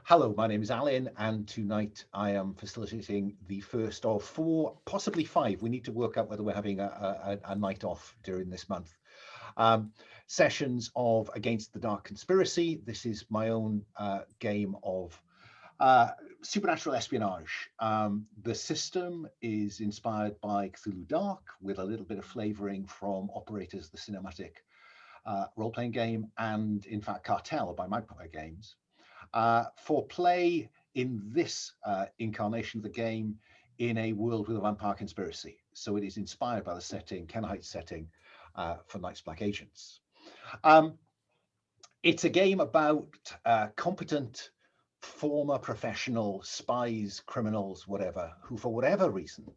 Hello, my name is Alan, and tonight I am facilitating the first of four, possibly five. We need to work out whether we're having a night off during this month. Um, Sessions of Against the Dark Conspiracy. This is my own game of uh, supernatural espionage. The system is inspired by Cthulhu Dark with a little bit of flavoring from Operators, the cinematic role-playing game, and in fact Cartel by Magpie Games. For play in this incarnation of the game in a world with a vampire conspiracy. So it is inspired by the setting, Ken Heights setting for Night's Black Agents. Um, it's a game about competent former professional spies, criminals, whatever, who for whatever reason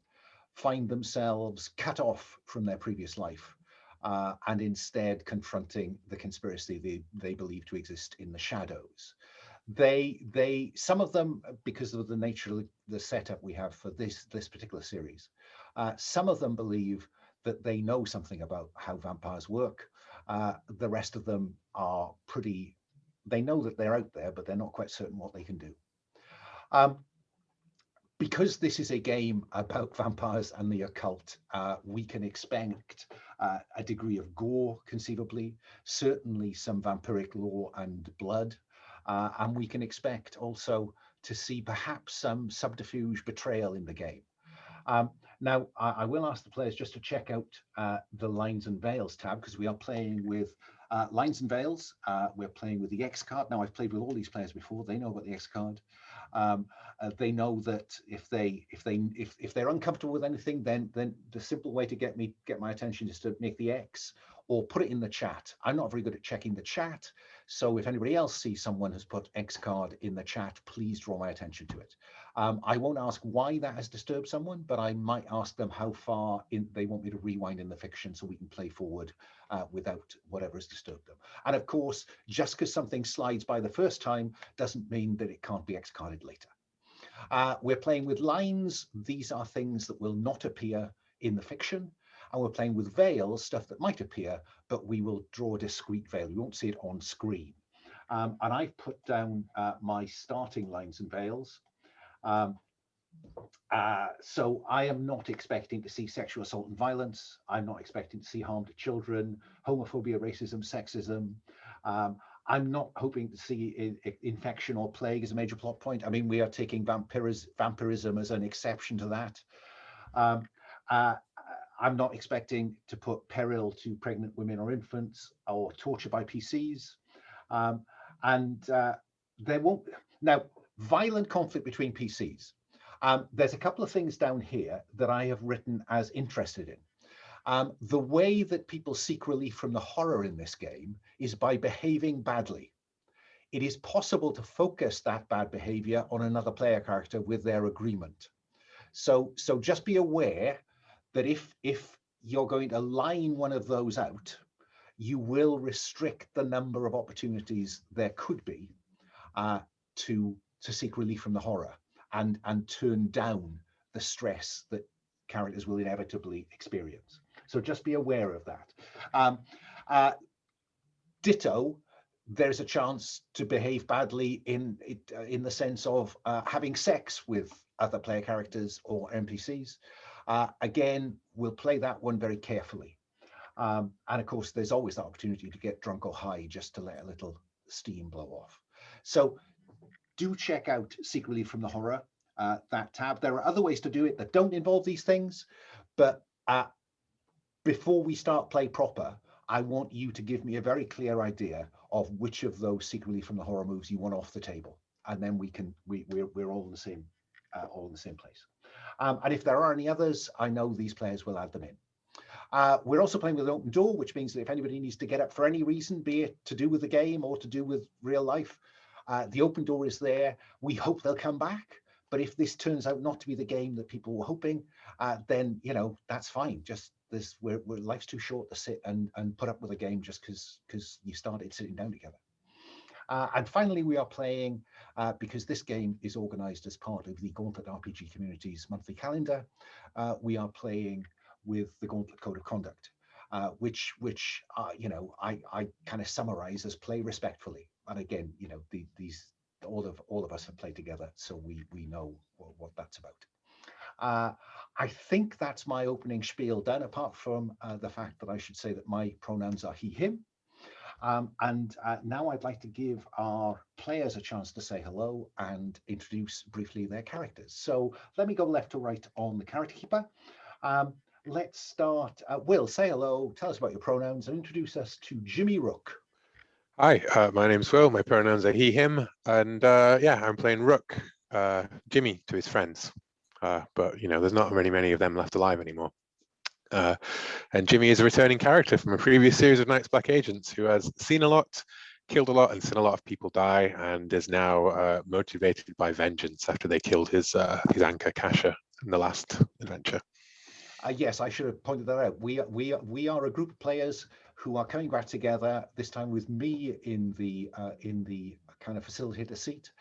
find themselves cut off from their previous life and instead confronting the conspiracy they believe to exist in the shadows. Some of them, because of the nature of the setup we have for this particular series, some of them believe that they know something about how vampires work. The rest of them are they know that they're out there, but they're not quite certain what they can do. Um, because this is a game about vampires and the occult, we can expect a degree of gore, conceivably, certainly some vampiric lore and blood, and we can expect also to see perhaps some subterfuge betrayal in the game. Now, I will ask the players just to check out the Lines and Veils tab, because we are playing with Lines and Veils. We're playing with the X card. Now, I've played with all these players before. They know about the X card. They know that if they're uncomfortable with anything, then the simple way to get my attention is to make the X or put it in the chat. I'm not very good at checking the chat, so if anybody else sees someone has put X card in the chat, please draw my attention to it. I won't ask why that has disturbed someone, but I might ask them how far in they want me to rewind in the fiction so we can play forward without whatever has disturbed them. And of course, just because something slides by the first time doesn't mean that it can't be X-carded later. We're playing with lines. These are things that will not appear in the fiction. And we're playing with veils, stuff that might appear, but we will draw a discrete veil. You won't see it on screen. And I've put down my starting lines and veils. Um, so I am not expecting to see sexual assault and violence. I'm not expecting to see harm to children, homophobia, racism, sexism. Um, I'm not hoping to see infection or plague as a major plot point. I mean, we are taking vampirism as an exception to that. Um, uh, I'm not expecting to put peril to pregnant women or infants or torture by PCs. Um, and there won't, now, violent conflict between PCs. There's a couple of things down here that I have written as interested in. The way that people seek relief from the horror in this game is by behaving badly. It is possible to focus that bad behavior on another player character with their agreement. So just be aware that if you're going to line one of those out, you will restrict the number of opportunities there could be uh, to seek relief from the horror and turn down the stress that characters will inevitably experience. So just be aware of that. Um, uh, Ditto, there's a chance to behave badly in the sense of having sex with other player characters or NPCs. Again, we'll play that one very carefully. And of course, there's always that opportunity to get drunk or high just to let a little steam blow off. So do check out Seek Relief from the Horror, that tab. There are other ways to do it that don't involve these things, but before we start play proper, I want you to give me a very clear idea of which of those Seek Relief from the Horror moves you want off the table, and then we're all in the same place. And if there are any others, I know these players will add them in. We're also playing with an open door, which means that if anybody needs to get up for any reason, be it to do with the game or to do with real life, the open door is there. We hope they'll come back. But if this turns out not to be the game that people were hoping, then that's fine. Just life's too short to sit and put up with a game just because you started sitting down together. And finally, we are playing, because this game is organized as part of the Gauntlet RPG community's monthly calendar, we are playing with the Gauntlet Code of Conduct, which I kind of summarize as play respectfully. And again, these all of us have played together, so we know what that's about. I think that's my opening spiel done, apart from the fact that I should say that my pronouns are he, him. Now I'd like to give our players a chance to say hello and introduce briefly their characters. So let me go left to right on the character keeper. Let's start. Will, say hello, tell us about your pronouns, and introduce us to Jimmy Rook. Hi, my name's Will. My pronouns are he, him, and yeah, I'm playing Rook, Jimmy to his friends. But you know, there's not really many of them left alive anymore. And Jimmy is a returning character from a previous series of Night's Black Agents who has seen a lot, killed a lot, and seen a lot of people die, and is now motivated by vengeance after they killed his anchor Kasha in the last adventure. Yes, I should have pointed that out. We are a group of players who are coming back together, this time with me in the kind of facilitator seat.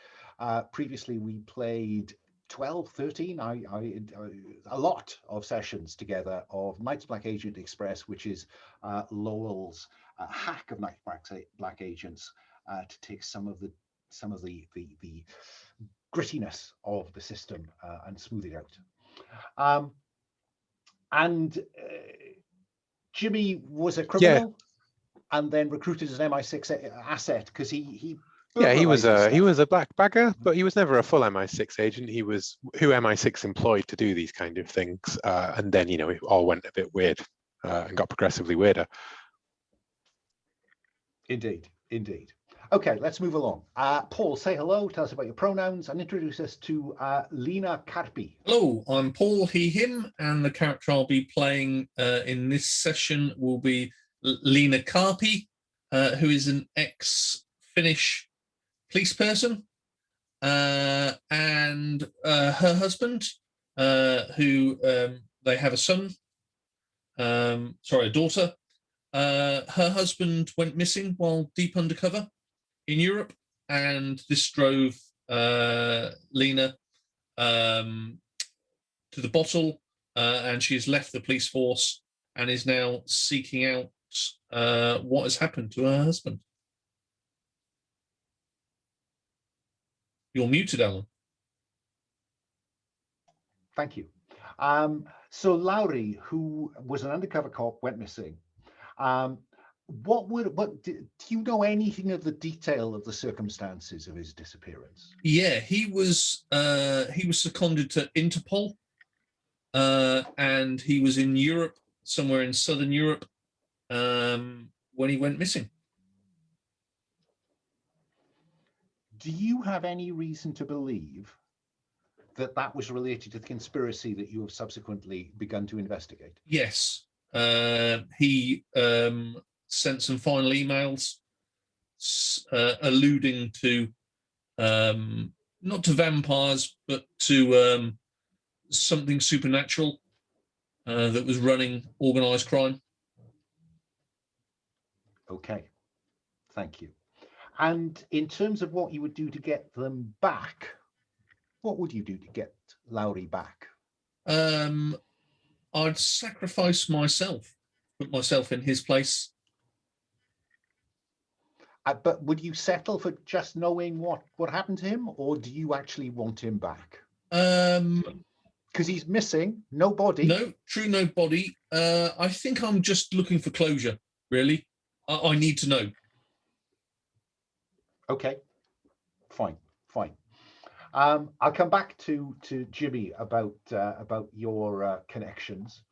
Previously, we played 12, 13, a lot of sessions together of Night's Black Agent Express, which is Lowell's hack of Night's Black Agents to take some of the grittiness of the system and smooth it out. Jimmy was a criminal, and then recruited as an MI6 asset because he was a black bagger, but he was never a full MI6 agent. He was who MI6 employed to do these kind of things, and then it all went a bit weird and got progressively weirder. Indeed. Okay, let's move along. Paul, say hello, tell us about your pronouns, and introduce us to Lena Carpi. Hello, I'm Paul, he, him, and the character I'll be playing in this session will be Lena Carpi, who is an ex-Finnish police person, and her husband, who they have a son, a daughter. Her husband went missing while deep undercover in Europe, and this drove Lena to the bottle, and she has left the police force and is now seeking out what has happened to her husband. You're muted, Alan. Thank you. So Lowry, who was an undercover cop, went missing. Do you know anything of the detail of the circumstances of his disappearance? Yeah, he was seconded to Interpol, and he was in Europe, somewhere in southern Europe, when he went missing. Do you have any reason to believe that was related to the conspiracy that you have subsequently begun to investigate? Yes. He sent some final emails alluding to not to vampires, but to something supernatural that was running organized crime. Okay, thank you. And in terms of what you would do to get them back, what would you do to get Lowry back? I'd sacrifice myself, put myself in his place. But would you settle for just knowing what happened to him, or do you actually want him back? Because he's missing, no body. No, true, no body. I think I'm just looking for closure, really. I need to know. Okay, fine. I'll come back to Jimmy about your connections.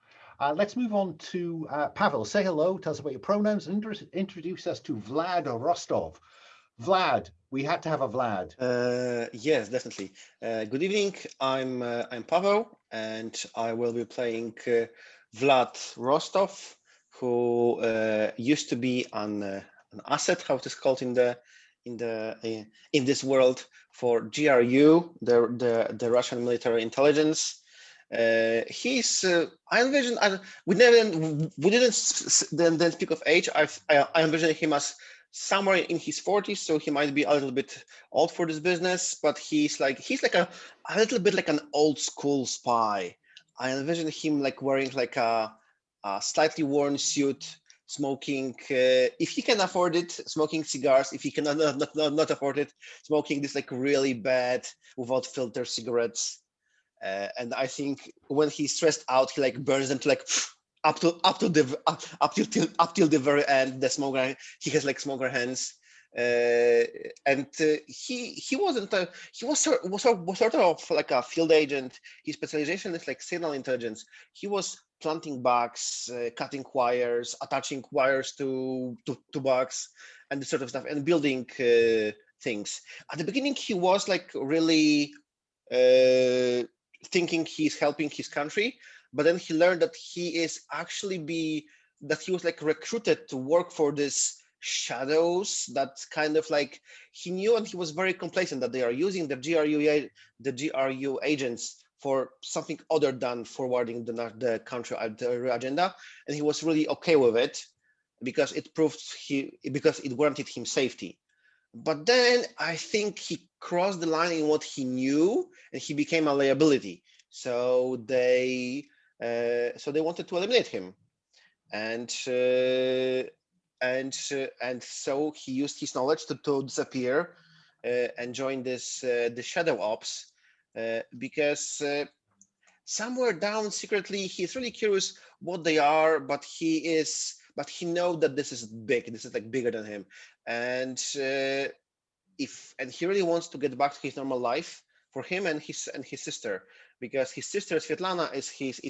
Let's move on to Pavel. Say hello, tell us about your pronouns, and introduce us to Vlad Rostov. Vlad, we had to have a Vlad. Yes, definitely. Good evening. I'm Pavel, and I will be playing Vlad Rostov, who used to be an asset, how it is called in this world, for GRU, the Russian military intelligence. He's I envision we didn't then speak of age. I envision him as somewhere in his 40s, so he might be a little bit old for this business, but he's like a little bit like an old school spy. I envision him like wearing like a slightly worn suit, smoking, if he can afford it, smoking cigars. If he cannot not afford it, smoking this like really bad without filter cigarettes. And I think when he's stressed out, he like burns them to like up till the very end. The smoker, he has like smoker hands. And he wasn't he was sort of like a field agent. His specialization is like signal intelligence. He was planting bugs, cutting wires, attaching wires to bugs, and this sort of stuff, and building things. At the beginning, he was like really thinking he's helping his country, but then he learned that he is actually that he was like recruited to work for this shadows. That's kind of like he knew, and he was very complacent that they are using the GRU agents for something other than forwarding the country agenda, and he was really okay with it because it guaranteed him safety. But then I think he crossed the line in what he knew, and he became a liability. So they wanted to eliminate him, and so he used his knowledge to disappear and join the shadow ops because somewhere down secretly he's really curious what they are, but he knows that this is big. This is like bigger than him, and he really wants to get back to his normal life for him and his sister, because his sister Svetlana is his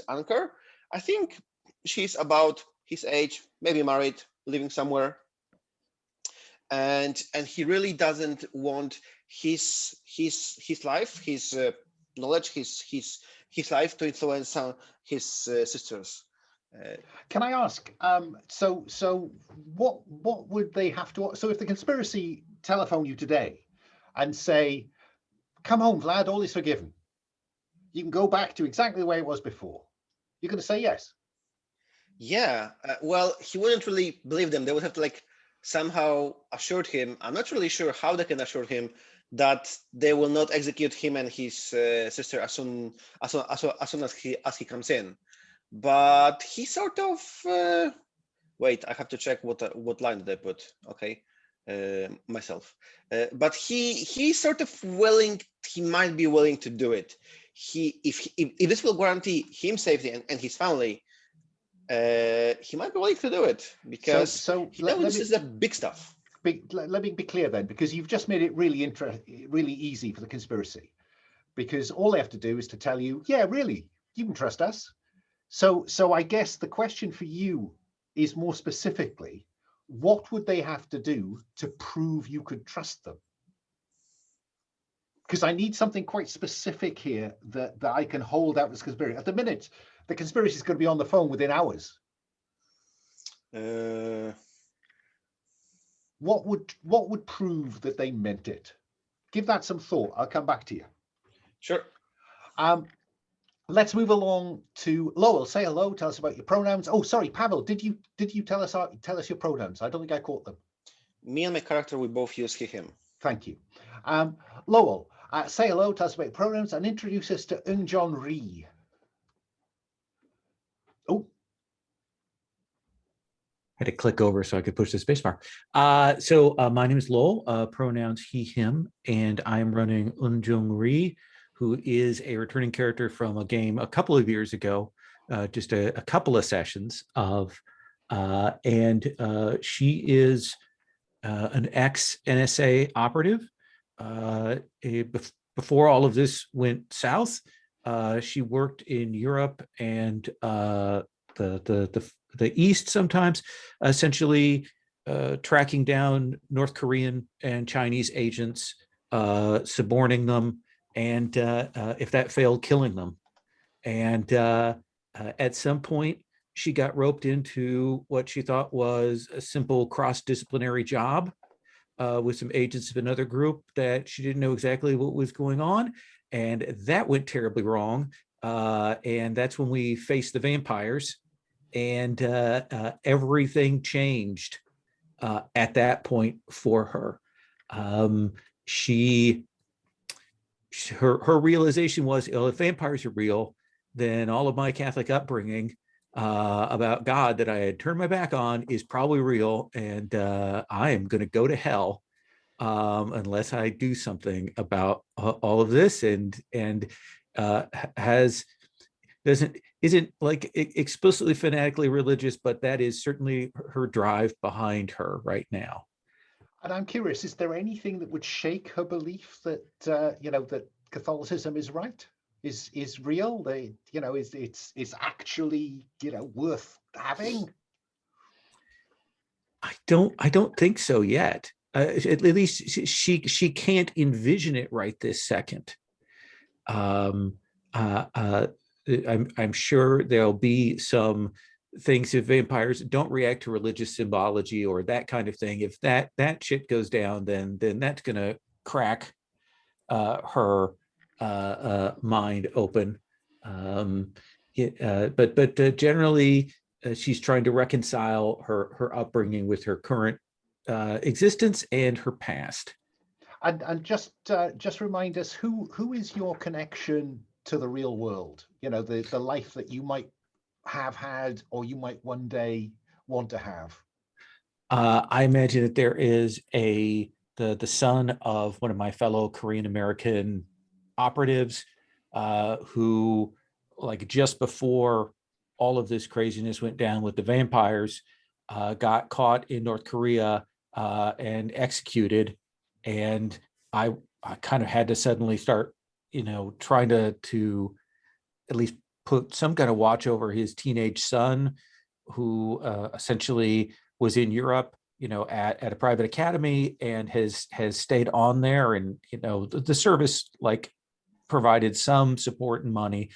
anchor. I think she's about his age, maybe married, living somewhere, and he really doesn't want his life, his knowledge, his life to influence his sisters. Can I ask? So what would they have to? So if the conspiracy telephone you today and say, "Come home, Vlad, all is forgiven. You can go back to exactly the way it was before," you're going to say yes? Yeah. Well, he wouldn't really believe them. They would have to like somehow assure him. I'm not really sure how they can assure him that they will not execute him and his sister as soon as he comes in. But he sort of wait. I have to check what line did I put. Okay, myself. But he's sort of willing. He might be willing to do it. If this will guarantee him safety and his family, he might be willing to do it because this is the big stuff. Let me be clear then, because you've just made it really really easy for the conspiracy, because all they have to do is to tell you, yeah, really, you can trust us. So I guess the question for you is more specifically, what would they have to do to prove you could trust them? Because I need something quite specific here that I can hold out as conspiracy. At the minute, the conspiracy is going to be on the phone within hours. What would prove that they meant it? Give that some thought. I'll come back to you. Sure. Let's move along to Lowell. Say hello. Tell us about your pronouns. Oh, sorry, Pavel. Did you tell us your pronouns? I don't think I caught them. Me and my character, we both use he/him. Thank you. Lowell, say hello. Tell us about your pronouns and introduce us to Eun-Jon Rhee. Oh. I had to click over so I could push the spacebar. So my name is Lowell, pronouns he/him, and I'm running Eun-Jon Rhee, who is a returning character from a game a couple of years ago, just a couple of sessions of, and she is an ex-NSA operative. Before all of this went south, she worked in Europe and the East sometimes, essentially tracking down North Korean and Chinese agents, suborning them, and if that failed, killing them. And at some point, she got roped into what she thought was a simple cross-disciplinary job with some agents of another group that she didn't know exactly what was going on. And that went terribly wrong. And that's when we faced the vampires. And everything changed at that point for her. Her realization was, if vampires are real, then all of my Catholic upbringing about God that I had turned my back on is probably real, and I am going to go to hell unless I do something about all of this. And has isn't like explicitly fanatically religious, but that is certainly her drive behind her right now. And I'm curious, is there anything that would shake her belief that that Catholicism is right, is real? They, it's actually worth having. I don't think so yet. At least she can't envision it right this second. I'm sure there'll be some things if vampires don't react to religious symbology or that kind of thing. If that shit goes down, then that's gonna crack her mind open. But generally, she's trying to reconcile her upbringing with her current existence and her past. And just remind us, who is your connection to the real world? The life that you might have had, or you might one day want to have. I imagine that there is the son of one of my fellow Korean American operatives who, like just before all of this craziness went down with the vampires, got caught in North Korea and executed. And I kind of had to suddenly start, trying to at least put some kind of watch over his teenage son, who essentially was in Europe, at a private academy and has stayed on there. And, the service like provided some support and money,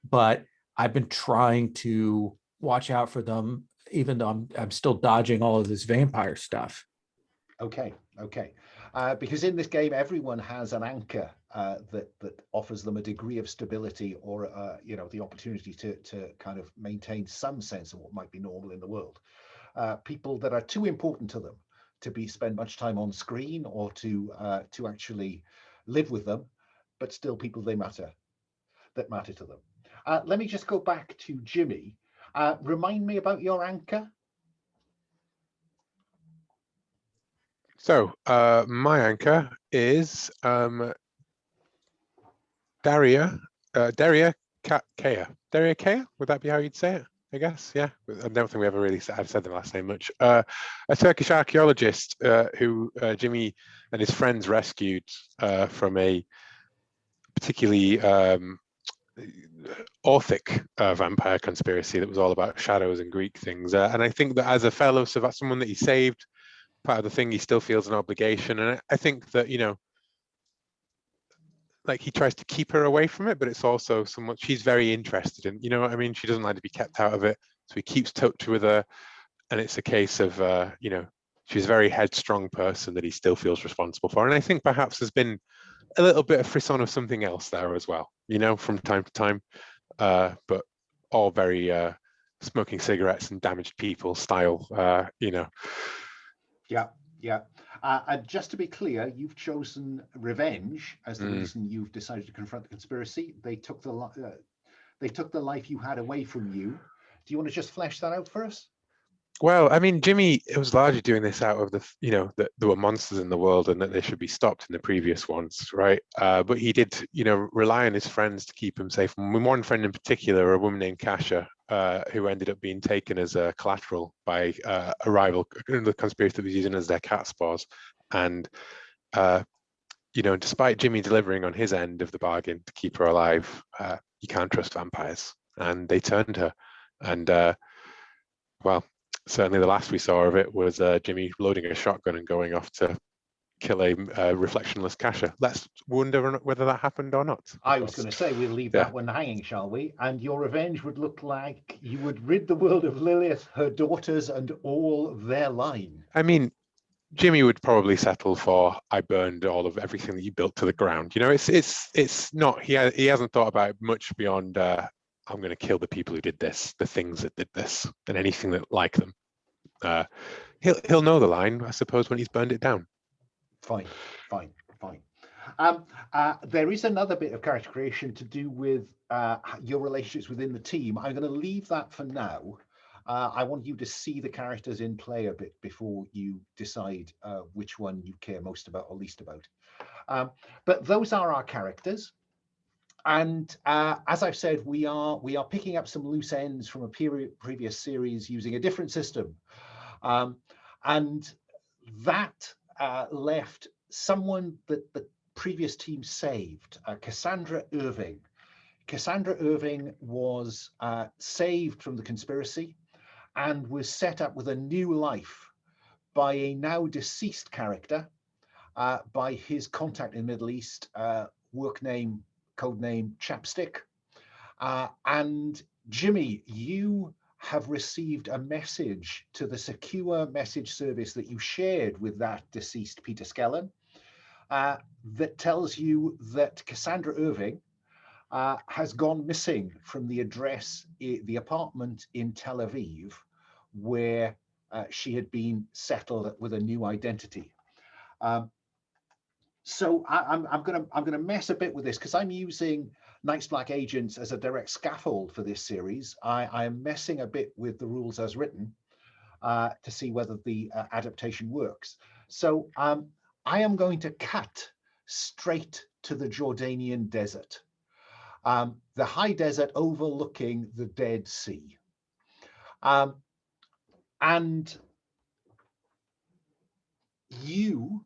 but I've been trying to watch out for them, even though I'm still dodging all of this vampire stuff. Okay. Because in this game, everyone has an anchor that offers them a degree of stability, or the opportunity to kind of maintain some sense of what might be normal in the world. People that are too important to them to spend much time on screen, or to actually live with them, but still people that matter to them. Let me just go back to Jimmy. Remind me about your anchor. So my anchor is Daria Kea. Daria Kea, would that be how you'd say it? I guess, yeah. I don't think we ever really I've said the last name much. A Turkish archaeologist who Jimmy and his friends rescued from a particularly Orphic vampire conspiracy that was all about shadows and Greek things. And I think that as a fellow, so that's someone that he saved, part of the thing, he still feels an obligation. And I think that, like, he tries to keep her away from it, but it's also somewhat she's very interested in, what I mean? She doesn't like to be kept out of it. So he keeps touch with her. And it's a case of, she's a very headstrong person that he still feels responsible for. And I think perhaps there's been a little bit of frisson of something else there as well, from time to time. But all very smoking cigarettes and damaged people style, Yeah. And just to be clear, you've chosen revenge as the reason you've decided to confront the conspiracy. They took the life you had away from you. Do you want to just flesh that out for us? Well, I mean, Jimmy was largely doing this out of that there were monsters in the world and that they should be stopped in the previous ones, right? But he did, rely on his friends to keep him safe. And one friend in particular, a woman named Kasha, who ended up being taken as a collateral by a rival, the conspiracy that was using as their catspaws. And, despite Jimmy delivering on his end of the bargain to keep her alive, you can't trust vampires. And they turned her. And, well, certainly the last we saw of it was Jimmy loading a shotgun and going off to kill a reflectionless Kasha. Let's wonder whether that happened or not. I was going to say, we'll leave that one hanging, shall we? And your revenge would look like you would rid the world of Lilith, her daughters, and all their line. I mean, Jimmy would probably settle for, I burned all of everything that you built to the ground. It's not, he hasn't thought about it much beyond, I'm going to kill the people who did this, the things that did this, and anything that like them. He'll know the line, I suppose, when he's burned it down. Fine. There is another bit of character creation to do with your relationships within the team. I'm going to leave that for now. I want you to see the characters in play a bit before you decide which one you care most about or least about. But those are our characters. And as I've said, we are picking up some loose ends from a previous series using a different system. And that left someone that the previous team saved, Cassandra Irving. Cassandra Irving was saved from the conspiracy and was set up with a new life by a now deceased character, by his contact in the Middle East, work name, code name Chapstick. And Jimmy, you have received a message to the secure message service that you shared with that deceased Peter Skellen that tells you that Cassandra Irving has gone missing from the address, the apartment in Tel Aviv, where she had been settled with a new identity. So I'm gonna mess a bit with this because I'm using Night's Black Agents as a direct scaffold for this series. I am messing a bit with the rules as written to see whether the adaptation works. So I am going to cut straight to the Jordanian desert, the high desert overlooking the Dead Sea. And you,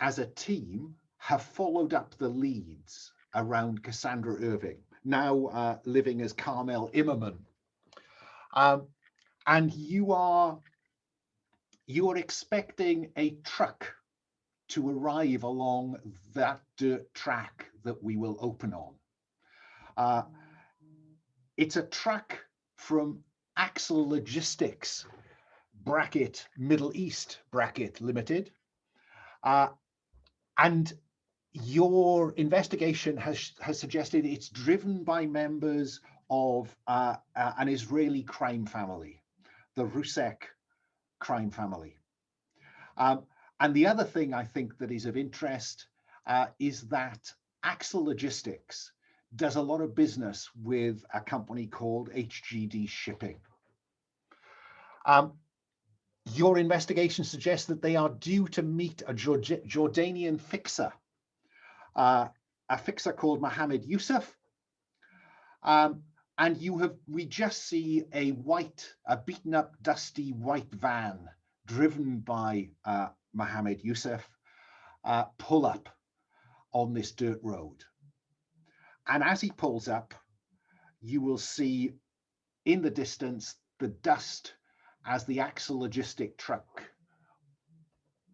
as a team, have followed up the leads around Cassandra Irving, now living as Carmel Immerman. And you are expecting a truck to arrive along that dirt track that we will open on. It's a truck from Axle Logistics, bracket Middle East, bracket Limited. And your investigation has suggested it's driven by members of an Israeli crime family, the Rusek crime family. And the other thing I think that is of interest is that Axle Logistics does a lot of business with a company called HGD Shipping. Your investigation suggests that they are due to meet a Jordanian fixer, a fixer called Mohammed Yusuf. And we just see a beaten up, dusty white van driven by Mohammed Yusuf pull up on this dirt road. And as he pulls up, you will see in the distance the dust as the Axle Logistic truck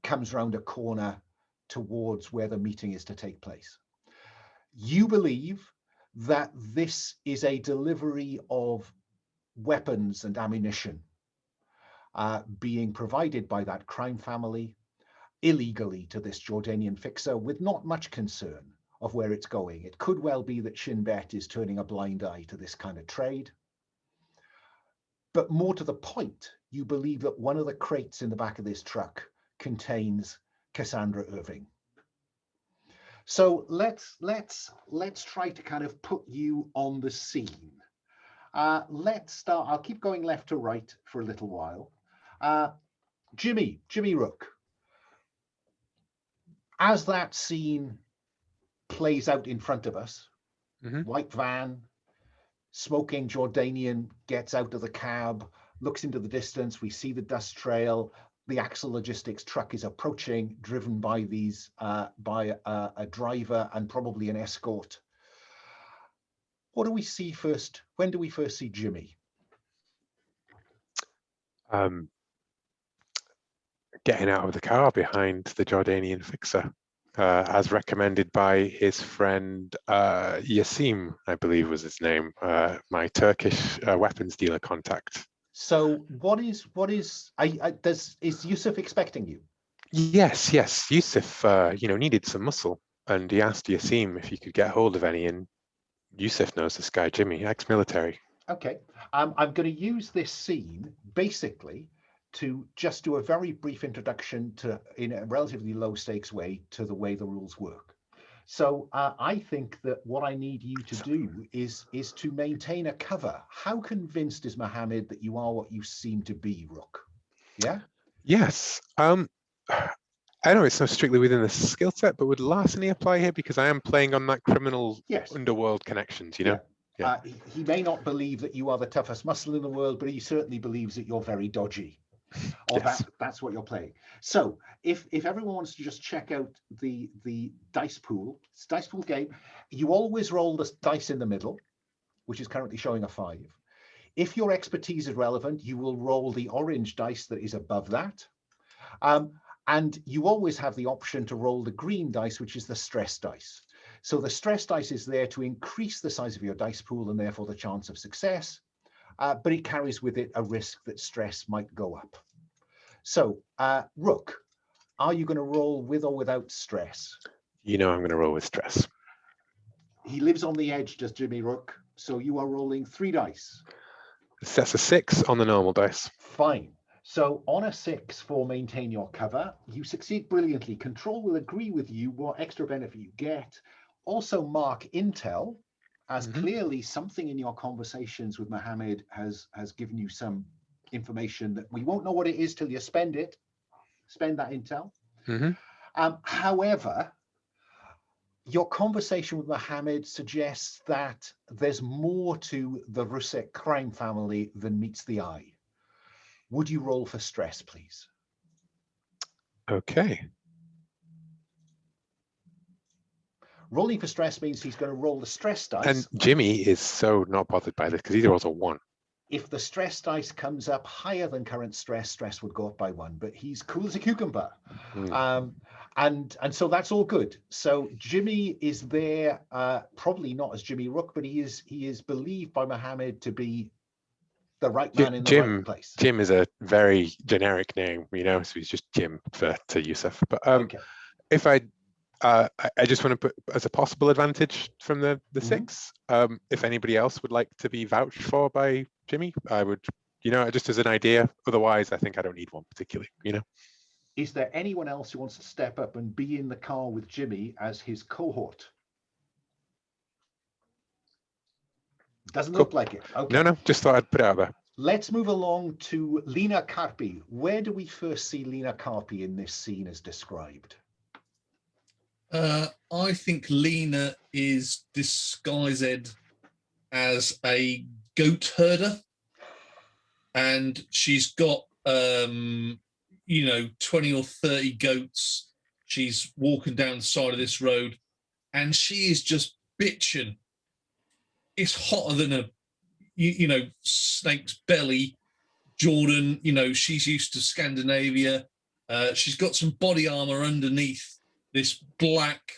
comes round a corner towards where the meeting is to take place. You believe that this is a delivery of weapons and ammunition being provided by that crime family illegally to this Jordanian fixer with not much concern of where it's going. It could well be that Shin Bet is turning a blind eye to this kind of trade. But more to the point, you believe that one of the crates in the back of this truck contains Cassandra Irving. So let's try to kind of put you on the scene. Let's start. I'll keep going left to right for a little while. Jimmy Rook, as that scene plays out in front of us, white van, smoking Jordanian gets out of the cab, looks into the distance. We see the dust trail. The Axle Logistics truck is approaching, driven by a driver and probably an escort. What do we see first? When do we first see Jimmy? Getting out of the car behind the Jordanian fixer, as recommended by his friend Yasim, I believe was his name, my Turkish weapons dealer contact. So is Yusuf expecting you? Yes. Yusuf, needed some muscle, and he asked Yasim if he could get hold of any, and Yusuf knows this guy, Jimmy, ex-military. Okay, I'm going to use this scene basically to just do a very brief introduction to, in a relatively low stakes way, to the way the rules work. So I think that what I need you to do is to maintain a cover. How convinced is Mohammed that you are what you seem to be, Rook? Yeah? Yes. I know it's not strictly within the skill set, but would larceny apply here? Because I am playing on that criminal Yes. underworld connections, you know? Yeah. He may not believe that you are the toughest muscle in the world, but he certainly believes that you're very dodgy. Or Yes. that's what you're playing. So if everyone wants to just check out the dice pool, it's a dice pool game. You always roll the dice in the middle, which is currently showing a 5. If your expertise is relevant, you will roll the orange dice that is above that. And you always have the option to roll the green dice, which is the stress dice. So the stress dice is there to increase the size of your dice pool and therefore the chance of success. But it carries with it a risk that stress might go up. So, Rook, are you going to roll with or without stress? You know I'm going to roll with stress. He lives on the edge, does Jimmy Rook. So you are rolling 3 dice. That's a 6 on the normal dice. Fine. So on a 6 for maintain your cover, you succeed brilliantly. Control will agree with you what extra benefit you get. Also mark intel, as clearly something in your conversations with Mohammed has given you some information that we won't know what it is till you spend that intel. However, your conversation with Mohammed suggests that there's more to the Rusek crime family than meets the eye. Would you roll for stress, please? Okay. Rolling for stress means he's going to roll the stress dice. And Jimmy is so not bothered by this because he rolls a 1. If the stress dice comes up higher than current stress, stress would go up by 1, but he's cool as a cucumber. And so that's all good. So Jimmy is there, probably not as Jimmy Rook, but he is believed by Mohammed to be the right man in the right place. Jim is a very generic name, you know, so he's just Jim to Yusuf. But Okay. if I just want to put as a possible advantage from the 6, if anybody else would like to be vouched for by Jimmy, I would, you know, just as an idea. Otherwise, I think I don't need one particularly, you know. Is there anyone else who wants to step up and be in the car with Jimmy as his cohort? Doesn't look like it. Okay. No, just thought I'd put it out there. Let's move along to Lena Carpi. Where do we first see Lena Carpi in this scene as described? I think Lena is disguised as a goat herder, and she's got 20 or 30 goats. She's walking down the side of this road, and she is just bitching. It's hotter than a snake's belly. Jordan, she's used to Scandinavia. She's got some body armor underneath this black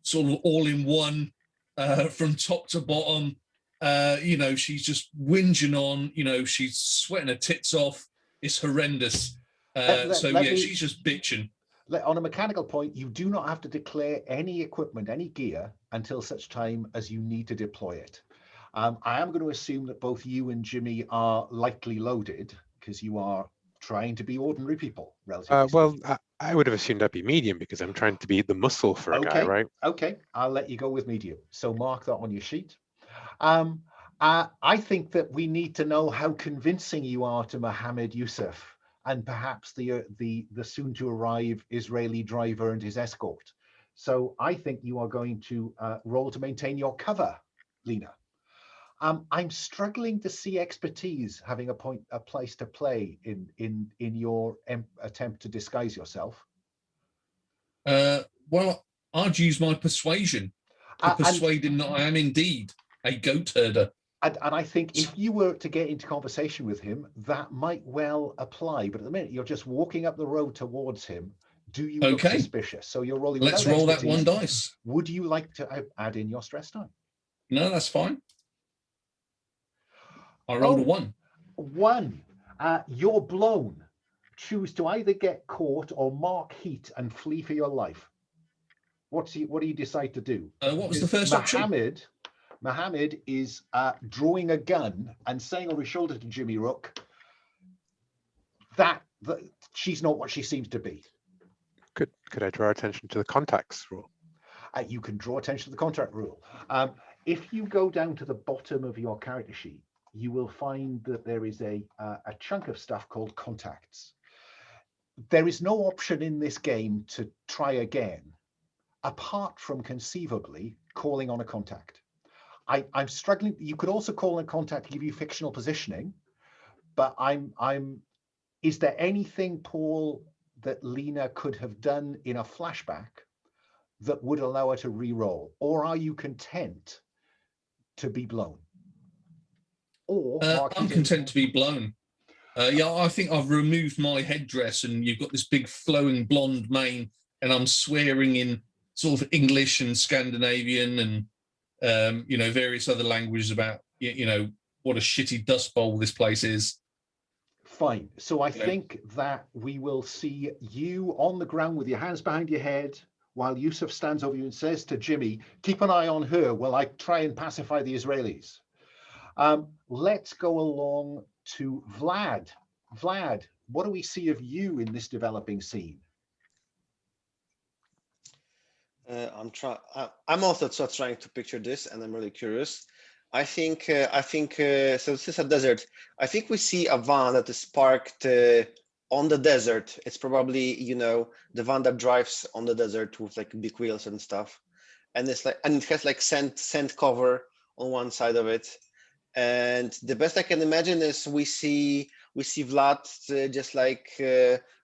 sort of all-in-one from top to bottom. She's just whinging on. She's sweating her tits off. It's horrendous. She's just bitching. On a mechanical point, you do not have to declare any equipment, any gear, until such time as you need to deploy it. I am going to assume that both you and Jimmy are lightly loaded because you are trying to be ordinary people, relatively. I would have assumed I'd be medium because I'm trying to be the muscle for a guy, right? Okay, I'll let you go with medium. So mark that on your sheet. I think that we need to know how convincing you are to Mohammed Yusuf and perhaps the soon to arrive Israeli driver and his escort. So I think you are going to roll to maintain your cover, Lena. I'm struggling to see expertise having a place to play in your attempt to disguise yourself. Well, I'd use my persuasion to persuade him that I am indeed a goat herder. And I think if you were to get into conversation with him, that might well apply. But at the minute, you're just walking up the road towards him. Do you look suspicious? So you're rolling. Let's roll that 1 dice. Would you like to add in your stress die? No, that's fine. I rolled a 1. 1. You're blown. Choose to either get caught or mark heat and flee for your life. What do you decide to do? What was the first option? Mohammed is drawing a gun and saying over his shoulder to Jimmy Rook that she's not what she seems to be. Could I draw attention to the contacts rule? You can draw attention to the contract rule. If you go down to the bottom of your character sheet, you will find that there is a chunk of stuff called contacts. There is no option in this game to try again, apart from conceivably calling on a contact. I'm struggling. You could also call on a contact to give you fictional positioning, but is there anything, Paul, that Lena could have done in a flashback that would allow her to re-roll? Or are you content to be blown? Or I'm content to be blown. Yeah, I think I've removed my headdress and you've got this big flowing blonde mane, and I'm swearing in sort of English and Scandinavian and, you know, various other languages about, you know, what a shitty dust bowl this place is. Fine. So I think that we will see you on the ground with your hands behind your head while Yusuf stands over you and says to Jimmy, keep an eye on her while I try and pacify the Israelis. Let's go along to Vlad. Vlad, what do we see of you in this developing scene? I'm also trying to picture this, and I'm really curious. I think so. This is a desert. I think we see a van that is parked on the desert. It's probably, you know, the van that drives on the desert with like big wheels and stuff, and it's like, and it has like sand cover on one side of it. And the best I can imagine is we see Vlad just like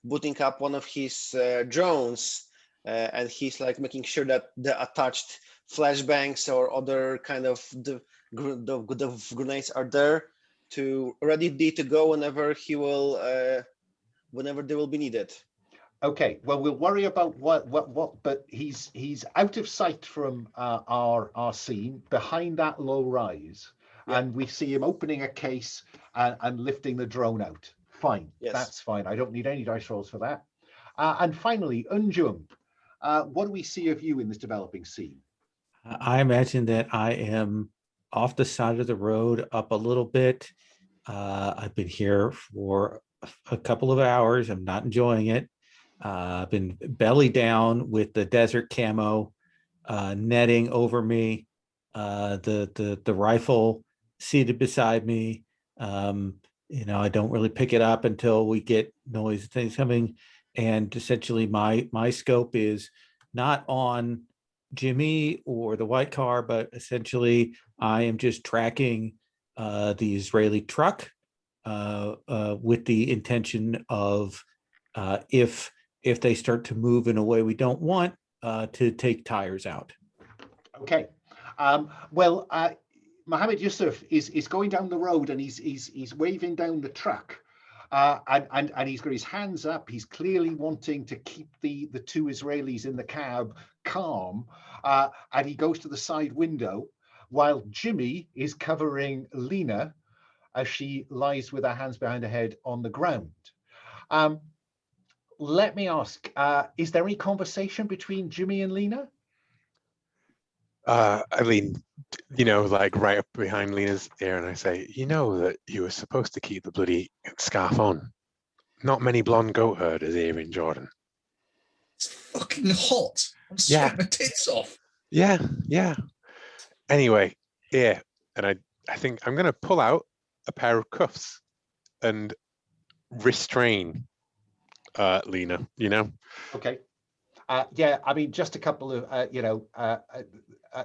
booting up one of his drones, and he's like making sure that the attached flashbangs or other kind of the grenades are there to ready to go whenever he will, whenever they will be needed. Okay, well, we'll worry about what, but he's out of sight from our scene behind that low rise. Yeah. And we see him opening a case and lifting the drone out. Fine, yes. That's fine. I don't need any dice rolls for that. And finally, Unjung, what do we see of you in this developing scene? I imagine that I am off the side of the road up a little bit. I've been here for a couple of hours. I'm not enjoying it. I've been belly down with the desert camo netting over me, the rifle seated beside me. You know, I don't really pick it up until we get noise things coming. And essentially my scope is not on Jimmy or the white car, but essentially I am just tracking the Israeli truck with the intention of if they start to move in a way we don't want, to take tires out. Okay. Well, Mohammed Yusuf is going down the road and he's waving down the truck, and he's got his hands up. He's clearly wanting to keep the two Israelis in the cab calm, and he goes to the side window while Jimmy is covering Lena as she lies with her hands behind her head on the ground. Let me ask, is there any conversation between Jimmy and Lena? I mean, you know, like right up behind Lena's ear, and I say, you know that you were supposed to keep the bloody scarf on. Not many blonde goat herders here in Jordan. It's fucking hot. I'm sweating my tits off. Yeah. Anyway, yeah, and I think I'm going to pull out a pair of cuffs and restrain Lena, you know? Okay. Yeah, I mean, just a couple of, you know,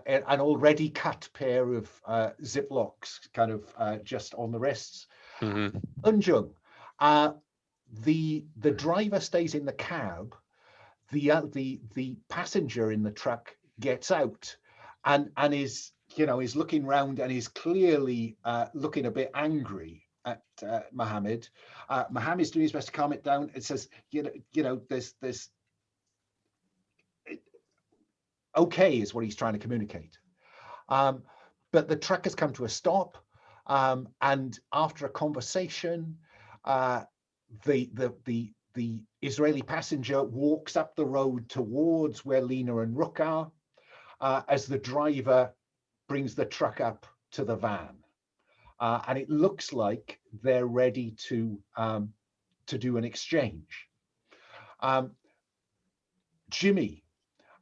an already cut pair of Ziplocs kind of just on the wrists. Mm-hmm. Unjung, the driver stays in the cab. The passenger in the truck gets out and is, you know, is looking round and is clearly looking a bit angry at Mohammed. Mohammed's doing his best to calm it down. It says, you know, there's okay is what he's trying to communicate. But the truck has come to a stop, and after a conversation, the Israeli passenger walks up the road towards where Lena and Rook are, as the driver brings the truck up to the van. And it looks like they're ready to do an exchange. Jimmy,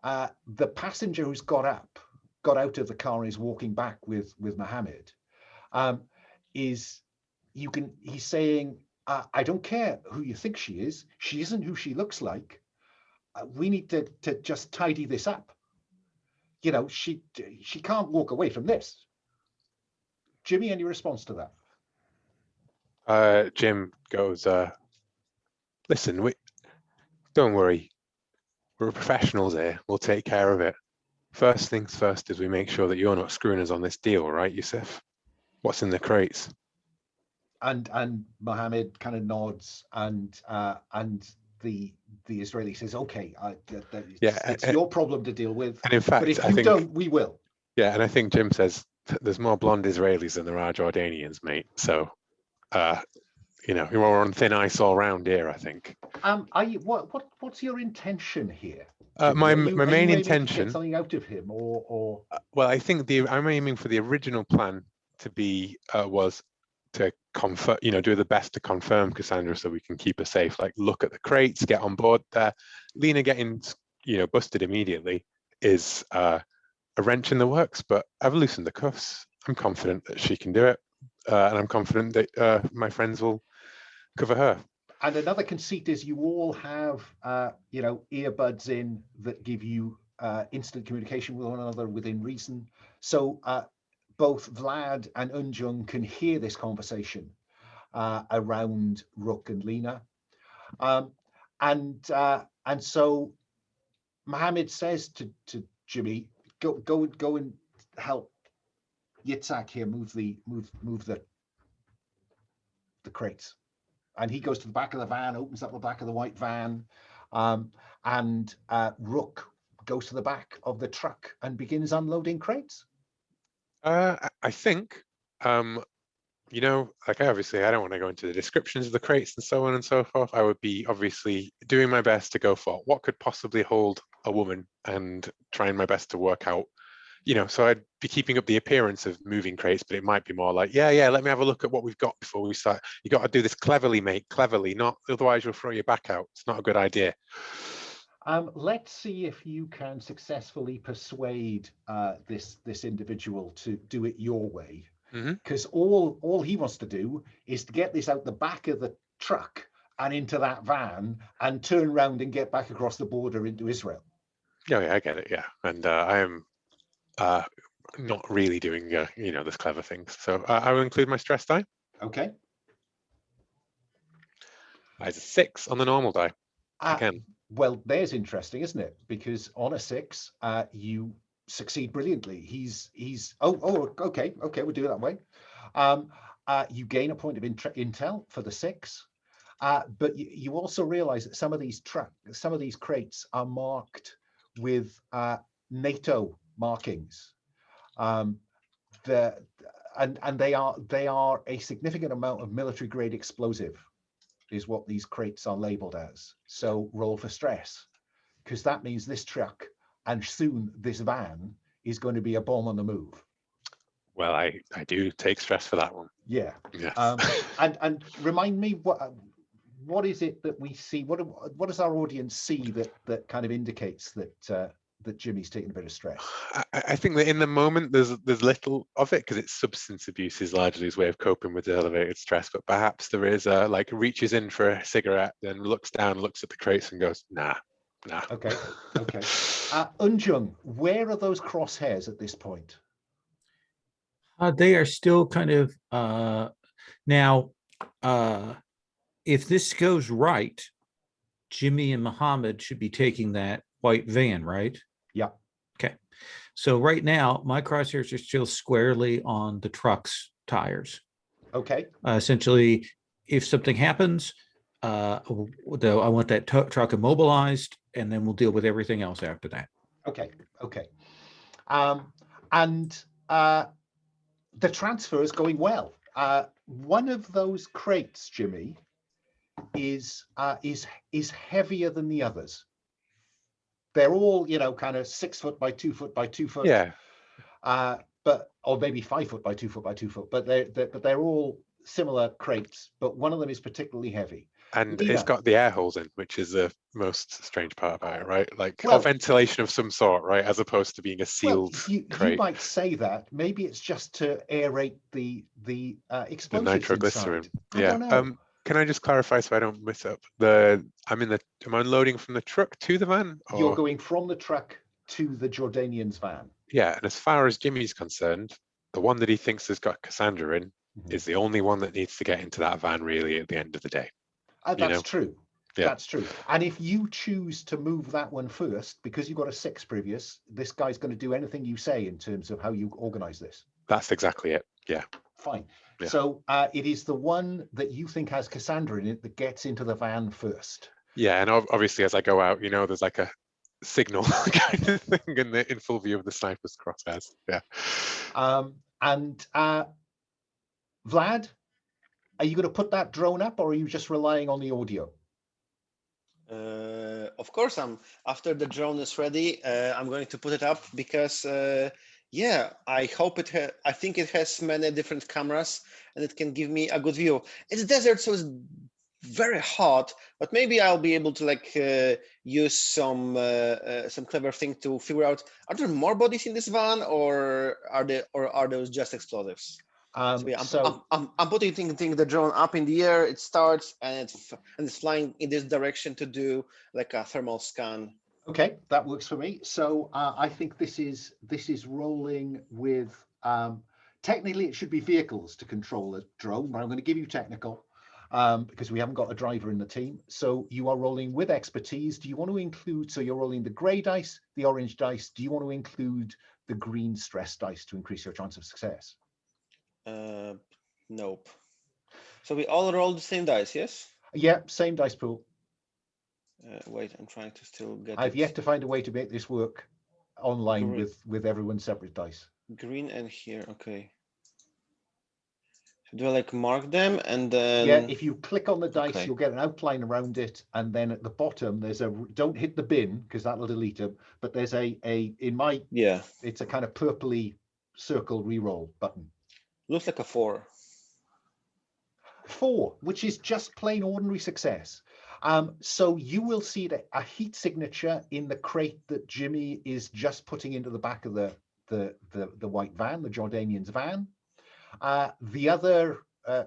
The passenger who's got out of the car and is walking back with Mohammed, he's saying, I don't care who you think she is. She isn't who she looks like. We need to just tidy this up. You know, she can't walk away from this. Jimmy, any response to that? Jim goes, listen, don't worry. We're professionals here. We'll take care of it. First things first is we make sure that you're not screwing us on this deal, right, Yusuf? What's in the crates? And Mohammed kind of nods, and the Israeli says, "Okay, it's your problem to deal with. And in fact, but if you don't, we will." Yeah, and I think Jim says there's more blonde Israelis than there are Jordanians, mate. So, you know, we're on thin ice all round here, I think. What's your intention here? My main to intention. get something out of him, or well, I think I'm aiming for the original plan to be was to confirm, you know, do the best to confirm Cassandra so we can keep her safe. Like, look at the crates, get on board there. Lena getting, you know, busted immediately is a wrench in the works, but I've loosened the cuffs. I'm confident that she can do it, and I'm confident that my friends will cover her. And another conceit is you all have, you know, earbuds in that give you instant communication with one another within reason. So both Vlad and Unjung can hear this conversation around Rook and Lena. And so Mohammed says to Jimmy, go and help Yitzhak here move the crates. And he goes to the back of the van, opens up the back of the white van, and Rook goes to the back of the truck and begins unloading crates. I think, you know, like obviously I don't want to go into the descriptions of the crates and so on and so forth. I would be obviously doing my best to go for what could possibly hold a woman and trying my best to work out, you know, so I'd be keeping up the appearance of moving crates, but it might be more like, yeah, let me have a look at what we've got before we start. You got to do this cleverly, mate, cleverly, not otherwise you'll throw your back out. It's not a good idea. Let's see if you can successfully persuade this individual to do it your way, because all he wants to do is to get this out the back of the truck and into that van and turn around and get back across the border into Israel. Yeah, I get it. Yeah, and I am not really doing you know, this clever things. So I will include my stress die. Okay. It's a 6 on the normal die again. Well, there's interesting, isn't it? Because on a 6, you succeed brilliantly. He's okay, we'll do it that way. You gain a point of intel for the 6, but you also realize that some of these crates are marked with NATO markings. And they are a significant amount of military grade explosive is what these crates are labeled as. So roll for stress, because that means this truck and soon this van is going to be a bomb on the move. Well, I do take stress for that one. Yeah. Yes. And remind me, what is it that we see? What does our audience see that kind of indicates that Jimmy's taking a bit of stress? I think that in the moment there's little of it because it's substance abuse is largely his way of coping with the elevated stress, but perhaps there is like reaches in for a cigarette, then looks down, looks at the crates and goes, nah. Okay. Unjung, where are those crosshairs at this point? They are still kind of now. If this goes right, Jimmy and Mohammed should be taking that white van, right? Yeah. Okay. So right now, my crosshairs are still squarely on the truck's tires. Okay. Essentially, if something happens, I want that truck immobilized, and then we'll deal with everything else after that. Okay. And the transfer is going well. One of those crates, Jimmy, is heavier than the others. They're all, you know, kind of 6 foot by 2 foot by 2 foot. Yeah. Or maybe 5 foot by 2 foot by 2 foot. But they're all similar crates. But one of them is particularly heavy. And Lena. it's got the air holes in, which is the most strange part about it, right? Like, Well- or ventilation of some sort, right? As opposed to being a Well, sealed you crate. might say that. Maybe it's just to aerate the The explosives nitroglycerin. inside. I Yeah. don't know. Can I just clarify so I don't miss up? I'm unloading from the truck to the van? You're Or going from the truck to the Jordanian's van. yeah, and as far as Jimmy's concerned, the one that he thinks has got Cassandra in Mhm. is the only one that needs to get into that van really at the end of the day. You That's know? true. Yeah. That's true. And if you choose to move that one first, because you've got a 6 previous, this guy's going to do anything you say in terms of how you organize this. That's exactly it. Yeah. Fine. Yeah. So it is the one that you think has Cassandra in it that gets into the van first. Yeah, and obviously as I go out, there's like a signal kind of thing in full view of the sniper's crosshairs. Yeah. And Vlad, are you going to put that drone up, or are you just relying on the audio? Of course, after the drone is ready, I'm going to put it up because yeah, I hope I think it has many different cameras and it can give me a good view. It's desert, so it's very hot, but maybe I'll be able to use some clever thing to figure out, are there more bodies in this van, or are those just explosives? So yeah, I'm putting the drone up in the air. It starts and it's flying in this direction to do like a thermal scan. Okay, that works for me. So I think this is rolling with technically it should be vehicles to control a drone, but I'm going to give you technical because we haven't got a driver in the team. So you are rolling with expertise. Do you want to include? So you're rolling the grey dice, the orange dice. Do you want to include the green stress dice to increase your chance of success? Nope. So we all roll the same dice, yes? Yeah, same dice pool. Wait, I'm trying to still get I've yet to find a way to make this work online Green. with everyone's separate dice. Green and here, okay. Do I mark them and then? Yeah, if you click on the dice, okay. you'll get an outline around it, and then at the bottom there's don't hit the bin because that'll delete them. But there's it's a kind of purpley circle reroll button. Looks like a 4. 4, which is just plain ordinary success. So you will see a heat signature in the crate that Jimmy is just putting into the back of the white van, the Jordanian's van. The other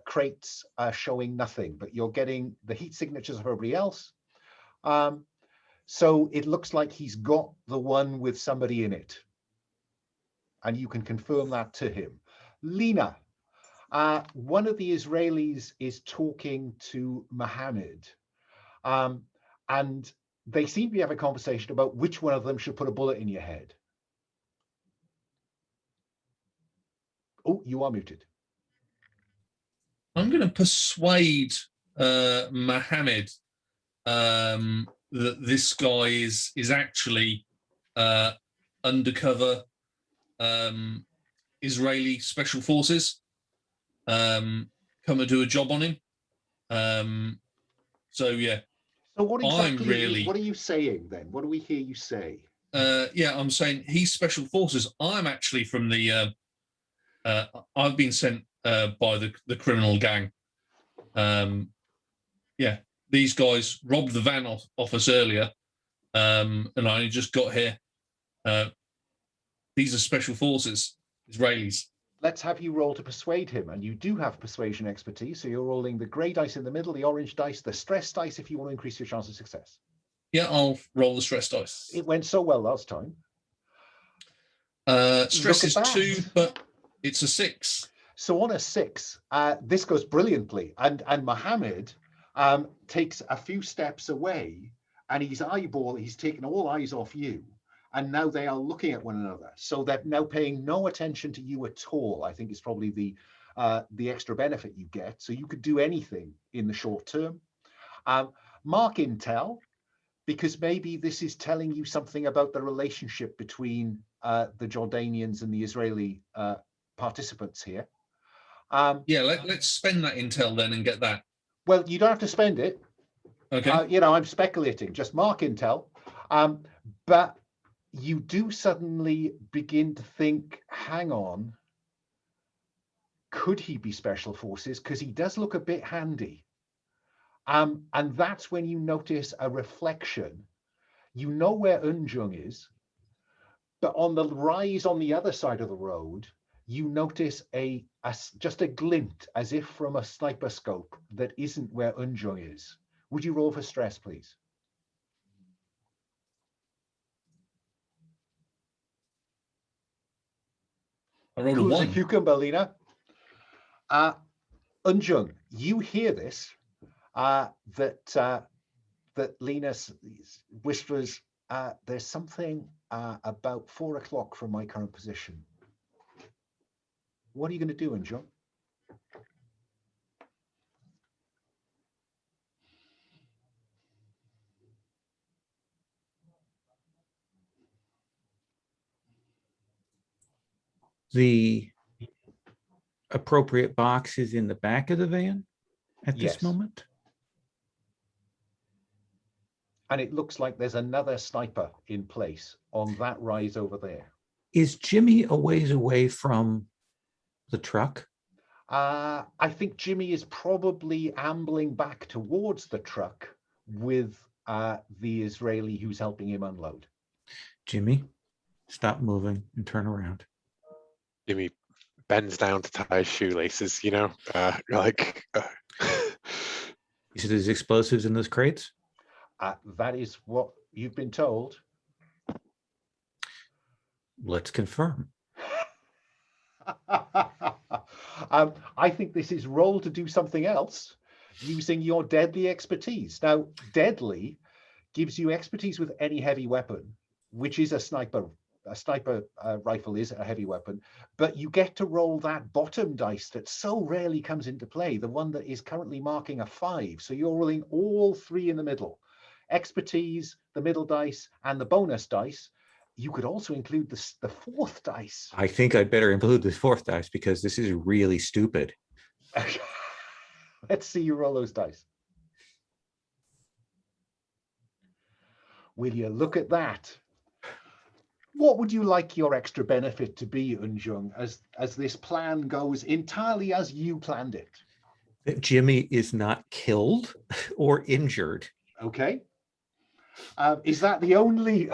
crates are showing nothing, but you're getting the heat signatures of everybody else. So it looks like he's got the one with somebody in it. And you can confirm that to him. Lena, one of the Israelis is talking to Mohammed. And they seem to be having a conversation about which one of them should put a bullet in your head. Oh, you are muted. I'm going to persuade Mohammed that this guy is actually undercover Israeli special forces come and do a job on him. So yeah. So what exactly what are you saying then? What do we hear you say? Yeah, I'm saying he's special forces. I'm actually from the I've been sent by the criminal gang. Yeah, these guys robbed the van off us earlier, and I only just got here. These are special forces, Israelis. Let's have you roll to persuade him, and you do have persuasion expertise, so you're rolling the grey dice in the middle, the orange dice, the stress dice if you want to increase your chance of success. Yeah, I'll roll the stress dice. It went so well last time. Stress is 2, but it's a 6. So on a 6, this goes brilliantly, and Mohammed takes a few steps away, and he's taken all eyes off you. And now they are looking at one another. So they're now paying no attention to you at all, I think is probably the extra benefit you get. So you could do anything in the short term. Mark intel, because maybe this is telling you something about the relationship between the Jordanians and the Israeli participants here. Yeah, let's spend that intel then and get that. Well, you don't have to spend it. Okay. I'm speculating, just mark intel. But you do suddenly begin to think, hang on, could he be special forces? Because he does look a bit handy. And that's when you notice a reflection. You know where Unjung is, but on the rise on the other side of the road, you notice just a glint, as if from a sniper scope, that isn't where Unjung is. Would you roll for stress, please? I rolled a Cool as a 1. cucumber, Lena. Unjung, you hear this, that Lena whispers, there's something about 4 o'clock from my current position. What are you going to do, Unjung? The appropriate box is in the back of the van at Yes. this moment. And it looks like there's another sniper in place on that rise over there. Is Jimmy a ways away from the truck? I think Jimmy is probably ambling back towards the truck with the Israeli who's helping him unload. Jimmy, stop moving and turn around. Jimmy bends down to tie his shoelaces, you know, like. You said there's explosives in those crates? That is what you've been told. Let's confirm. I think this is roll to do something else using your deadly expertise. Now, deadly gives you expertise with any heavy weapon, which is a sniper. A sniper rifle is a heavy weapon, but you get to roll that bottom dice that so rarely comes into play, the one that is currently marking a 5. So you're rolling all 3 in the middle. Expertise, the middle dice, and the bonus dice. You could also include the 4th dice. I think I'd better include the 4th dice because this is really stupid. Let's see you roll those dice. Will you look at that? What would you like your extra benefit to be, Unjung, as this plan goes entirely as you planned it? That Jimmy is not killed or injured. Okay. Is that the only...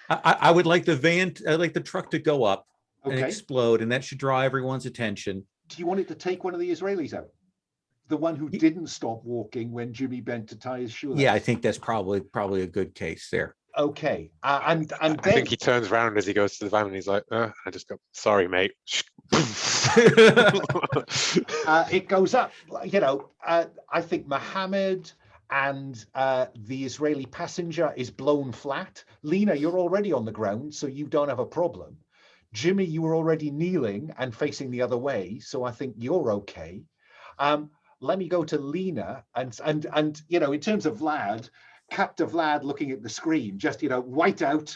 I would like the van, I'd like the truck to go up and Okay. explode, and that should draw everyone's attention. Do you want it to take one of the Israelis out? The one who didn't stop walking when Jimmy bent to tie his shoelace? Yeah, I think that's probably a good case there. Okay. And I then think he turns around as he goes to the van and he's like, I just go, sorry, mate. it goes up. You know, I think Mohammed and the Israeli passenger is blown flat. Lena, you're already on the ground, so you don't have a problem. Jimmy, you were already kneeling and facing the other way, so I think you're okay. Let me go to Lena and you know, in terms of Vlad, cut to Vlad looking at the screen, just, you know, white out.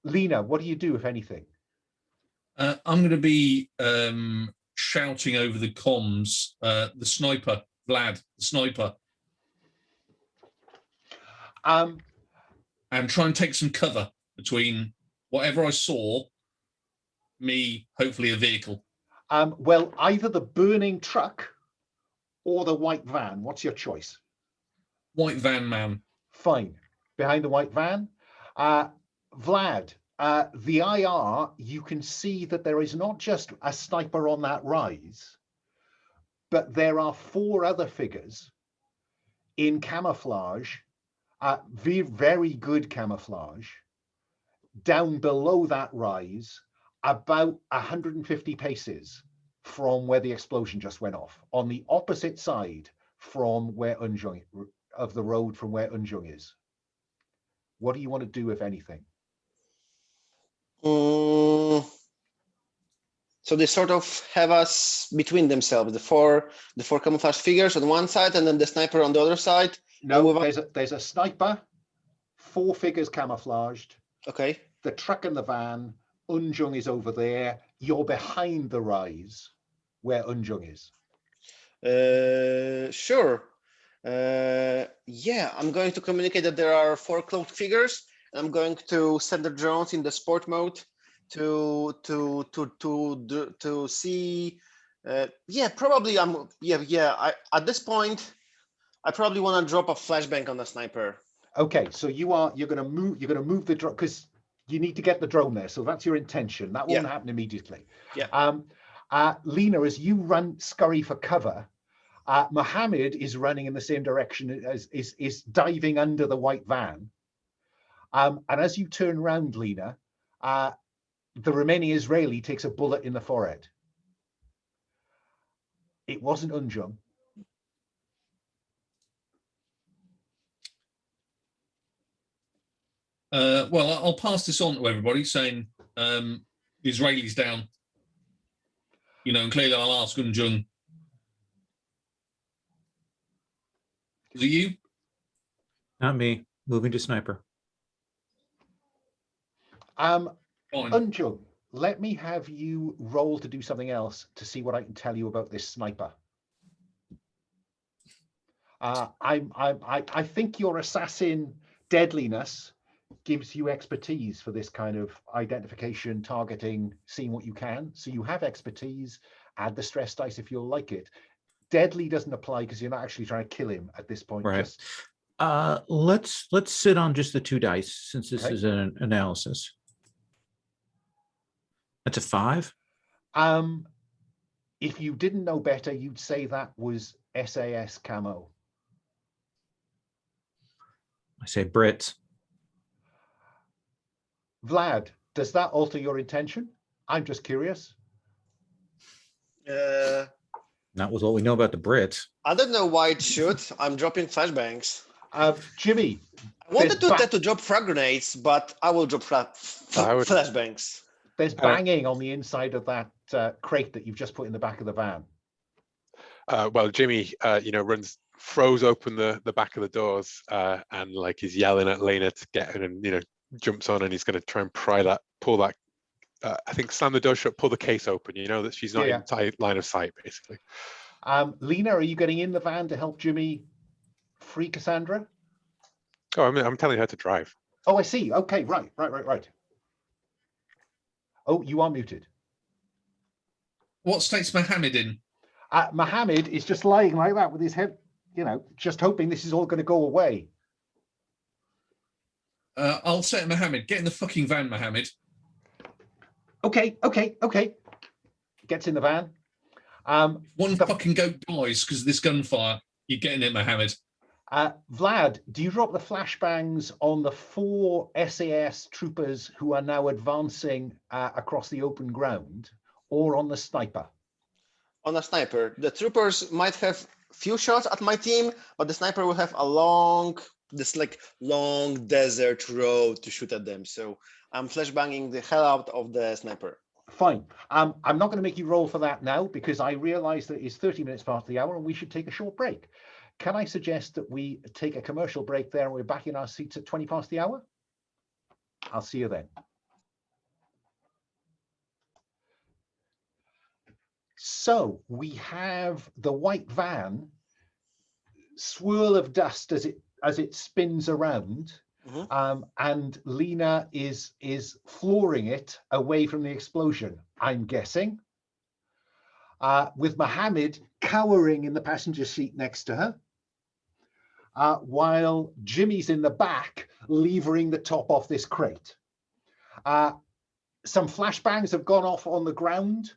Lena, what do you do, if anything? I'm going to be shouting over the comms, the sniper, Vlad, the sniper, and try and take some cover between whatever I saw, me, hopefully a vehicle. Well, either the burning truck or the white van. What's your choice? White van man. Fine. Behind the white van. Vlad, the IR, you can see that there is not just a sniper on that rise, but there are 4 other figures in camouflage, very good camouflage, down below that rise, about 150 paces from where the explosion just went off, on the opposite side from where Unjung, of the road from where Unjung is. What do you want to do, if anything? So they sort of have us between themselves, the four camouflage figures on one side and then the sniper on the other side. No, there's a sniper, 4 figures camouflaged. Okay. The truck and the van, Unjung is over there. You're behind the rise where Unjung is. Sure. Yeah, I'm going to communicate that there are 4 cloaked figures. I'm going to send the drones in the sport mode to see Yeah, probably. At this point, I probably want to drop a flashbang on the sniper. Okay, so you're going to move the drone because you need to get the drone there. So that's your intention. That won't happen immediately. Yeah. Lena, as you scurry for cover, Mohammed is running in the same direction as is diving under the white van. And as you turn around, Lena, the remaining Israeli takes a bullet in the forehead. It wasn't Unjung. Well, I'll pass this on to everybody, saying the Israelis down. And clearly I'll ask Unjung. Is it you? Not me. Moving to sniper. Fine. Unjung, let me have you roll to do something else to see what I can tell you about this sniper. I think your assassin deadliness gives you expertise for this kind of identification, targeting, seeing what you can. So you have expertise. Add the stress dice if you'll like it. Deadly doesn't apply because you're not actually trying to kill him at this point. Right. Just... Let's sit on just the 2 dice since this Okay. is an analysis. That's a 5. If you didn't know better, you'd say that was SAS camo. I say Brits. Vlad, does that alter your intention? I'm just curious. Not with what we know about the Brits. I don't know why it should. I'm dropping flashbangs. Jimmy. I wanted to drop frag grenades, but I will drop flashbangs. There's banging on the inside of that crate that you've just put in the back of the van. Well, Jimmy, throws open the back of the doors and he's yelling at Lena to get in and, jumps on and he's going to try and pull that, I think slam the door shut, pull the case open, that she's not in tight line of sight, basically. Lena, are you getting in the van to help Jimmy free Cassandra? Oh, I'm telling her to drive. Oh, I see. Okay, right. Oh, you are muted. What state's Mohammed in? Mohammed is just lying like that with his head, just hoping this is all going to go away. I'll say to Mohammed, get in the fucking van, Mohammed. Okay. Gets in the van. One fucking goat dies because of this gunfire. You're getting it, Mohammed. Vlad, do you drop the flashbangs on the 4 SAS troopers who are now advancing across the open ground, or on the sniper? On a sniper. The troopers might have few shots at my team, but the sniper will have a long desert road to shoot at them. So I'm flashbanging the hell out of the sniper. Fine. I'm not going to make you roll for that now because I realize that it's 30 minutes past the hour and we should take a short break. Can I suggest that we take a commercial break there and we're back in our seats at 20 past the hour? I'll see you then. So we have the white van, swirl of dust as it spins around, and Lena is flooring it away from the explosion, I'm guessing, with Mohammed cowering in the passenger seat next to her, while Jimmy's in the back levering the top off this crate. Some flashbangs have gone off on the ground,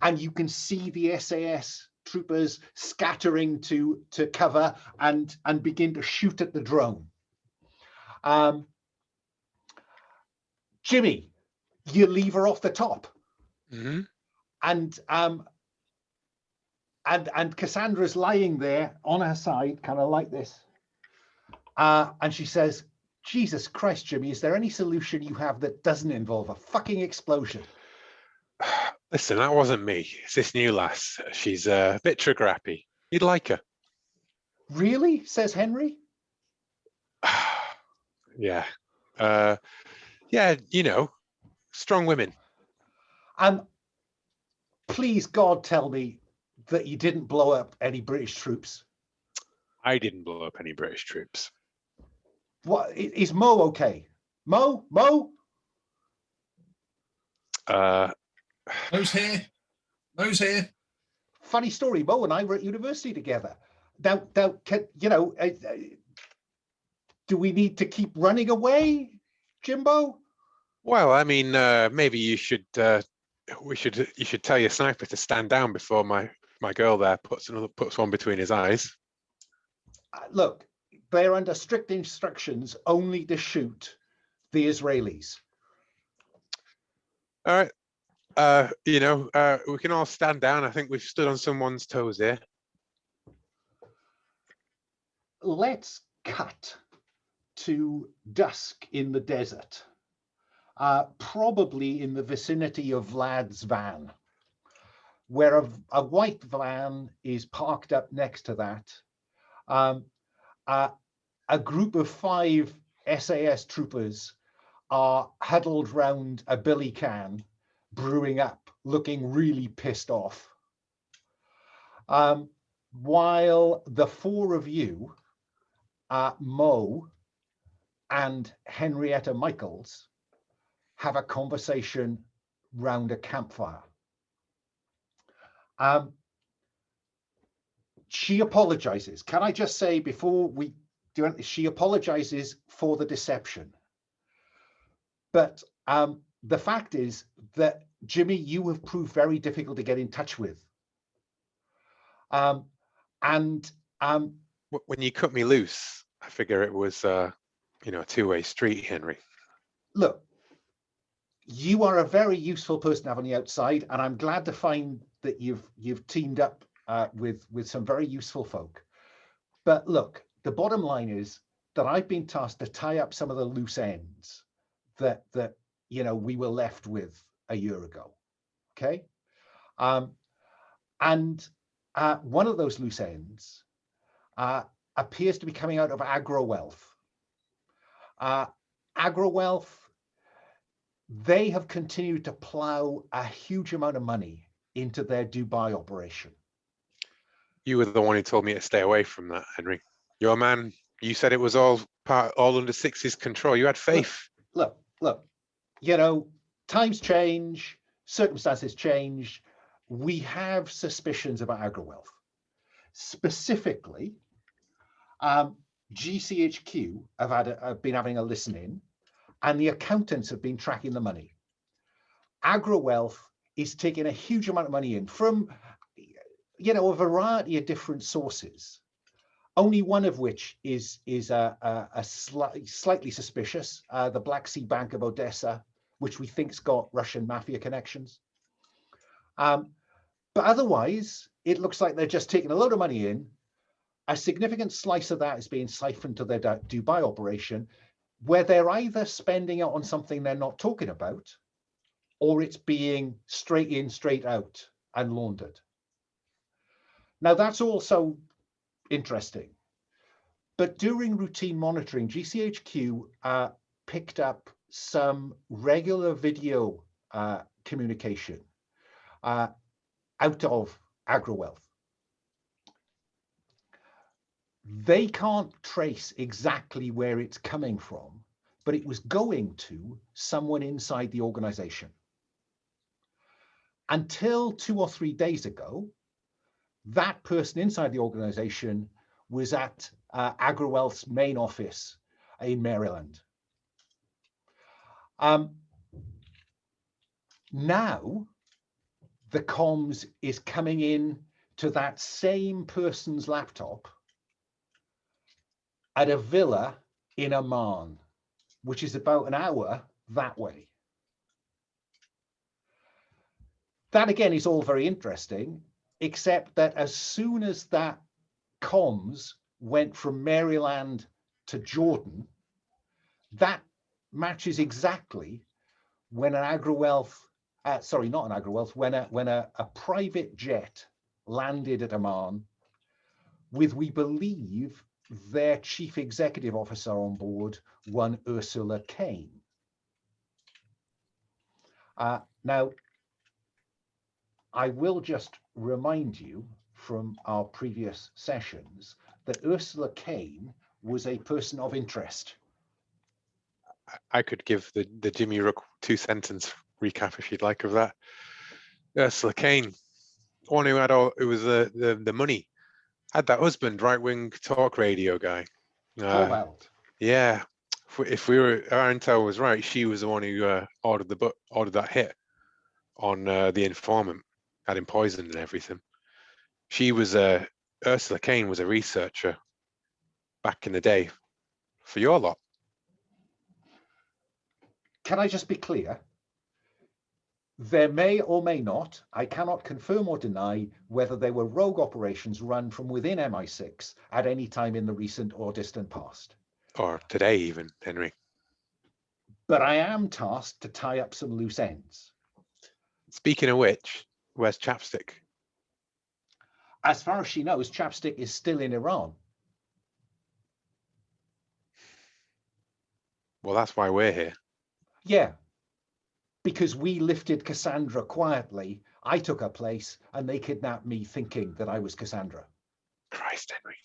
and you can see the SAS troopers scattering to cover and begin to shoot at the drone. Jimmy, you lever off the top, and Cassandra's lying there on her side, kind of like this, and she says, "Jesus Christ, Jimmy, is there any solution you have that doesn't involve a fucking explosion?" Listen, that wasn't me. It's this new lass. She's a bit trigger happy. You'd like her. Really? Says Henry. Yeah. Strong women. Please, God, tell me that you didn't blow up any British troops. I didn't blow up any British troops. What is Mo okay? Mo? Mo's here. funny story, Mo and I were at university together. Now, do we need to keep running away, Jimbo? Well, I mean, maybe you should tell your sniper to stand down before my girl there puts one between his eyes. Look, they're under strict instructions only to shoot the Israelis. All right. We can all stand down. I think we've stood on someone's toes here. Let's cut to dusk in the desert, probably in the vicinity of Vlad's van, where a white van is parked up next to that. A group of 5 SAS troopers are huddled round a billy can, brewing up, looking really pissed off. While the 4 of you, Mo and Henrietta Michaels, have a conversation round a campfire. She apologizes. Can I just say before we do it, she apologizes for the deception. But the fact is that, Jimmy, you have proved very difficult to get in touch with. When you cut me loose, I figure it was a two-way street, Henry. Look, you are a very useful person to have on the outside, and I'm glad to find that you've teamed up with some very useful folk. But look, the bottom line is that I've been tasked to tie up some of the loose ends that we were left with a year ago. Okay, and one of those loose ends appears to be coming out of AgriWealth. AgriWealth, they have continued to plow a huge amount of money into their Dubai operation. You were the one who told me to stay away from that, Henry. Your man, you said it was all under Six's control. You had faith. Look, times change, circumstances change. We have suspicions about AgriWealth. Specifically, GCHQ have been having a listen in, and the accountants have been tracking the money. AgriWealth is taking a huge amount of money in from, a variety of different sources. Only one of which is slightly suspicious, the Black Sea Bank of Odessa, which we think's got Russian mafia connections. But otherwise, it looks like they're just taking a load of money in. A significant slice of that is being siphoned to their Dubai operation, where they're either spending it on something they're not talking about, or it's being straight in, straight out and laundered. Now, that's also interesting. But during routine monitoring, GCHQ picked up some regular video communication out of AgriWealth. They can't trace exactly where it's coming from, but it was going to someone inside the organization. Until 2 or 3 days ago, that person inside the organization was at AgriWealth's main office in Maryland. Now, the comms is coming in to that same person's laptop at a villa in Amman, which is about an hour that way. That again is all very interesting, except that as soon as that comms went from Maryland to Jordan, that matches exactly when an AgriWealth, when a private jet landed at Amman with, we believe, their chief executive officer on board, one Ursula Kane. Now, I will just remind you from our previous sessions that Ursula Kane was a person of interest. I could give the Jimmy Rook 2-sentence recap if you'd like of that. Ursula Kane, one who had all, it was the money, had that husband, right-wing talk radio guy. Torvald. Yeah, if we were, our intel was right, she was the one who ordered that hit on the informant, had him poisoned and everything. She was Ursula Kane was a researcher back in the day for your lot. Can I just be clear? There may or may not, I cannot confirm or deny whether there were rogue operations run from within MI6 at any time in the recent or distant past. Or today even, Henry. But I am tasked to tie up some loose ends. Speaking of which, where's Chapstick? As far as she knows, Chapstick is still in Iran. Well, that's why we're here. Yeah, because we lifted Cassandra quietly. I took her place and they kidnapped me thinking that I was Cassandra. Christ, Henry.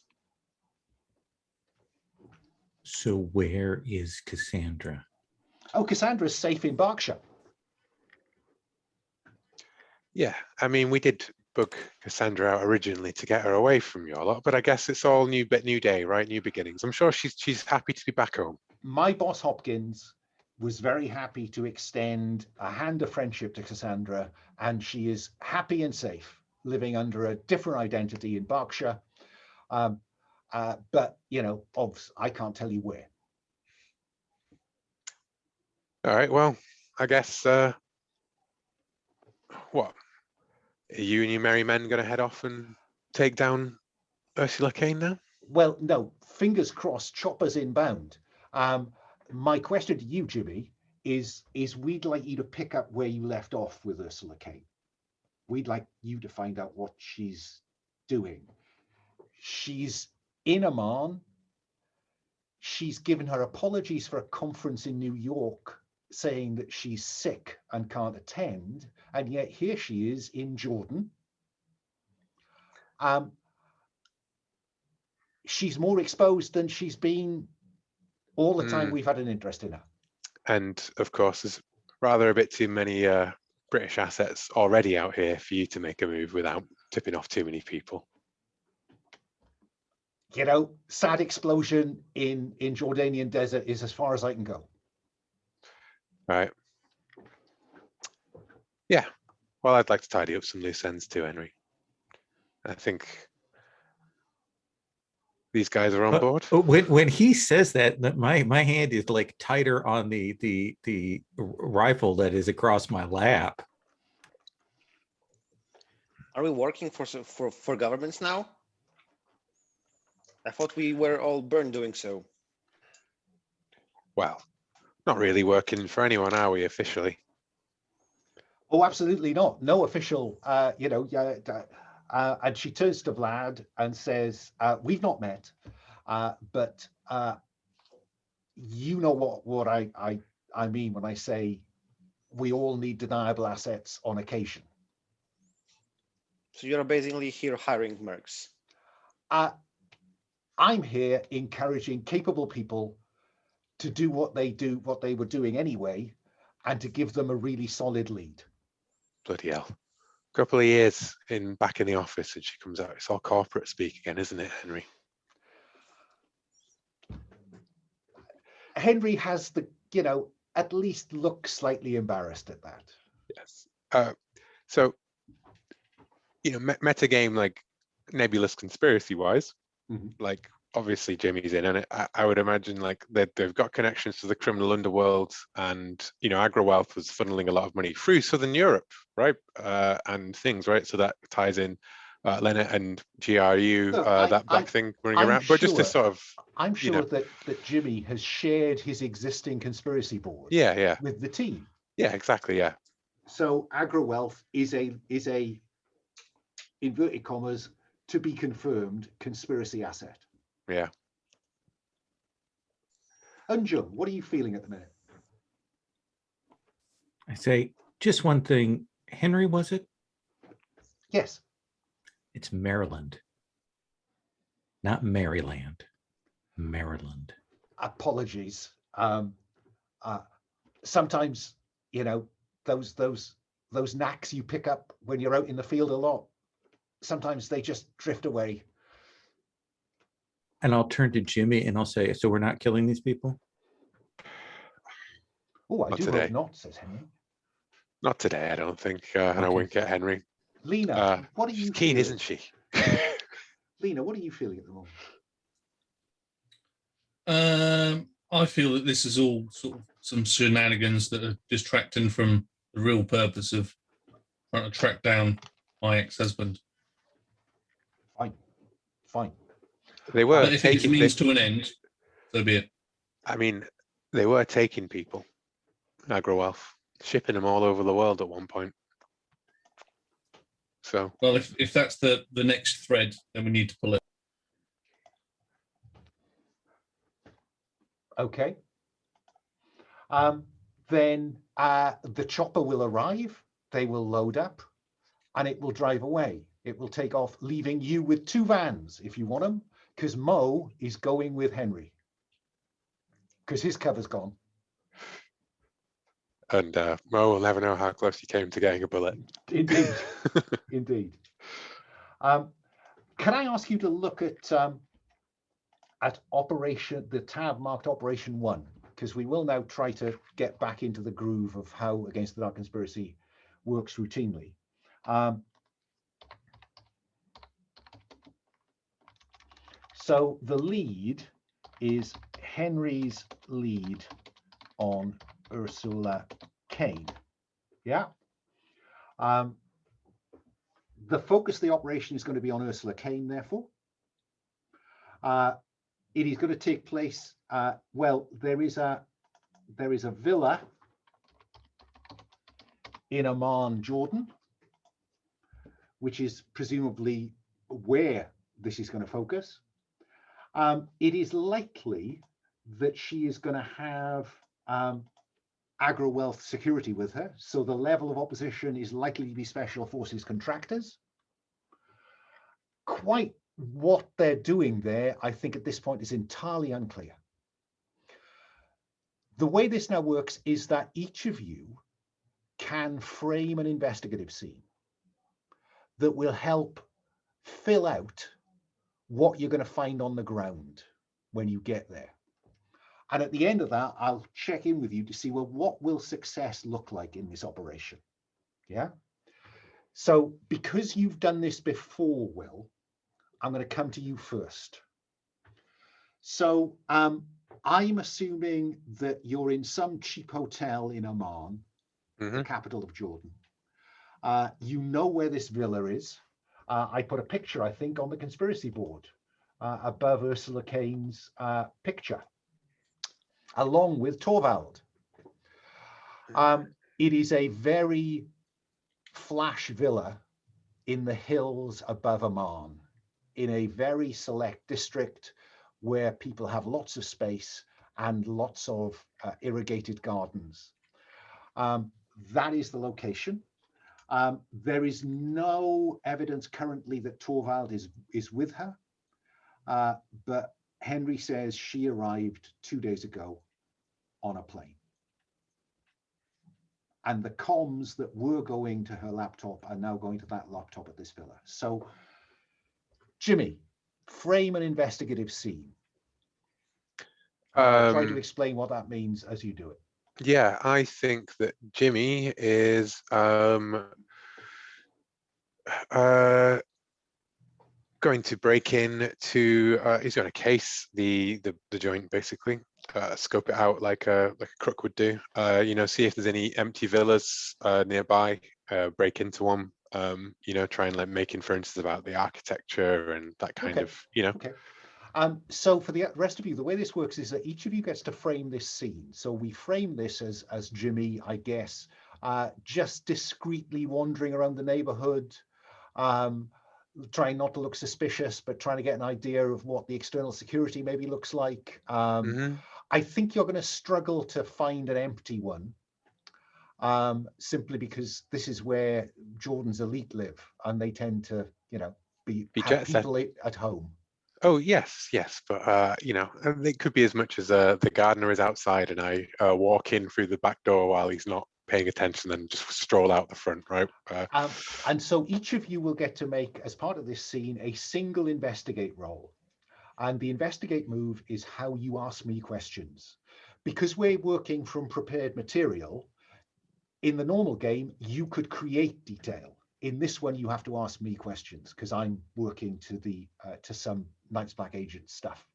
So where is Cassandra? Oh, Cassandra's safe in Berkshire. Yeah, I mean, we did bug Cassandra out originally to get her away from your lot, but I guess it's all new day, right? New beginnings. I'm sure she's happy to be back home. My boss Hopkins was very happy to extend a hand of friendship to Cassandra, and she is happy and safe living under a different identity in Berkshire. But, you know, I can't tell you where. All right, well, I guess, what? Are you and your merry men going to head off and take down Ursula Kane now? Well, no, fingers crossed, choppers inbound. My question to you, Jimmy, is we'd like you to pick up where you left off with Ursula Kane. We'd like you to find out what she's doing. She's in Amman. She's given her apologies for a conference in New York, saying that she's sick and can't attend, and yet here she is in Jordan. She's more exposed than she's been all the time we've had an interest in her. And of course, there's rather a bit too many British assets already out here for you to make a move without tipping off too many people. You know, sad explosion in Jordanian desert is as far as I can go. Right. Yeah. Well, I'd like to tidy up some loose ends too, Henry. I think these guys are on board. When he says that, my hand is like tighter on the rifle that is across my lap. Are we working for governments now? I thought we were all burned doing so. Well, not really working for anyone, are we, officially? Oh, absolutely not. No official, and she turns to Vlad and says, we've not met, but you know what I mean when I say we all need deniable assets on occasion. So you're basically here hiring mercs. I'm here encouraging capable people to do what they were doing anyway, and to give them a really solid lead. Bloody hell. Couple of years back in the office and she comes out. It's all corporate speak again, isn't it, Henry? Henry has at least look slightly embarrassed at that. Yes. So, metagame, like nebulous conspiracy wise, like obviously Jimmy's in, and I would imagine like they've got connections to the criminal underworld, and AgriWealth was funneling a lot of money through Southern Europe, right? And things, right? So that ties in Leonard and GRU, that black thing running around. But just to sort of, I'm sure that Jimmy has shared his existing conspiracy board. Yeah. With the team. Yeah, exactly. Yeah. So AgriWealth is a inverted commas to be confirmed conspiracy asset. Yeah. Unjung, what are you feeling at the minute? I say just one thing. Henry, was it? Yes. It's Maryland, not Maryland. Maryland. Apologies. Sometimes those knacks you pick up when you're out in the field a lot sometimes they just drift away. And I'll turn to Jimmy and I'll say, so we're not killing these people? Oh, I Not do today. hope not, says Henry. Not today, I don't think. And I Okay. wink at Henry. Lena, what are She's you keen, feeling? isn't she? Lena, what are you feeling at the moment? I feel that this is all sort of some shenanigans that are distracting from the real purpose of trying to track down my ex-husband. Fine. They were But if it's taking. means to an end, so be it. I mean, they were taking people. AgriWealth, shipping them all over the world at one point. So Well, if that's the next thread, then we need to pull it. Okay. Then the chopper will arrive, they will load up, and it will drive away. It will take off, leaving you with 2 vans if you want them, because Mo is going with Henry, because his cover's gone. and Mo will never know how close he came to getting a bullet. Indeed, indeed. Can I ask you to look at operation, the tab marked Operation 1, because we will now try to get back into the groove of how Against the Dark Conspiracy works routinely. So the lead is Henry's lead on Ursula Kane. Yeah. The focus of the operation is going to be on Ursula Kane, therefore. It is going to take place, well, there is a villa in Amman, Jordan, which is presumably where this is going to focus. It is likely that she is going to have AgriWealth security with her, so the level of opposition is likely to be Special Forces contractors. Quite what they're doing there, I think at this point, is entirely unclear. The way this now works is that each of you can frame an investigative scene that will help fill out what you're going to find on the ground when you get there. And at the end of that, I'll check in with you to see, well, what will success look like in this operation? Yeah. So because you've done this before, Will, I'm going to come to you first. So I'm assuming that you're in some cheap hotel in Amman, the capital of Jordan. You know where this villa is. I put a picture, I think, on the conspiracy board above Ursula Kane's picture, along with Torvald. It is a very flash villa in the hills above Amman, in a very select district where people have lots of space and lots of irrigated gardens. That is the location. There is no evidence currently that Torvald is with her, but Henry says she arrived 2 days ago on a plane. And the comms that were going to her laptop are now going to that laptop at this villa. So, Jimmy, frame an investigative scene. I'll try to explain what that means as you do it. Yeah, I think that Jimmy is going to break in to he's going to case the joint, basically, scope it out like a crook would do. See if there's any empty villas nearby, break into one, try and make inferences about the architecture and that kind of. Okay. So for the rest of you, the way this works is that each of you gets to frame this scene. So we frame this as Jimmy, I guess, just discreetly wandering around the neighborhood, trying not to look suspicious, but trying to get an idea of what the external security maybe looks like. I think you're going to struggle to find an empty one, simply because this is where Jordan's elite live, and they tend to, have people at home. Oh, yes, but it could be as much as the gardener is outside and I walk in through the back door while he's not paying attention and just stroll out the front, right? And so each of you will get to make, as part of this scene, a single investigate roll. And the investigate move is how you ask me questions. Because we're working from prepared material, in the normal game, you could create detail. In this one, you have to ask me questions because I'm working to some Night's Black Agent stuff.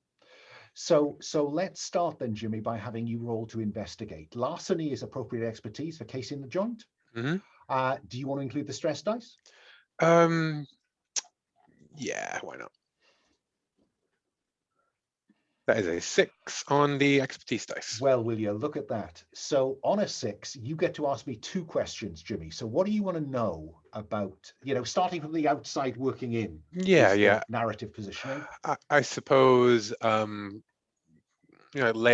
So let's start then, Jimmy, by having you roll to investigate. Larceny is appropriate expertise for casing the joint. Mm-hmm. Do you want to include the stress dice? Yeah, why not? That is a 6 on the expertise dice. Well, will you look at that? So on a 6, you get to ask me 2 questions, Jimmy. So what do you want to know about, starting from the outside working in? Yeah, is the yeah. Narrative positioning. I suppose, lay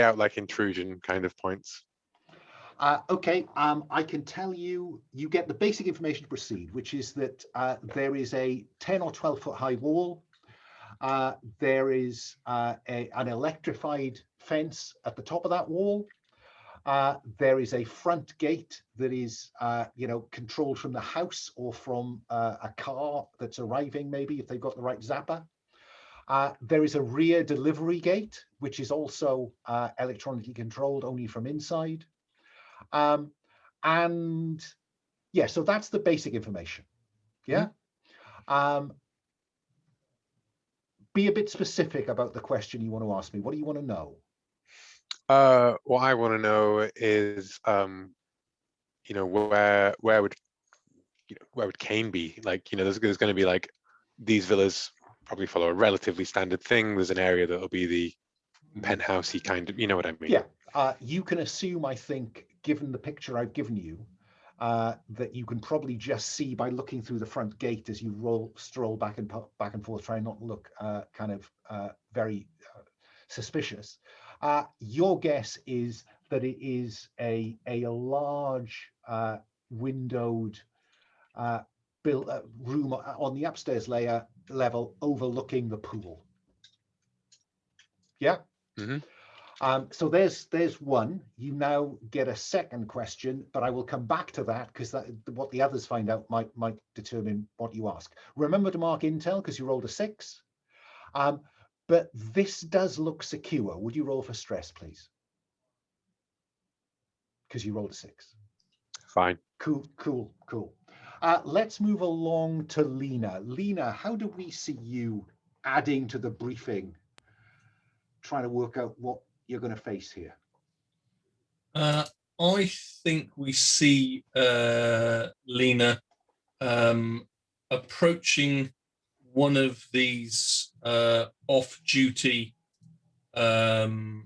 out like intrusion kind of points. Okay, I can tell you, you get the basic information to proceed, which is that there is a 10 or 12 foot high wall. There is an electrified fence at the top of that wall. There is a front gate that is, controlled from the house or from a car that's arriving, maybe if they've got the right zapper. There is a rear delivery gate, which is also electronically controlled only from inside. And yeah, so that's the basic information. Yeah. Mm-hmm. Be a bit specific about the question you want to ask me. What do you want to know? What I want to know is, where would Kane be? Like, there's going to be like these villas probably follow a relatively standard thing. There's an area that'll be the penthousey kind of, you know what I mean? Yeah. You can assume, I think, given the picture I've given you, that you can probably just see by looking through the front gate as you stroll back and forth, try not to look very suspicious. Your guess is that it is a large windowed built room on the upstairs level overlooking the pool. Yeah. Mm-hmm. So there's one. You now get a second question, but I will come back to that because what the others find out might determine what you ask. Remember to mark intel because you rolled a 6. But this does look secure. Would you roll for stress, please? Because you rolled a 6. Fine. Cool. Let's move along to Lena. Lena, how do we see you adding to the briefing, trying to work out what you're going to face here? I think we see Lena approaching one of these off-duty private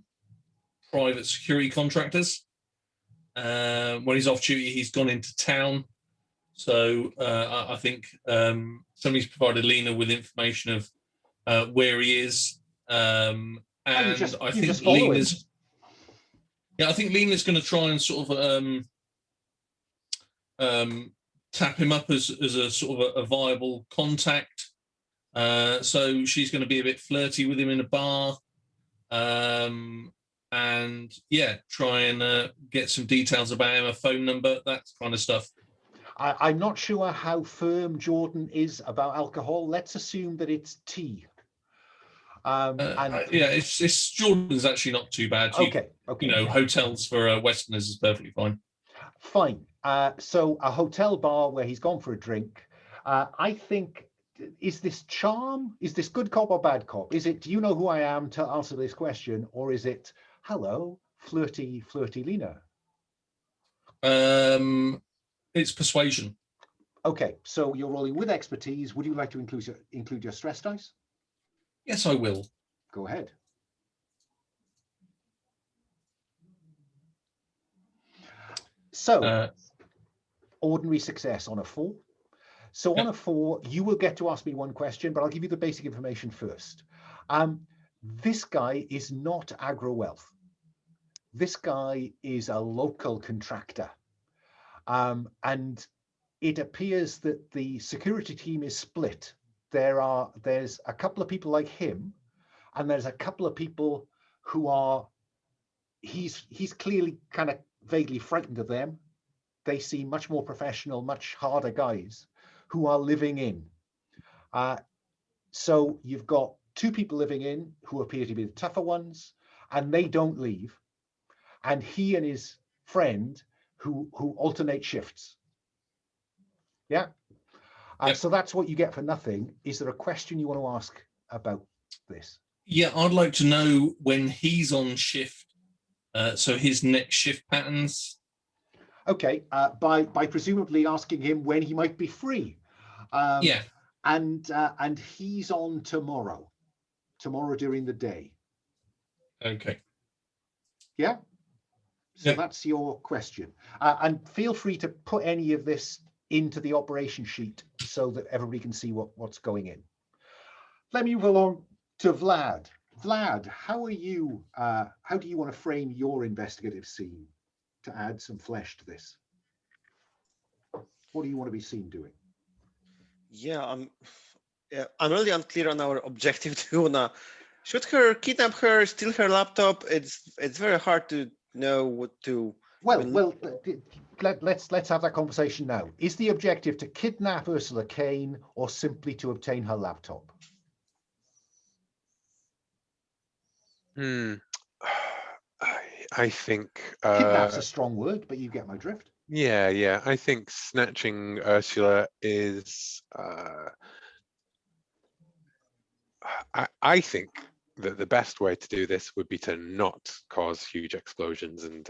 security contractors. When he's off duty, he's gone into town. So I think somebody's provided Lena with information of where he is. And I think Lena's... Yeah, I think Lena's going to try and sort of tap him up as a sort of a viable contact. So she's going to be a bit flirty with him in a bar, and yeah, try and get some details about him, a phone number, that kind of stuff. I'm not sure how firm Jordan is about alcohol. Let's assume that it's tea. It's Jordan's actually not too bad. Okay. Hotels for Westerners is perfectly fine. Fine. So a hotel bar where he's gone for a drink. I think, is this charm? Is this good cop or bad cop? Is it, do you know who I am to answer this question? Or is it, hello, flirty Lena? It's persuasion. Okay, so you're rolling with expertise. Would you like to include your stress dice? Yes, I will. Go ahead. So, ordinary success on a 4. So on a 4, you will get to ask me one question, but I'll give you the basic information first. This guy is not Agro Wealth. This guy is a local contractor. And it appears that the security team is split. There's a couple of people like him, and there's a couple of people who are, he's clearly kind of vaguely frightened of them. they seem much more professional, much harder guys who are living in. So you've got two people living in who appear to be the tougher ones, and they don't leave. And he and his friend who alternate shifts. Yeah. Yep. So that's what you get for nothing. Is there a question you want to ask about this? Yeah, I'd like to know when he's on shift. So his next shift patterns. Okay, by presumably asking him when he might be free. Yeah. And he's on tomorrow during the day. Okay. Yeah. So Yep. that's your question. And feel free to put any of this into the operation sheet so that everybody can see what's going in. Let me move along to Vlad. Vlad, how are you? How do you want to frame your investigative scene to add some flesh to this? What do you want to be seen doing? Yeah, I'm really unclear on our objective. Do you wanna shoot her, kidnap her, steal her laptop? It's very hard to know what to. Well, let's have that conversation now. Is the objective to kidnap Ursula Kane or simply to obtain her laptop? I think Kidnap's a strong word, but you get my drift. yeah, I think snatching Ursula is I think that the best way to do this would be to not cause huge explosions and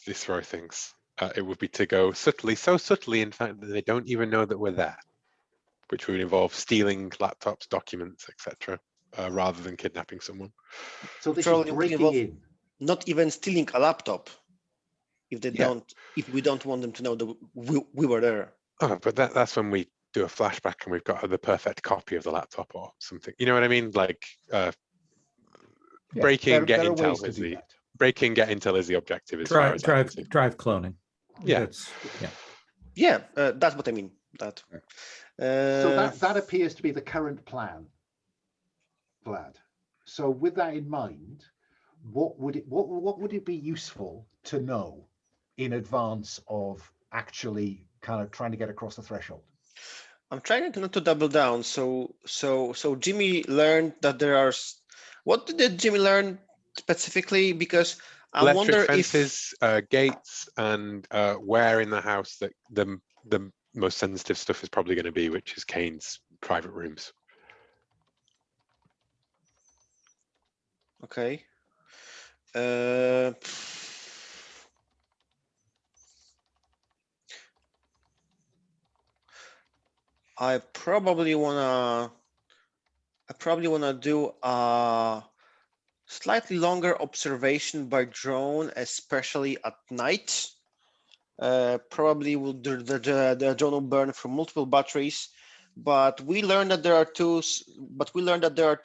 destroy things. It would be to go subtly, so subtly in fact that they don't even know that we're there, which would involve stealing laptops, documents, etc., rather than kidnapping someone. So this Probably is would breaking involve in. not even stealing a laptop if they Yeah. if we don't want them to know that we were there. Oh, but that's when we do a flashback and we've got the perfect copy of the laptop or something. You know what I mean? Like breaking, get there are intel ways to is do the that. breaking, get intel is the objective as far as I can see. Drive cloning. Yeah. Yeah, that's what I mean. That. So that appears to be the current plan, Vlad. So with that in mind, what would it be useful to know in advance of actually kind of trying to get across the threshold? I'm trying not to double down. So Jimmy learned that there are. What did Jimmy learn specifically? Because I Electric wonder fences, if gates, and where in the house that the most sensitive stuff is probably going to be, which is Kane's private rooms. Okay. I probably wanna do a slightly longer observation by drone, especially at night. Probably the drone will burn from multiple batteries, but we learned that there are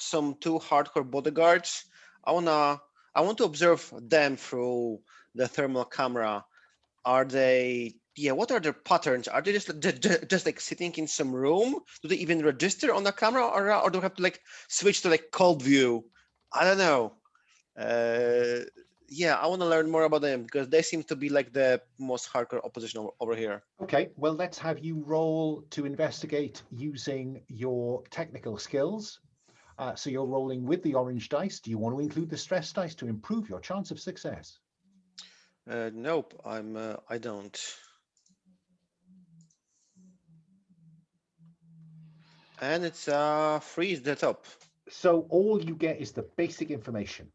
some two hardcore bodyguards. I want to observe them through the thermal camera. Are they? Yeah, what are their patterns? Are they just like sitting in some room? Do they even register on the camera, or do we have to like switch to like cold view? I don't know. Yeah, I want to learn more about them because they seem to be like the most hardcore opposition over here. Okay, well, let's have you roll to investigate using your technical skills. So you're rolling with the orange dice. Do you want to include the stress dice to improve your chance of success? Nope, I don't. And it's freeze the top. So all you get is the basic information.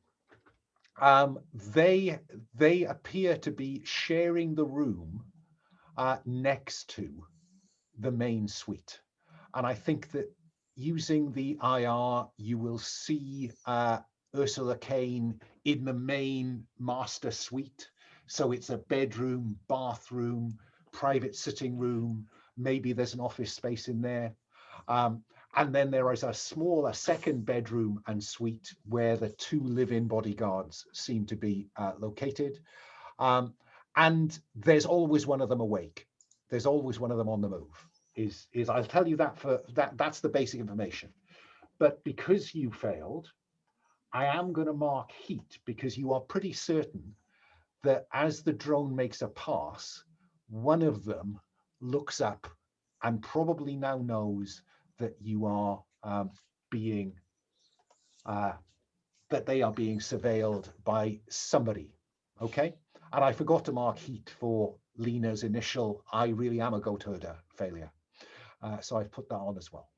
They appear to be sharing the room next to the main suite, and I think that using the IR, you will see Ursula Kane in the main master suite. So it's a bedroom, bathroom, private sitting room. Maybe there's an office space in there. And then there is a smaller second bedroom and suite where the two live-in bodyguards seem to be located. And there's always one of them awake. There's always one of them on the move. I'll tell you that that's the basic information. But because you failed, I am going to mark heat because you are pretty certain that as the drone makes a pass, one of them looks up and probably now knows that you are being that they are being surveilled by somebody. Okay, and I forgot to mark heat for Lena's initial "I really am a goat herder" failure, so I've put that on as well.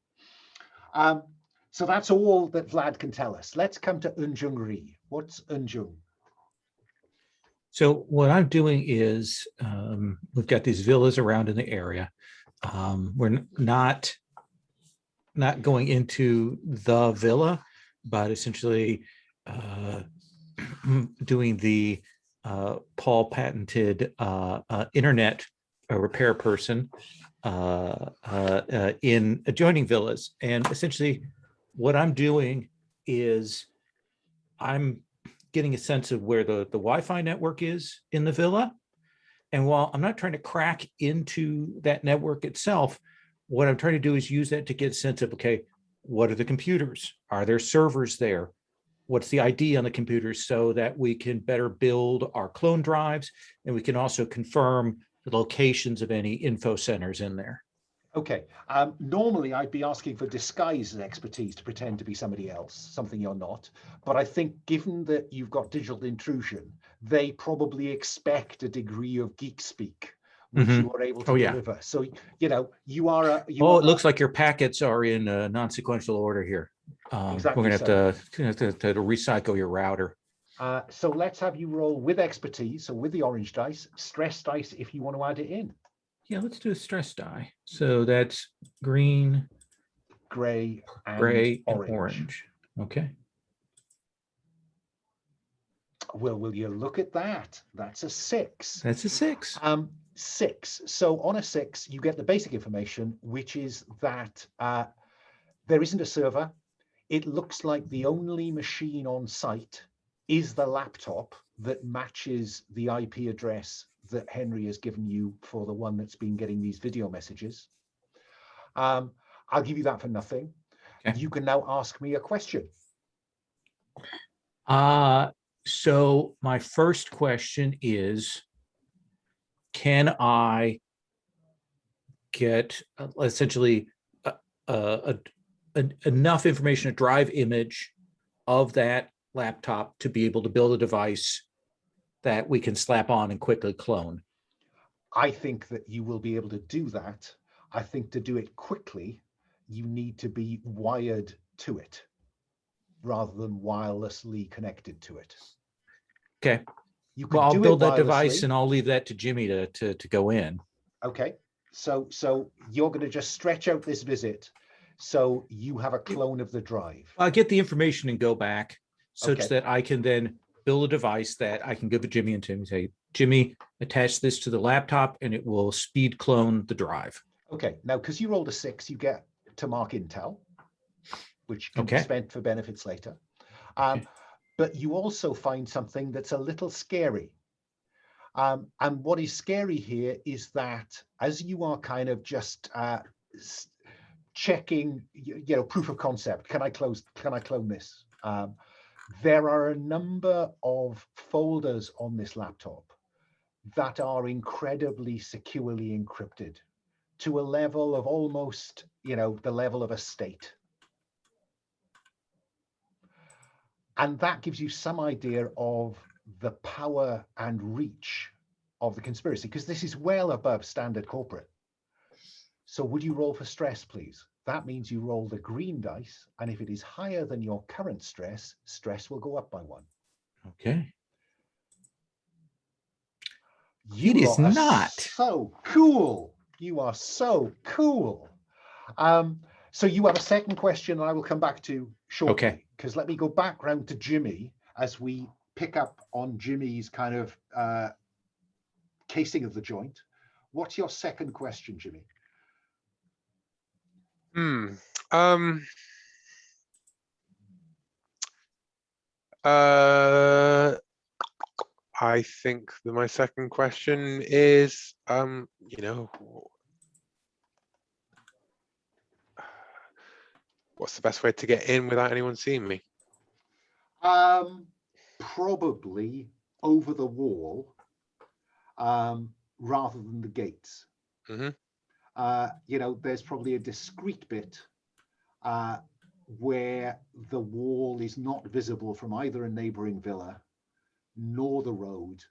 So that's all that Vlad can tell us. Let's come to Eunjung Ri. What's Eunjung? So what I'm doing is we've got these villas around in the area. We're not going into the villa, but essentially doing the Paul patented internet repair person in adjoining villas. And essentially what I'm doing is I'm getting a sense of where the Wi-Fi network is in the villa. And while I'm not trying to crack into that network itself, what I'm trying to do is use that to get a sense of, okay, what are the computers? Are there servers there? What's the ID on the computers, so that we can better build our clone drives, and we can also confirm the locations of any info centers in there. Okay. Normally, I'd be asking for disguise expertise to pretend to be somebody else, something you're not. But I think given that you've got digital intrusion, they probably expect a degree of geek speak, which you are able to deliver. So, you know, you are a... it looks like your packets are in non-sequential order here. Exactly. We're going to have to recycle your router. So let's have you roll with expertise, so with the orange dice, stress dice if you want to add it in. Yeah, let's do a stress die. So that's green, gray, and orange. Okay. Well, will you look at that? That's a 6. That's a 6. 6. So on a 6, you get the basic information, which is that there isn't a server. It looks like the only machine on site is the laptop that matches the IP address that Henry has given you for the one that's been getting these video messages. I'll give you that for nothing. Okay. You can now ask me a question. So my first question is, can I get essentially enough information, a drive image of that laptop to be able to build a device that we can slap on and quickly clone? I think that you will be able to do that. I think to do it quickly, you need to be wired to it rather than wirelessly connected to it. Okay. Well, I'll build that device and I'll leave that to Jimmy to go in. Okay. So you're going to just stretch out this visit so you have a clone of the drive. I'll get the information and go back such that I can then build a device that I can give to Jimmy and Tim and say, Jimmy, attach this to the laptop and it will speed clone the drive. Okay. Now, because you rolled a 6, you get to mark Intel, which can be spent for benefits later. But you also find something that's a little scary. And what is scary here is that as you are kind of just checking, proof of concept, can I clone this? There are a number of folders on this laptop that are incredibly securely encrypted to a level of almost, the level of a state. And that gives you some idea of the power and reach of the conspiracy, because this is well above standard corporate. So would you roll for stress, please? That means you roll the green dice, and if it is higher than your current stress, stress will go up by 1. Okay. You it is not. So cool. You are so cool. So you have a second question I will come back to shortly, because let me go back round to Jimmy as we pick up on Jimmy's kind of casing of the joint. What's your second question, Jimmy? I think that my second question is, what's the best way to get in without anyone seeing me? Probably over the wall. rather than the gates. Mhm. You know, there's probably a discrete bit where the wall is not visible from either a neighboring villa, nor the road,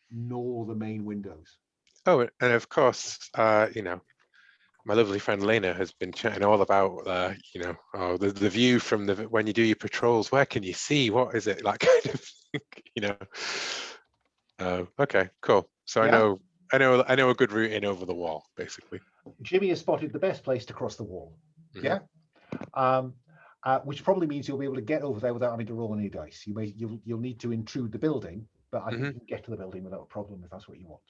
nor the main windows. Oh, and of course, you know, my lovely friend Lena has been chatting all about, you know, oh, the view from the when you do your patrols. Where can you see? What is it? Like kind of thing, you know. Okay, cool. So Yeah. I know a good route in over the wall, basically. Jimmy has spotted the best place to cross the wall. Mhm. Yeah. Which probably means you'll be able to get over there without having to roll any dice. You'll need to intrude the building, but I think you can get to the building without a problem if that's what you want.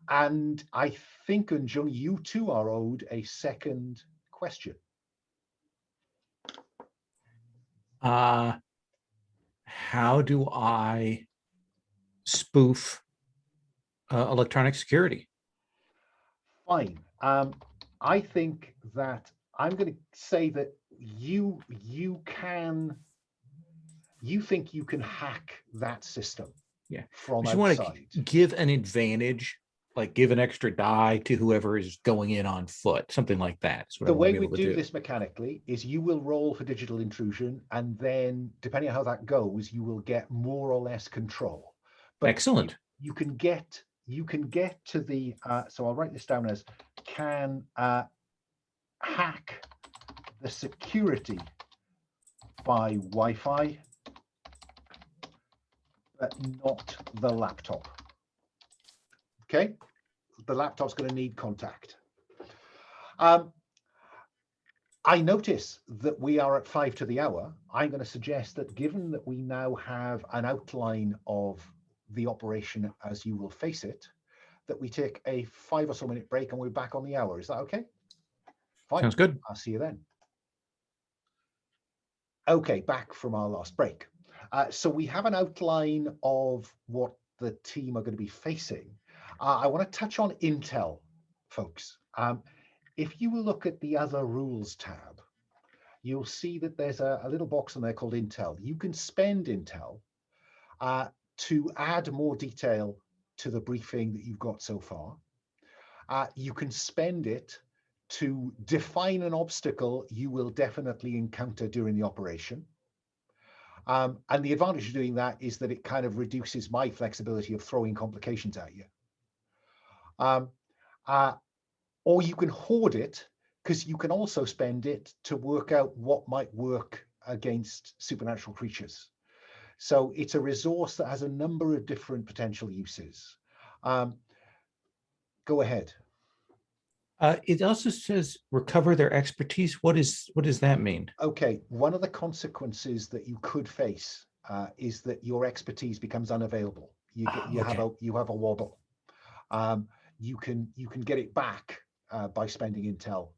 And I think, Unjung, you too are owed a second question. How do I spoof electronic security? Fine. I think that I'm going to say that you think you can hack that system. Yeah. From You want outside. to give an advantage, like give an extra die to whoever is going in on foot, something like that. The way we do this mechanically is you will roll for digital intrusion, and then depending on how that goes, you will get more or less control. But excellent. You can get to the so I'll write this down as can hack the security by Wi-Fi, but not the laptop. Okay, the laptop's going to need contact. I notice that we are at 5 to the hour. I'm going to suggest that given that we now have an outline of the operation as you will face it, that we take a 5 or so minute break and we're back on the hour. Is that okay? Fine. Sounds good. I'll see you then. Okay, back from our last break. So we have an outline of what the team are going to be facing. I want to touch on intel, folks. If you look at the other rules tab, you'll see that there's a little box in there called intel. You can spend intel to add more detail to the briefing that you've got so far. You can spend it to define an obstacle you will definitely encounter during the operation. And the advantage of doing that is that it kind of reduces my flexibility of throwing complications at you. Or you can hoard it, because you can also spend it to work out what might work against supernatural creatures. So it's a resource that has a number of different potential uses. Go ahead. It also says recover their expertise. What does that mean? Okay, one of the consequences that you could face is that your expertise becomes unavailable. You have a wobble. You can get it back by spending intel,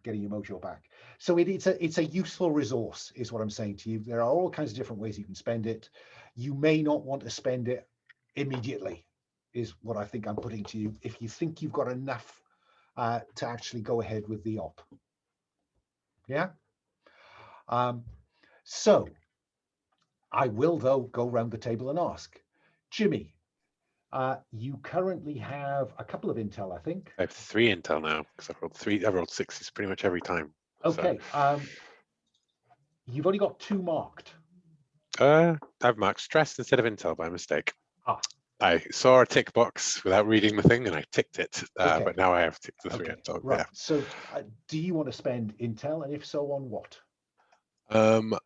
getting your mojo back. So it's a useful resource, is what I'm saying to you. There are all kinds of different ways you can spend it. You may not want to spend it immediately, is what I think I'm putting to you. If you think you've got enough to actually go ahead with the op. Yeah. So I will, though, go around the table and ask, Jimmy, you currently have a couple of intel, I think. I have 3 intel now because I've rolled 6s pretty much every time. Okay. So. You've only got 2 marked. I've marked stress instead of intel by mistake. I saw a tick box without reading the thing and I ticked it, okay. But now I have ticked the 3 intel. Right. Yeah. So do you want to spend intel, and if so, on what?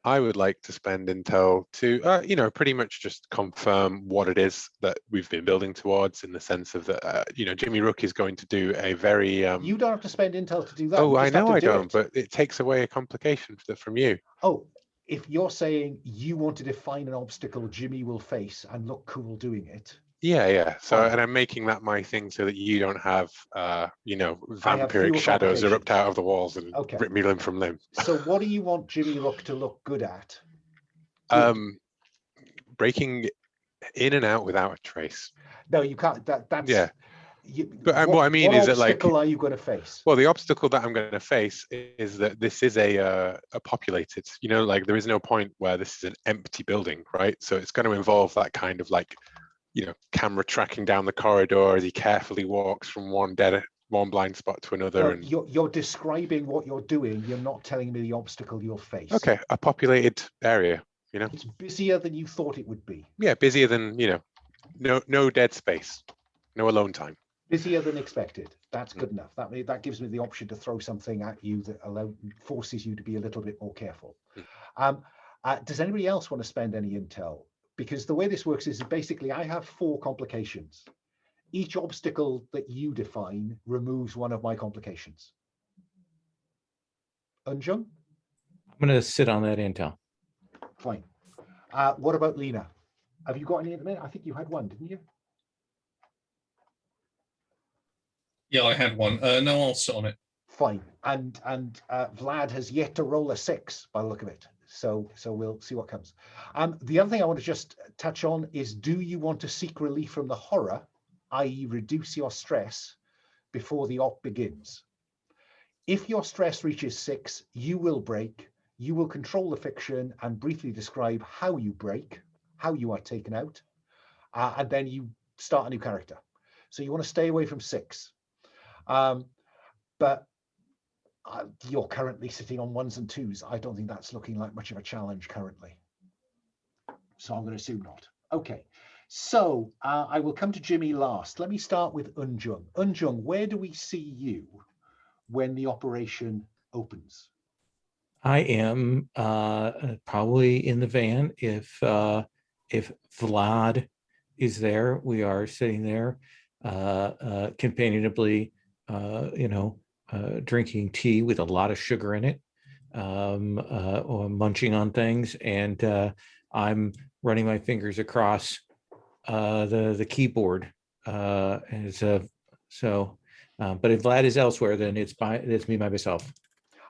I would like to spend intel to, pretty much just confirm what it is that we've been building towards, in the sense of that, Jimmy Rook is going to do a very... You don't have to spend intel to do that. Oh, I know I don't, but it takes away a complication from you. Oh, if you're saying you want to define an obstacle Jimmy will face and look cool doing it. Yeah. So, and I'm making that my thing so that you don't have, vampiric shadows erupt out of the walls and rip me limb from limb. So what do you want Jimmy Rook to look good at? Breaking in and out without a trace. No, you can't. That's... Yeah. But what I mean is that, like, what obstacle are you going to face? Well, the obstacle that I'm going to face is that this is a populated, there is no point where this is an empty building, right? So it's going to involve that kind of like camera tracking down the corridor as he carefully walks from one blind spot to another. Well, And you're describing what you're doing. You're not telling me the obstacle you'll face. okay, a populated area. It's busier than you thought it would be. Yeah, busier than no dead space, no alone time. Busier than expected. That's good enough. That gives me the option to throw something at you that forces you to be a little bit more careful. Does anybody else want to spend any intel? Because the way this works is basically I have 4 complications. Each obstacle that you define removes one of my complications. Unjung? I'm going to sit on that intel. Fine. What about Lena? Have you got any at the minute? I think you had one, didn't you? Yeah, I had one. No, I'll sit on it. Fine. And Vlad has yet to roll a 6 by the look of it. So we'll see what comes. The other thing I want to just touch on is, do you want to seek relief from the horror, i.e. reduce your stress before the op begins? If your stress reaches 6, you will break. You will control the fiction and briefly describe how you break, how you are taken out, and then you start a new character. So you want to stay away from 6. But you're currently sitting on 1s and 2s. I don't think that's looking like much of a challenge currently. So I'm going to assume not. Okay. So I will come to Jimmy last. Let me start with Unjung. Unjung, where do we see you when the operation opens? I am probably in the van. If Vlad is there, we are sitting there companionably, drinking tea with a lot of sugar in it, or munching on things, and I'm running my fingers across the keyboard. But if Vlad is elsewhere, then it's me by myself.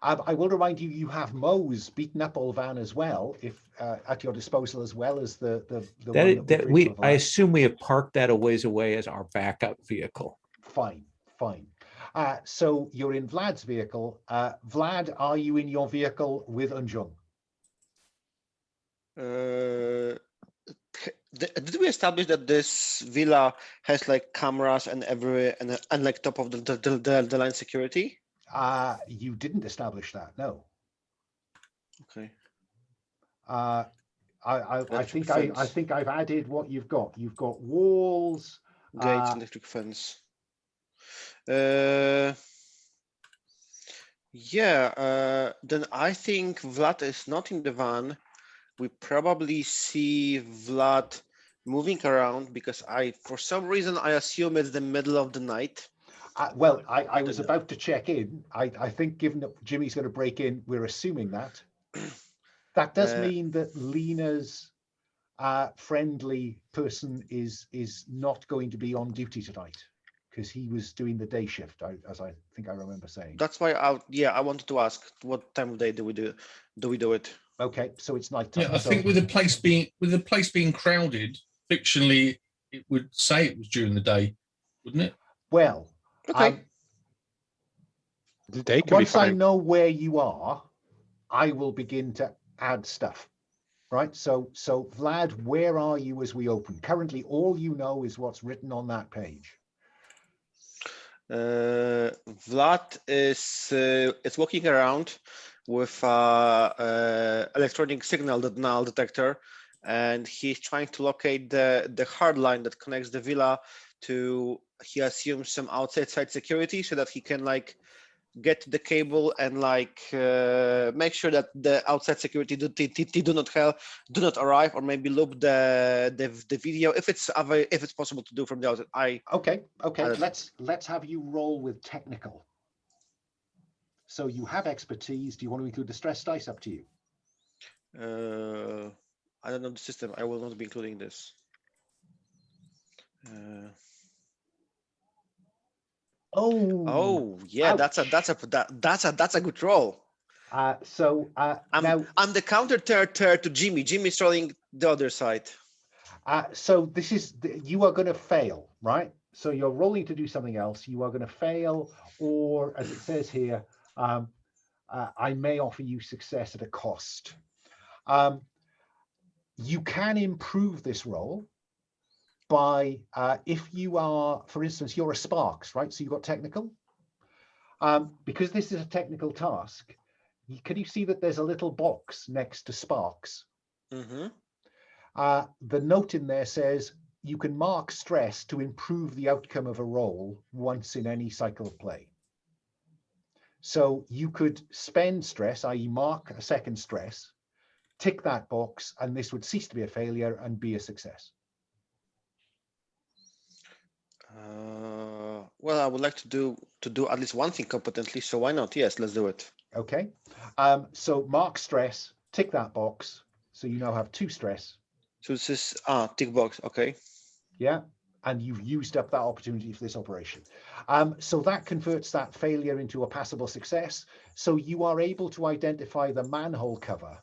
I will remind you, you have Mo's beaten up old van as well, if at your disposal, as well as the I assume we have parked that a ways away as our backup vehicle. Fine. So you're in Vlad's vehicle. Vlad, are you in your vehicle with Unjung? Did we establish that this villa has like cameras and like top of the line security? You didn't establish that, no. Okay. I think I've added what you've got. You've got walls, gates, electric fence. Then I think Vlad is not in the van. We probably see Vlad moving around because for some reason, I assume it's the middle of the night. I was about to check in. I think given that Jimmy's going to break in, we're assuming that. That does mean that Lena's friendly person is not going to be on duty tonight, because he was doing the day shift, as I think I remember saying. That's why I wanted to ask, what time of day do we do it? Okay, so it's night time. Yeah, I think with the place being crowded, fictionally, it would say it was during the day, wouldn't it? Well, okay. The day can once be fine. I know where you are, I will begin to add stuff. Right. So Vlad, where are you as we open? Currently, all you know is what's written on that page. Vlad is walking around with electronic signal denial detector, and he's trying to locate the hard line that connects the villa to, he assumes, some outside side security, so that he can like get the cable and like make sure that the outside security do not arrive, or maybe loop the video if it's possible to do from the outside. Okay. Let's have you roll with technical. So you have expertise. Do you want to include the stress dice? Up to you. I don't know the system. I will not be including this. Oh yeah, ouch. that's a good roll. I'm the counter to Jimmy. Jimmy's rolling the other side. So this is you are going to fail, right? So you're rolling to do something else. You are going to fail, or as it says here, I may offer you success at a cost. You can improve this roll by, if you are, for instance, you're a Sparks, right? So you've got technical. Because this is a technical task, can you see that there's a little box next to Sparks? Mm-hmm. The note in there says you can mark stress to improve the outcome of a roll once in any cycle of play. So you could spend stress, i.e. mark a second stress, tick that box, and this would cease to be a failure and be a success. Well, I would like to do at least one thing competently, so why not? Yes, let's do it. Okay. So mark stress, tick that box. So you now have 2 stress. So this is tick box. Okay. Yeah. And you've used up that opportunity for this operation. So that converts that failure into a passable success. So you are able to identify the manhole cover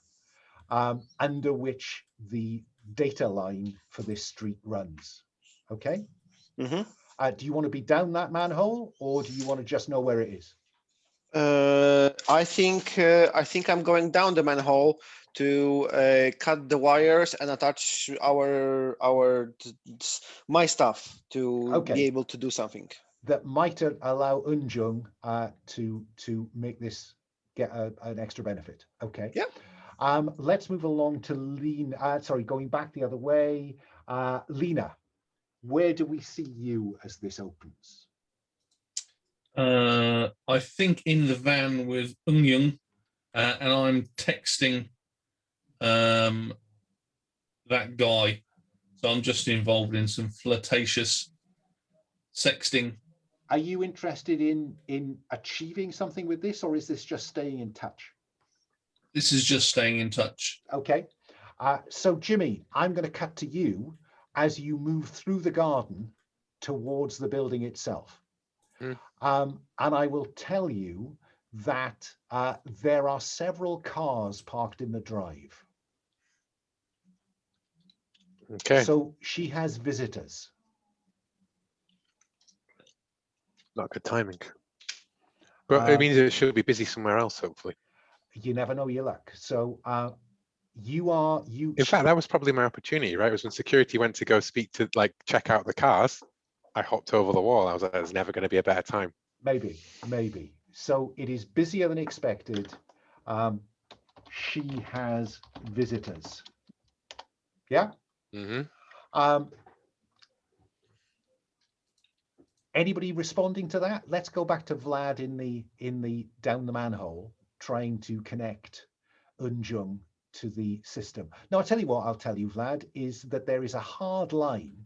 under which the data line for this street runs. Okay. Mm-hmm. Do you want to be down that manhole, or do you want to just know where it is? I think I'm going down the manhole to cut the wires and attach my stuff to be able to do something. That might allow Unjung to make this get an extra benefit. Okay. Yeah. Let's move along to Lena. Sorry, going back the other way. Lena, where do we see you as this opens? I think in the van with Young, and I'm texting that guy. So I'm just involved in some flirtatious sexting. Are you interested in achieving something with this, or is this just staying in touch? This is just staying in touch. Okay. So Jimmy, I'm going to cut to you as you move through the garden towards the building itself. And I will tell you that there are several cars parked in the drive. Okay. So she has visitors. Not good timing. But it means it should be busy somewhere else, hopefully. You never know your luck. So In fact, that was probably my opportunity, right? It was when security went to go speak to, like, check out the cars. I hopped over the wall. I was like, there's never going to be a better time. Maybe. So it is busier than expected. She has visitors. Yeah. Mm-hmm. Anybody responding to that? Let's go back to Vlad in the down the manhole, trying to connect Unjung to the system. Now, I'll tell you what I'll tell you, Vlad, is that there is a hard line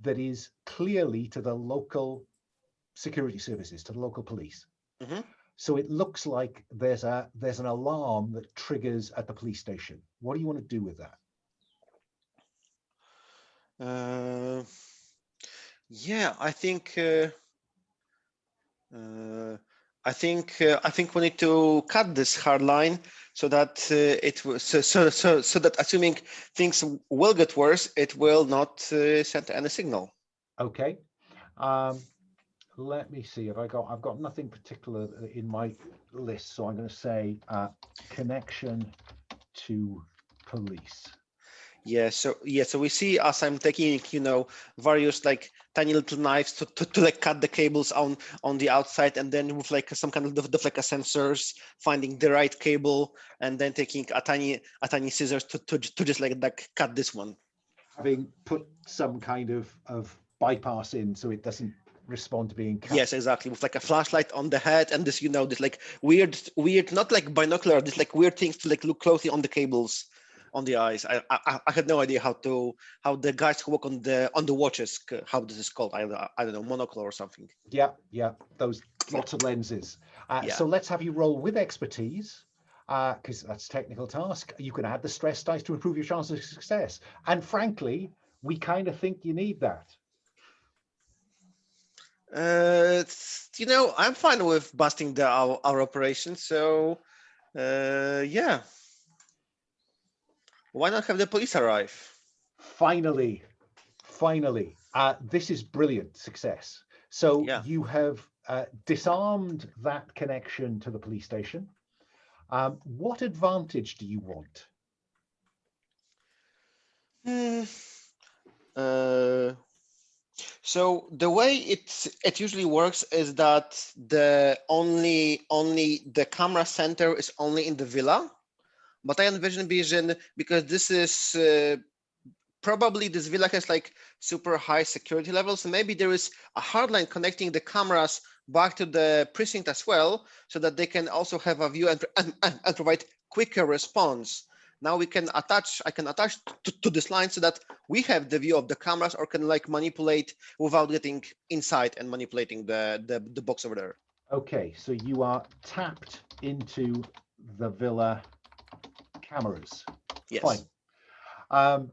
that is clearly to the local security services, to the local police. Mm-hmm. So it looks like there's an alarm that triggers at the police station. What do you want to do with that? Yeah, I think we need to cut this hard line so that so that assuming things will get worse, it will not send any signal. Okay. Let me see. I've got nothing particular in my list, so I'm going to say connection to police. Yeah. So we see as I'm taking various like tiny little knives to like cut the cables on the outside, and then with like some kind of sensors finding the right cable, and then taking a tiny scissors to just like cut this one. Having put some kind of bypass in so it doesn't respond to being cut. Yes, exactly. With like a flashlight on the head and this, this like weird, not like binocular, this like weird things to like look closely on the cables, on the eyes. I had no idea how the guys who work on the watches, how this is called. I don't know, monocle or something. Yeah. Those lots of lenses. Yeah. So let's have you roll with expertise, because that's a technical task. You can add the stress dice to improve your chances of success. And frankly, we kind of think you need that. I'm fine with busting our operation. So, yeah. Why not have the police arrive? Finally, this is brilliant success. So yeah. You have disarmed that connection to the police station. What advantage do you want? So the way it usually works is that the only the camera center is only in the villa, but I envision because this is probably this villa has like super high security levels. So maybe there is a hard line connecting the cameras back to the precinct as well, so that they can also have a view and provide quicker response. Now I can attach to this line so that we have the view of the cameras, or can like manipulate without getting inside and manipulating the box over there. Okay, so you are tapped into the villa cameras. Yes. Fine.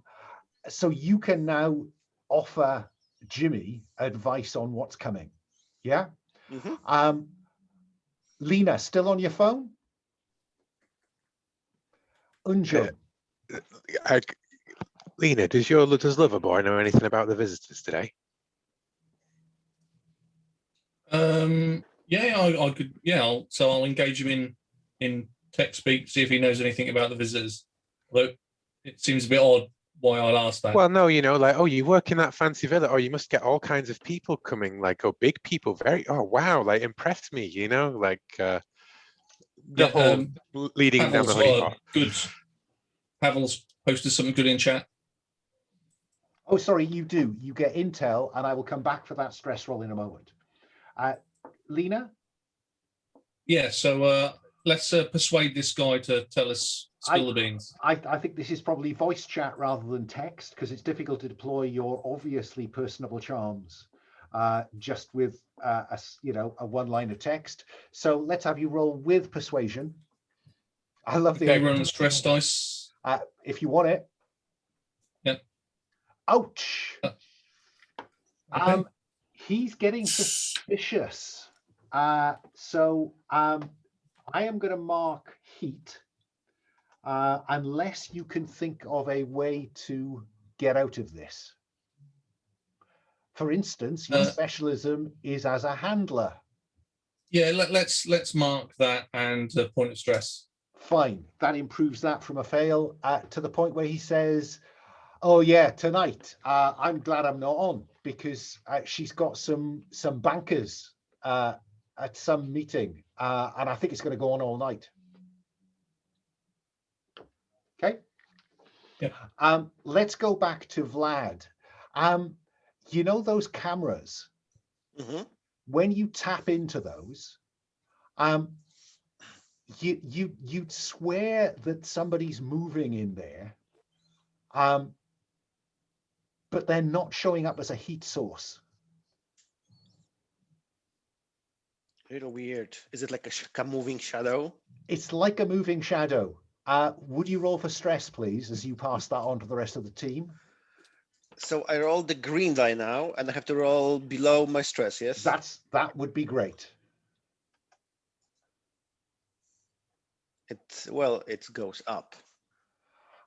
So you can now offer Jimmy advice on what's coming. Yeah. Mm-hmm. Lena, still on your phone? Unjun. Lena, does Loverboy know anything about the visitors today? Yeah, I could. Yeah, I'll engage him in tech speak, see if he knows anything about the visitors. Although it seems a bit odd why I'll ask that. Well, no, like, oh, you work in that fancy villa, oh, you must get all kinds of people coming, like, oh, big people, oh, wow, like, impressed me, like, the whole leading him down the honeypot. Good. Pavel's posted something good in chat. Oh, sorry, you do. You get intel, and I will come back for that stress roll in a moment. Lena? Yeah, so let's persuade this guy to tell us, spill the beans. I think this is probably voice chat rather than text, because it's difficult to deploy your obviously personable charms just with a one line of text. So let's have you roll with persuasion. I love the run stress dice. If you want it. Yep. Ouch. Okay. He's getting suspicious. So I am going to mark heat unless you can think of a way to get out of this. For instance, your specialism is as a handler. Yeah, let's mark that and point of stress. Fine, that improves that from a fail to the point where he says, "Oh yeah, tonight I'm glad I'm not on because she's got some bankers at some meeting, and I think it's going to go on all night." Okay. Yeah. Let's go back to Vlad. You know those cameras? Mm-hmm. When you tap into those, you'd swear that somebody's moving in there, but they're not showing up as a heat source. A little weird. Is it like a moving shadow? It's like a moving shadow. Would you roll for stress, please, as you pass that on to the rest of the team? So I rolled the green die now, and I have to roll below my stress, yes? That would be great. It goes up.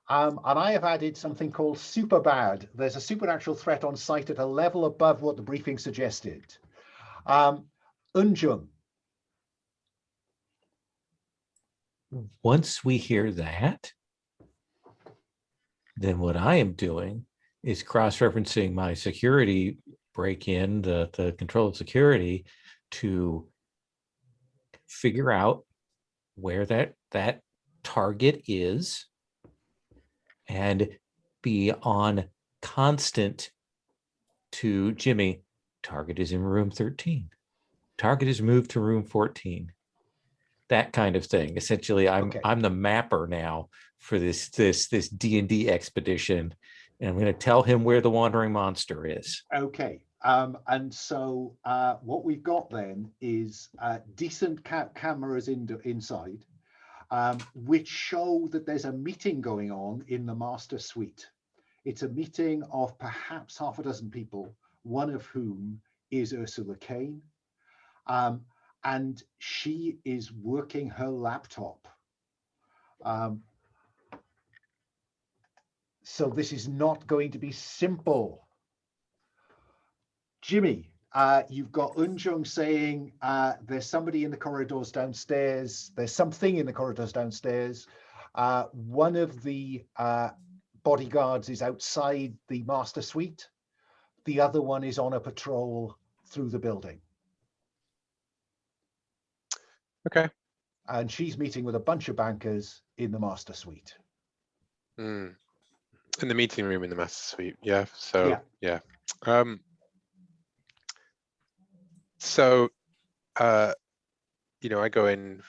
And I have added something called super bad. There's a supernatural threat on site at a level above what the briefing suggested. Unjung. Once we hear that, then what I am doing is cross-referencing my security break-in, the control of security, to figure out where that target is and be on constant to Jimmy. Target is in room 13. Target is moved to room 14. That kind of thing. Essentially, I'm the mapper now for this D&D expedition, and I'm going to tell him where the wandering monster is. Okay. And so what we've got then is decent cameras inside, which show that there's a meeting going on in the master suite. It's a meeting of perhaps half a dozen people, one of whom is Ursula Kane. And she is working her laptop. So this is not going to be simple. Jimmy, you've got Unjung saying there's somebody in the corridors downstairs. There's something in the corridors downstairs. One of the bodyguards is outside the master suite. The other one is on a patrol through the building. Okay. And she's meeting with a bunch of bankers in the master suite. In the meeting room in the master suite. Yeah. So yeah. So you know, I go in,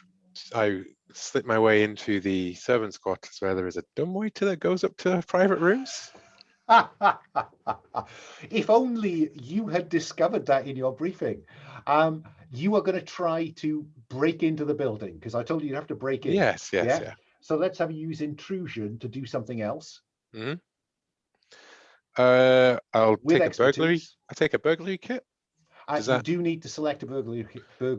I slip my way into the servants' quarters where there is a dumbwaiter that goes up to private rooms. If only you had discovered that in your briefing. You are going to try to break into the building because I told you you have to break in. Yes. Yeah. So let's have you use intrusion to do something else. I'll With take a burglary. expertise. I take a burglary kit. You do need to select a burglary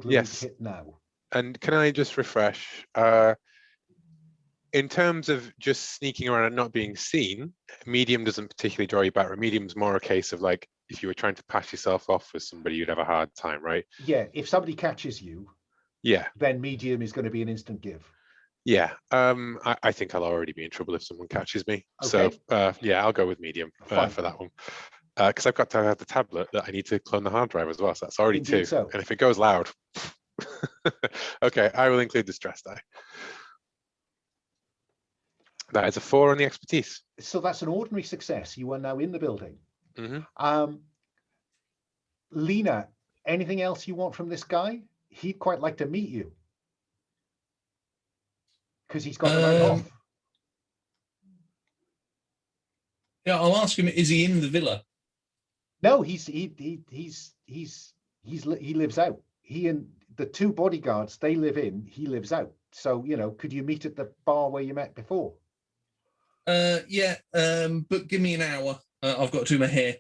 Yes. kit now. And can I just refresh? In terms of just sneaking around and not being seen, medium doesn't particularly draw you back. Medium's more a case of like if you were trying to pass yourself off with somebody, you'd have a hard time, right? Yeah, if somebody catches you, yeah, then medium is going to be an instant give. Yeah, I think I'll already be in trouble if someone catches me. Okay. So yeah, I'll go with medium for that one. Because I've got to have the tablet that I need to clone the hard drive as well. So that's already Indeed 2. So. And if it goes loud, okay, I will include the stress die. That is a 4 on the expertise. So that's an ordinary success. You are now in the building. Lena, anything else you want from this guy? He'd quite like to meet you. Because he's got the night off. Yeah, I'll ask him. Is he in the villa? No, he lives out. He and the 2 bodyguards they live in. He lives out. So you know, could you meet at the bar where you met before? Yeah, but give me an hour. I've got to do my hair.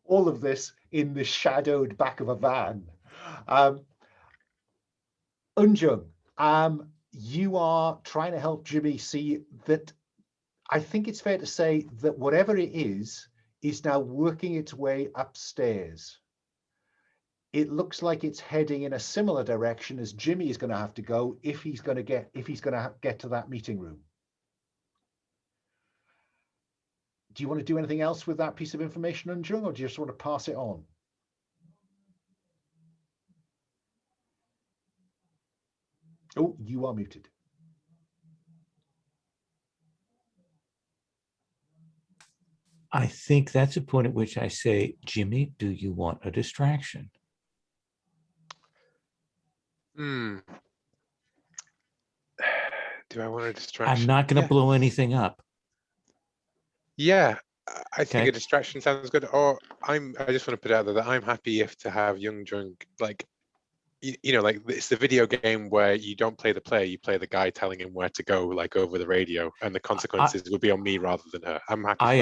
All of this in the shadowed back of a van. Unjung, you are trying to help Jimmy see that. I think it's fair to say that whatever it is now working its way upstairs. It looks like it's heading in a similar direction as Jimmy is going to have to go if he's going to get to that meeting room. Do you want to do anything else with that piece of information, Unjung, or do you just want to pass it on? Oh, you are muted. I think that's a point at which I say, Jimmy, do you want a distraction? Do I want a distraction? I'm not going to blow anything up. Yeah, I think a distraction sounds good. Or I just want to put out there that I'm happy if to have Unjung, like, you know, like it's the video game where you don't play the player, you play the guy telling him where to go, like over the radio, and the consequences would be on me rather than her. I'm happy.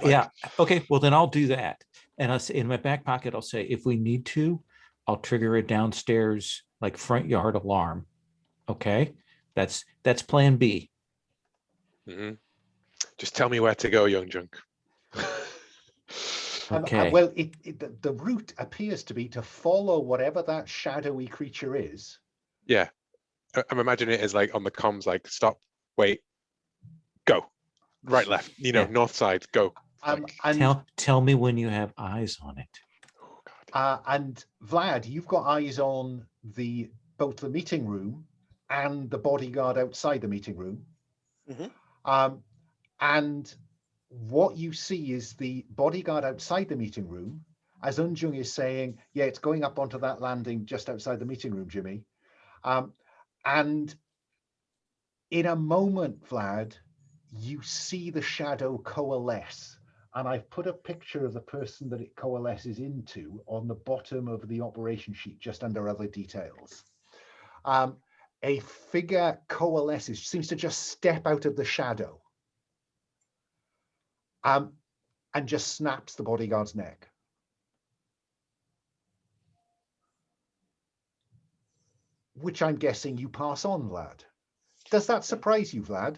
Yeah. Okay. Well, then I'll do that. And I'll say in my back pocket, I'll say, if we need to, I'll trigger a downstairs, like front yard alarm. Okay. That's plan B. Just tell me where to go, Unjung. Okay. Well, the route appears to be to follow whatever that shadowy creature is. Yeah, I'm imagining it as like on the comms, like stop, wait, go, right, left. You know, north side, go. And tell me when you have eyes on it. Oh God. And Vlad, you've got eyes on both the meeting room and the bodyguard outside the meeting room. And what you see is the bodyguard outside the meeting room, as Unjung is saying, yeah, it's going up onto that landing just outside the meeting room, Jimmy. And in a moment, Vlad, you see the shadow coalesce. And I've put a picture of the person that it coalesces into on the bottom of the operation sheet, just under other details. A figure coalesces, seems to just step out of the shadow. And just snaps the bodyguard's neck. Which I'm guessing you pass on, Vlad. Does that surprise you, Vlad?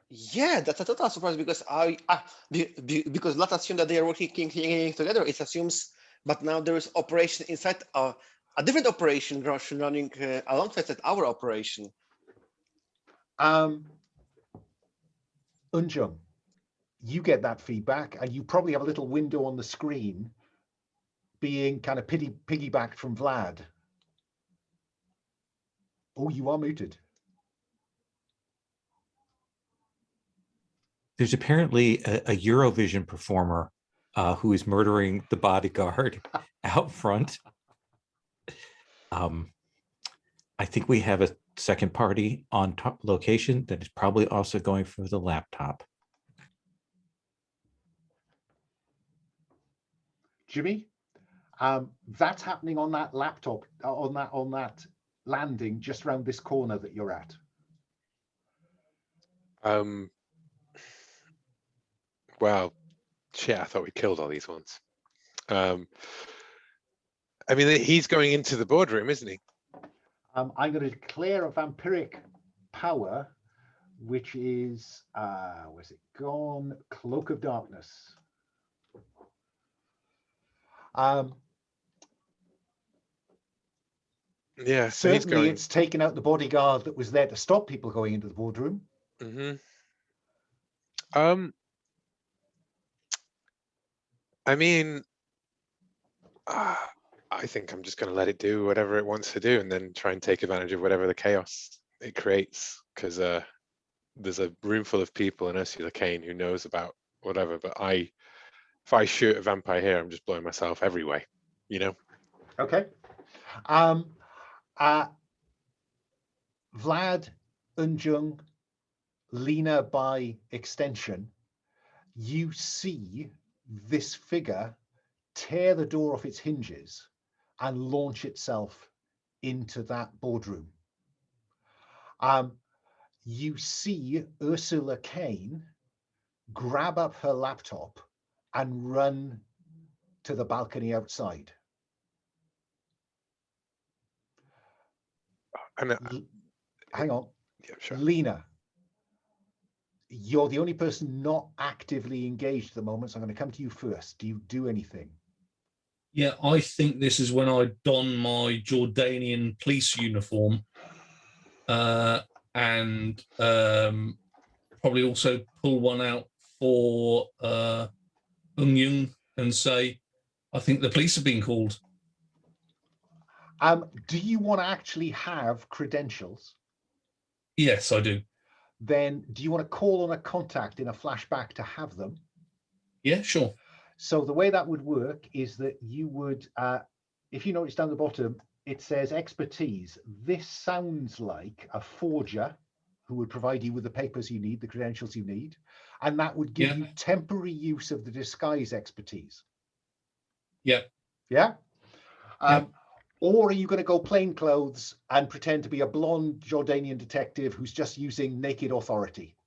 Yeah, that's a total surprise because because Vlad assumed that they are working together. It assumes, but now there is operation inside a different operation running alongside our operation. Unjung. you get that feedback, and you probably have a little window on the screen being kind of piggybacked from Vlad. Oh, you are muted. There's apparently a Eurovision performer who is murdering the bodyguard out front. I think we have a second party on top location that is probably also going for the laptop. Jimmy, that's happening on that laptop, on that landing just around this corner that you're at. Well, shit, I thought we killed all these ones. I mean, he's going into the boardroom, isn't he? I'm going to declare a vampiric power, which is, where's it gone? Cloak of Darkness. Yeah, so he's Certainly going. it's taken out the bodyguard that was there to stop people going into the boardroom. Mm-hmm. I mean, I think I'm just going to let it do whatever it wants to do, and then try and take advantage of whatever the chaos it creates. Because there's a room full of people in Ursula Kane who knows about whatever. But if I shoot a vampire here, I'm just blowing myself every way. You know. Okay. Vlad, Unjung, Lena by extension, you see this figure tear the door off its hinges and launch itself into that boardroom. You see Ursula Kane grab up her laptop and run to the balcony outside. And hang on. Yeah, sure. Lena, you're the only person not actively engaged at the moment, so I'm going to come to you first. Do you do anything? Yeah, I think this is when I don my Jordanian police uniform and probably also pull one out for Yung and say, I think the police have been called. Do you want to actually have credentials? Yes, I do. Then do you want to call on a contact in a flashback to have them? Yeah, sure. So the way that would work is that you would, if you notice down the bottom, it says expertise. This sounds like a forger who would provide you with the papers you need, the credentials you need, and that would give you temporary use of the disguise expertise. Yeah. Yeah? Or are you going to go plain clothes and pretend to be a blonde Jordanian detective who's just using naked authority?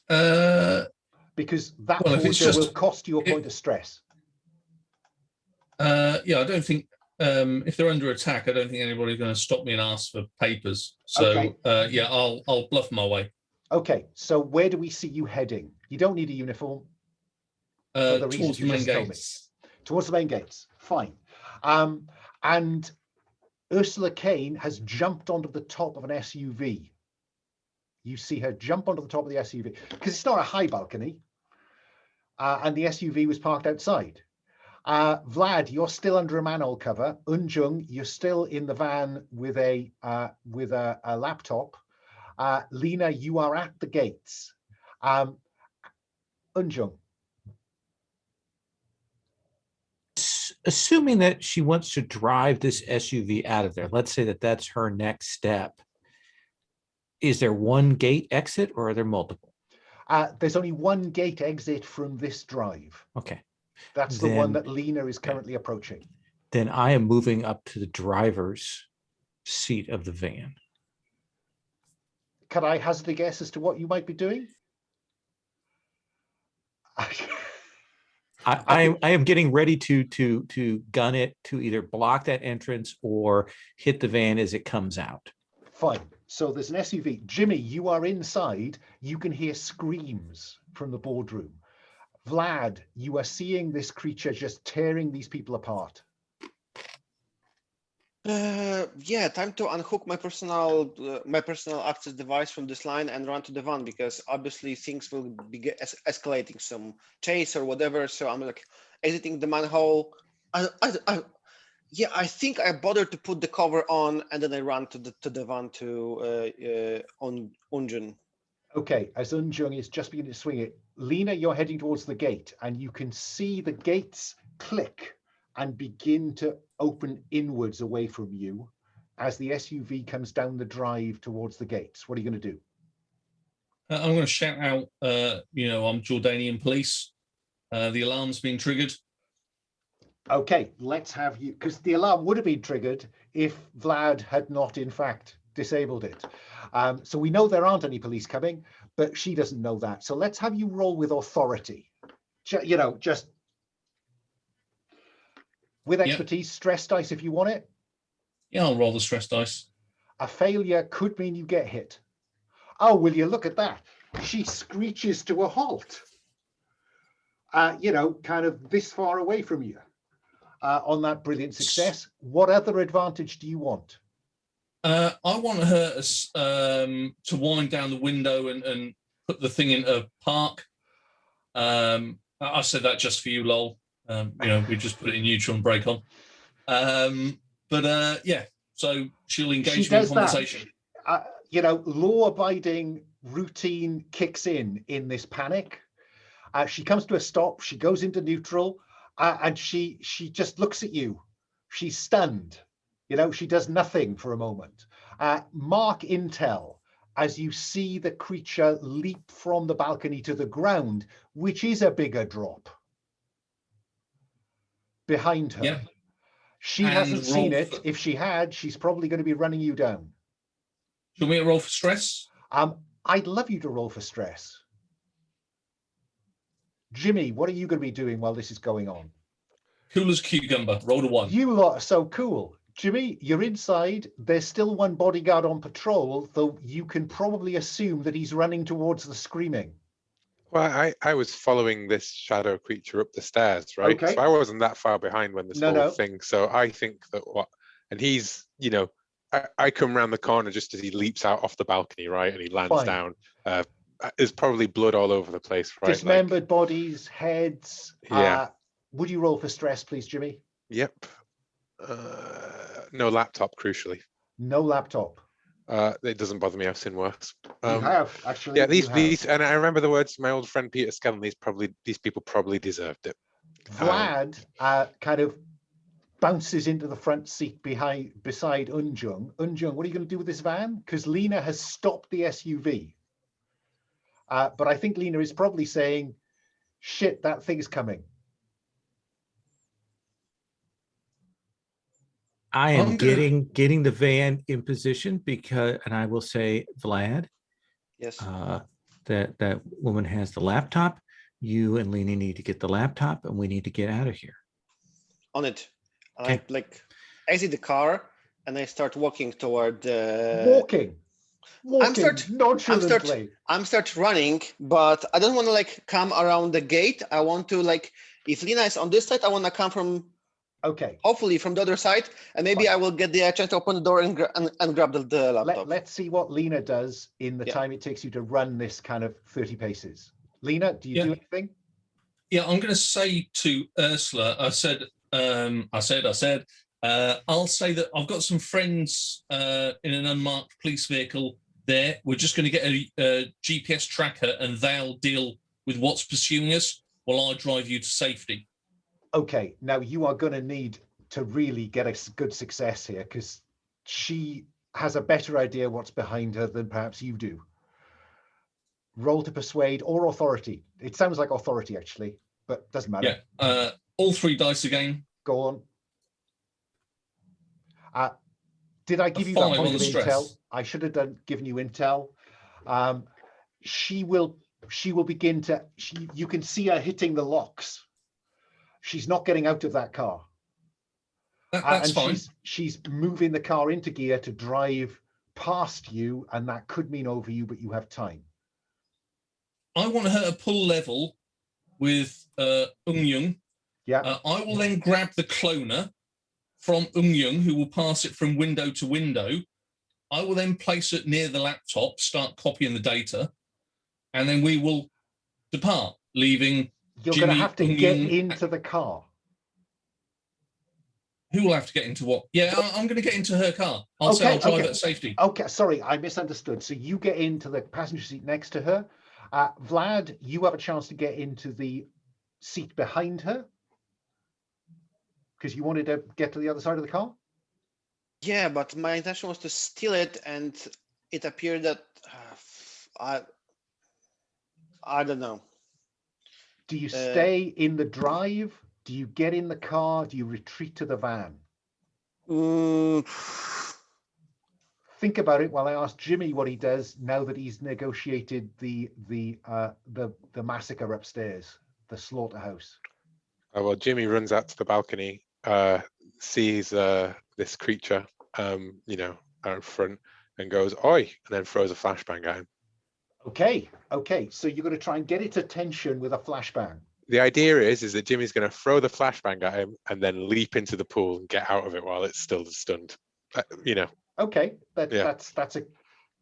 Because that forger will cost you a point of stress. Yeah, I don't think, if they're under attack, I don't think anybody's going to stop me and ask for papers. So, okay. yeah, I'll bluff my way. Okay, so where do we see you heading? You don't need a uniform. For the reasons you just told me. Towards the main gates. Fine. And Ursula Kane has jumped onto the top of an SUV. You see her jump onto the top of the SUV because it's not a high balcony, and the SUV was parked outside. Vlad, you're still under a manhole cover. Unjung, you're still in the van with a laptop. Lena, you are at the gates. Unjung. Assuming that she wants to drive this SUV out of there, let's say that that's her next step. Is there one gate exit or are there multiple? There's only one gate exit from this drive. Okay. That's the one that Lena is currently approaching. Then I am moving up to the driver's seat of the van. Could I hazard a guess as to what you might be doing? I am getting ready to gun it to either block that entrance or hit the van as it comes out. Fine. So there's an SUV. Jimmy, you are inside. You can hear screams from the boardroom. Vlad, you are seeing this creature just tearing these people apart. Yeah, time to unhook my personal access device from this line and run to the van, because obviously things will be escalating, some chase or whatever. So I'm like exiting the manhole. Yeah, I think I bothered to put the cover on, and then I ran to the van to on Unjun. Okay, as Unjung is just beginning to swing it, Lena, you're heading towards the gate, and you can see the gates click and begin to open inwards away from you as the SUV comes down the drive towards the gates. What are you going to do? I'm going to shout out, I'm Jordanian police. The alarm's been triggered. Okay, let's have you, because the alarm would have been triggered if Vlad had not, in fact, disabled it. So we know there aren't any police coming, but she doesn't know that. So let's have you roll with authority. Just with expertise, stress dice if you want it. Yeah, I'll roll the stress dice. A failure could mean you get hit. Oh, will you look at that? She screeches to a halt, kind of this far away from you. On that brilliant success. What other advantage do you want? I want her to wind down the window and put the thing into park. I said that just for you, lol. We just put it in neutral and brake on. So she'll engage me in conversation. Law-abiding routine kicks in this panic. She comes to a stop. She goes into neutral. And she just looks at you. She's stunned. She does nothing for a moment. Mark intel as you see the creature leap from the balcony to the ground, which is a bigger drop behind her. Yeah. She hasn't seen it. If she had, she's probably going to be running you down. Do you want me to roll for stress? I'd love you to roll for stress. Jimmy, what are you going to be doing while this is going on? Cool as cucumber. Roll a 1. You lot are so cool. Jimmy, you're inside. There's still one bodyguard on patrol, though you can probably assume that he's running towards the screaming. Well, I was following this shadow creature up the stairs, right? Okay. So I wasn't that far behind when this whole thing. So I think that and he's, I come around the corner just as he leaps out off the balcony, right? And he lands down. There's probably blood all over the place, right? Dismembered bodies, heads. Yeah. Would you roll for stress, please, Jimmy? Yep. No laptop, crucially. No laptop. It doesn't bother me. I've seen worse. You have, actually. Yeah, these, and I remember the words of my old friend Peter Skellin. These people probably deserved it. Vlad kind of bounces into the front seat beside Unjung. Unjung, what are you going to do with this van? Because Lena has stopped the SUV. But I think Lena is probably saying, shit, that thing's coming. I am getting the van in position and I will say, Vlad, yes, that woman has the laptop. You and Lena need to get the laptop, and we need to get out of here. On it. Okay. I exit the car and I start walking toward the. Walking nonchalantly. I'm start running, but I don't want to come around the gate. I want to if Lena is on this side, I want to come from. Okay. Hopefully from the other side, and maybe I will get the chance to open the door and grab the laptop. Let's see what Lena does in the time it takes you to run this kind of 30 paces. Lena, do you do anything? Yeah, I'm going to say to Ursula. I'll say that I've got some friends in an unmarked police vehicle there. We're just going to get a GPS tracker, and they'll deal with what's pursuing us while I drive you to safety. Okay, now you are going to need to really get a good success here, because she has a better idea what's behind her than perhaps you do. Roll to persuade or authority. It sounds like authority, actually, but doesn't matter. Yeah, all 3 dice again. Go on. Did I give you that point of intel? I should have given you intel. She will begin to. You can see her hitting the locks. She's not getting out of that car. That's fine. She's moving the car into gear to drive past you, and that could mean over you, but you have time. I want her to pull level with Unjung. Yeah. I will then grab the cloner from Young, who will pass it from window to window. I will then place it near the laptop, start copying the data, and then we will depart, leaving You're Jimmy, going to have to get Young, into the car. Who will have to get into what? Yeah, I'm going to get into her car. I'll say I'll drive at safety. Okay, sorry, I misunderstood. So you get into the passenger seat next to her. Vlad, you have a chance to get into the seat behind her because you wanted to get to the other side of the car. Yeah, but my intention was to steal it, and it appeared that I don't know. Do you stay in the drive? Do you get in the car? Do you retreat to the van? Think about it while I ask Jimmy what he does now that he's negotiated the massacre upstairs, the slaughterhouse. Well, Jimmy runs out to the balcony, sees this creature, you know, out front, and goes, "Oi!" and then throws a flashbang at him. Okay. So you're going to try and get its attention with a flashbang. The idea is that Jimmy's going to throw the flashbang at him and then leap into the pool and get out of it while it's still stunned. You know. Okay, that's a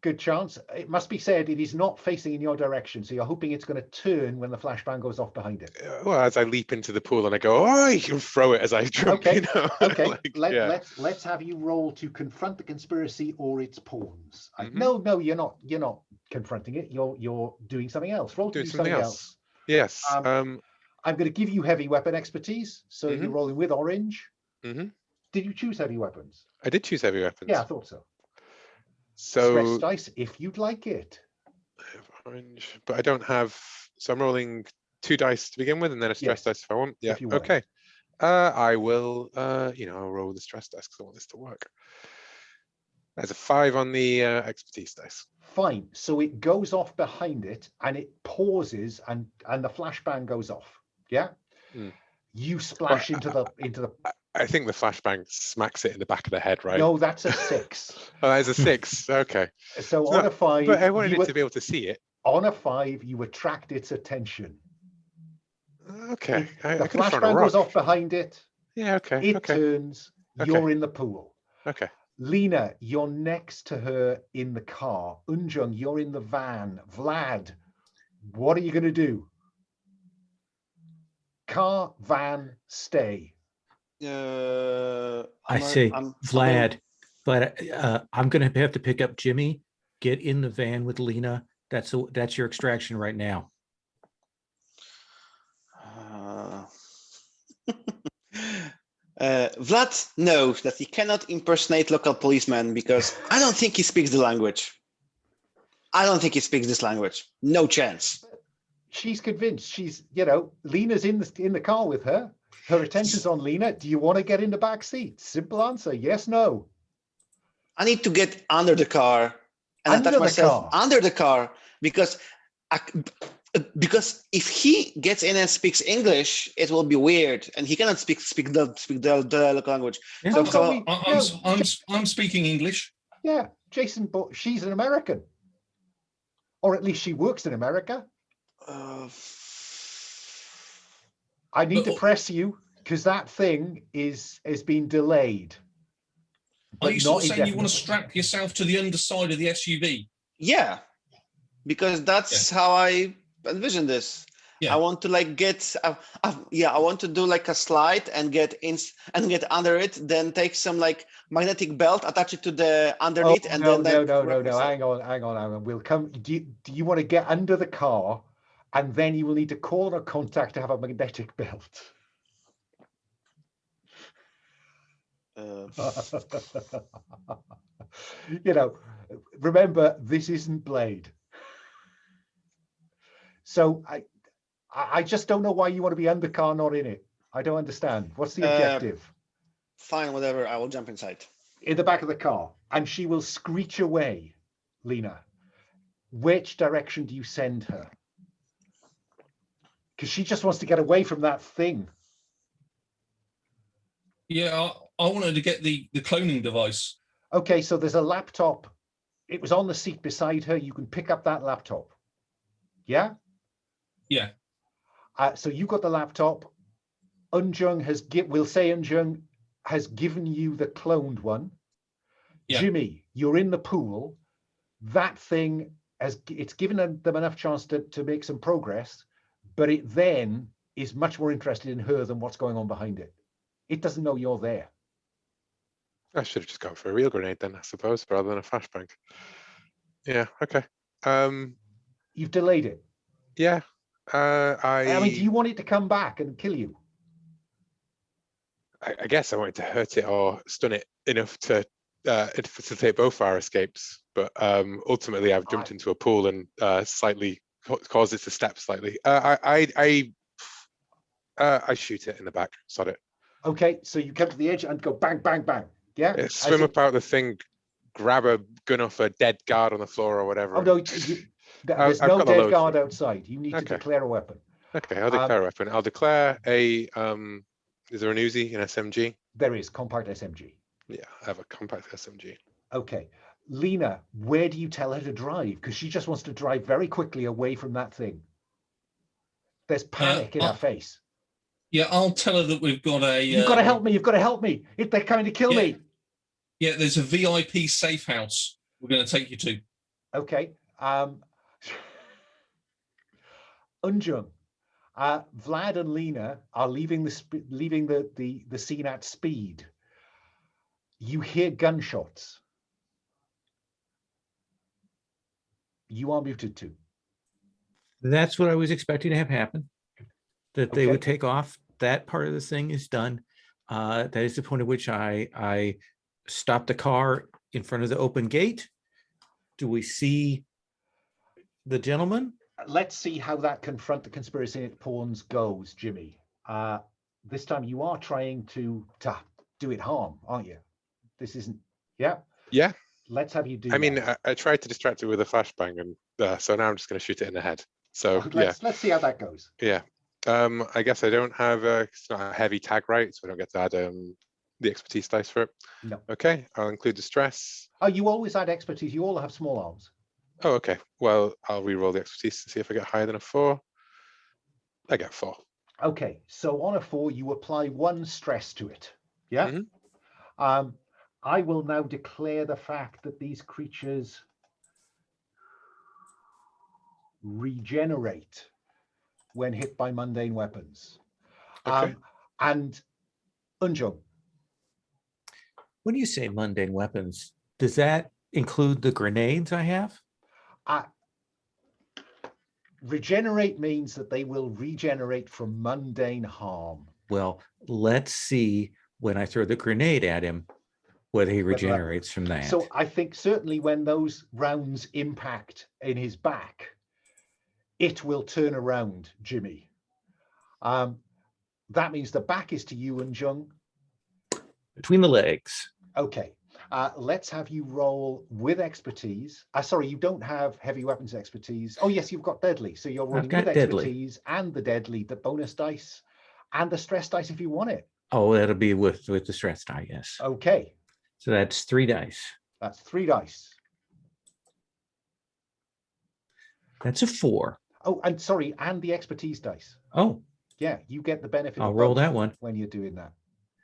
good chance. It must be said it is not facing in your direction, so you're hoping it's going to turn when the flashbang goes off behind it. Well, as I leap into the pool and I go, "Oh!" you can throw it as I jump. Okay, you know? okay. Like, Let's have you roll to confront the conspiracy or its pawns. Mhm. No, you're not confronting it. You're doing something else. Roll to Doing do something something else. else. Yes. I'm going to give you heavy weapon expertise, so Mhm. you're rolling with orange. Mhm. Did you choose heavy weapons? I did choose heavy weapons. Yeah, I thought so. So Stress dice if you'd like it. I have orange, but I don't have. So I'm rolling 2 dice to begin with, and then a stress Yes, dice if I want. Yeah. if you want. Okay. I will. You know, I'll roll the stress dice because I want this to work. There's a 5 on the expertise dice. Fine. So it goes off behind it and it pauses and the flashbang goes off. Yeah. Hmm. You splash Well, into the I think the flashbang smacks it in the back of the head, right? No, that's a 6. Oh, there's a 6. Okay. So It's on not- a 5, But I wanted it to be able to see it. on a 5, you attract its attention. Okay. I The could have thrown a flashbang goes rock. off behind it. Yeah. Okay. It Okay. turns. Okay. You're in the pool. Okay. Lena, you're next to her in the car. Unjung, you're in the van. Vlad, what are you going to do? Car, van, stay. I say, Vlad, but I'm going to have to pick up Jimmy. Get in the van with Lena. That's your extraction right now. Vlad knows that he cannot impersonate local policemen because I don't think he speaks the language. I don't think he speaks this language. No chance. She's convinced. She's, Lena's in the car with her. Her attention's on Lena. Do you want to get in the back seat? Simple answer. Yes, no. I need to get under the car and Under attach the myself car. under the car because if he gets in and speaks English, it will be weird, and he cannot speak the local language. Yeah. So, I'm speaking English. Yeah, Jason, but she's an American. Or at least she works in America. I need to press you because that thing has been delayed. Are you sort of saying you want indefinitely. to strap yourself to the underside of the SUV? yeah, because that's how I envision this. Yeah. I want to I want to do like a slide and get in and get under it, then take some like magnetic belt, attach it to the underneath, and no. then Hang on. We'll come. Do you want to get under the car, and then you will need to call on a contact to have a magnetic belt. Remember, this isn't Blade. So I just don't know why you want to be under car, not in it. I don't understand. What's the objective? Fine, whatever. I will jump inside. In the back of the car, and she will screech away. Lena, which direction do you send her? Because she just wants to get away from that thing. Yeah, I wanted to get the cloning device. Okay, so there's a laptop. It was on the seat beside her. You can pick up that laptop. Yeah? Yeah. So you got the laptop. Unjung we'll say Unjung has given you the cloned one. Yeah. Jimmy, you're in the pool. That thing it's given them enough chance to make some progress, but it then is much more interested in her than what's going on behind it. It doesn't know you're there. I should have just gone for a real grenade then, I suppose, rather than a flashbang. Yeah, okay. You've delayed it. Yeah. I mean, do you want it to come back and kill you? I guess I wanted to hurt it or stun it enough to facilitate both our escapes, but ultimately I've jumped into a pool and slightly caused it to step slightly. I shoot it in the back. Sod it. Okay, so you come to the edge and go bang, bang, bang. Yeah. Swim up out the thing, grab a gun off a dead guard on the floor or whatever. Oh no, there's I've no got the dead load guard for it. outside. You need to Okay. declare a weapon. Okay, I'll declare a weapon. I'll declare a is there an Uzi, an SMG? There is compact SMG. Yeah, I have a compact SMG. Okay. Lena, where do you tell her to drive? Because she just wants to drive very quickly away from that thing. There's panic in her face. Yeah, I'll tell her that we've got a. You've got to help me. You've got to help me. If they're coming to kill me. Yeah, there's a VIP safe house we're going to take you to. Okay. Unjung, Vlad and Lena are leaving the scene at speed. You hear gunshots. You are muted too. That's what I was expecting to have happen. That they Okay. would take off. That part of the thing is done. That is the point at which I stop the car in front of the open gate. Do we see the gentleman? Let's see how that confront the conspiracy at pawns goes, Jimmy. This time you are trying to do it harm, aren't you? This isn't. Yeah. Yeah. Let's have you do. I mean, that. I tried to distract it with a flashbang, and so now I'm just going to shoot it in the head. So let's see how that goes. Yeah. I guess I don't have it's not a heavy tag, right? So I don't get to add the expertise dice for it. No. Okay, I'll include the stress. Oh, you always add expertise. You all have small arms. Oh, okay. Well, I'll re-roll the expertise to see if I get higher than a 4. I get 4. Okay, so on a 4, you apply 1 stress to it. Yeah. Mhm. I will now declare the fact that these creatures regenerate when hit by mundane weapons. Okay. And Unjung, When you say mundane weapons, does that include the grenades I have? regenerate means that they will regenerate from mundane harm. Well, let's see when I throw the grenade at him, whether he Whether that regenerates from that. So I think certainly when those rounds impact in his back, it will turn around, Jimmy. That means the back is to you and Jung. Between the legs. Okay. Let's have you roll with expertise. Sorry, you don't have heavy weapons expertise. Oh, yes, you've got deadly. So you're rolling got with deadly. expertise and the deadly, the bonus dice, and the stress dice if you want it. Oh, that'll be with the stress die, yes. Okay. So that's 3 dice. That's 3 dice. That's a 4. Oh, and sorry, and the expertise dice. Oh, Yeah, you get the benefit I'll of roll both that one. when you're doing that.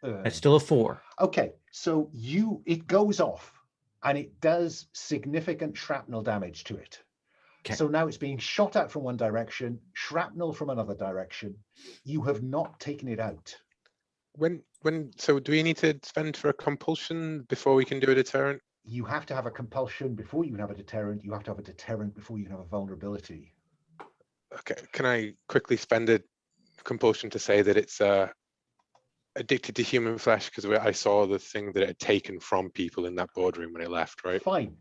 That's still a 4. Okay, so it goes off and it does significant shrapnel damage to it. Okay. So now it's being shot at from one direction, shrapnel from another direction. You have not taken it out. So do we need to spend for a compulsion before we can do a deterrent? You have to have a compulsion before you can have a deterrent. You have to have a deterrent before you can have a vulnerability. Okay, can I quickly spend a compulsion to say that it's addicted to human flesh, because I saw the thing that it had taken from people in that boardroom when it left, right? Fine.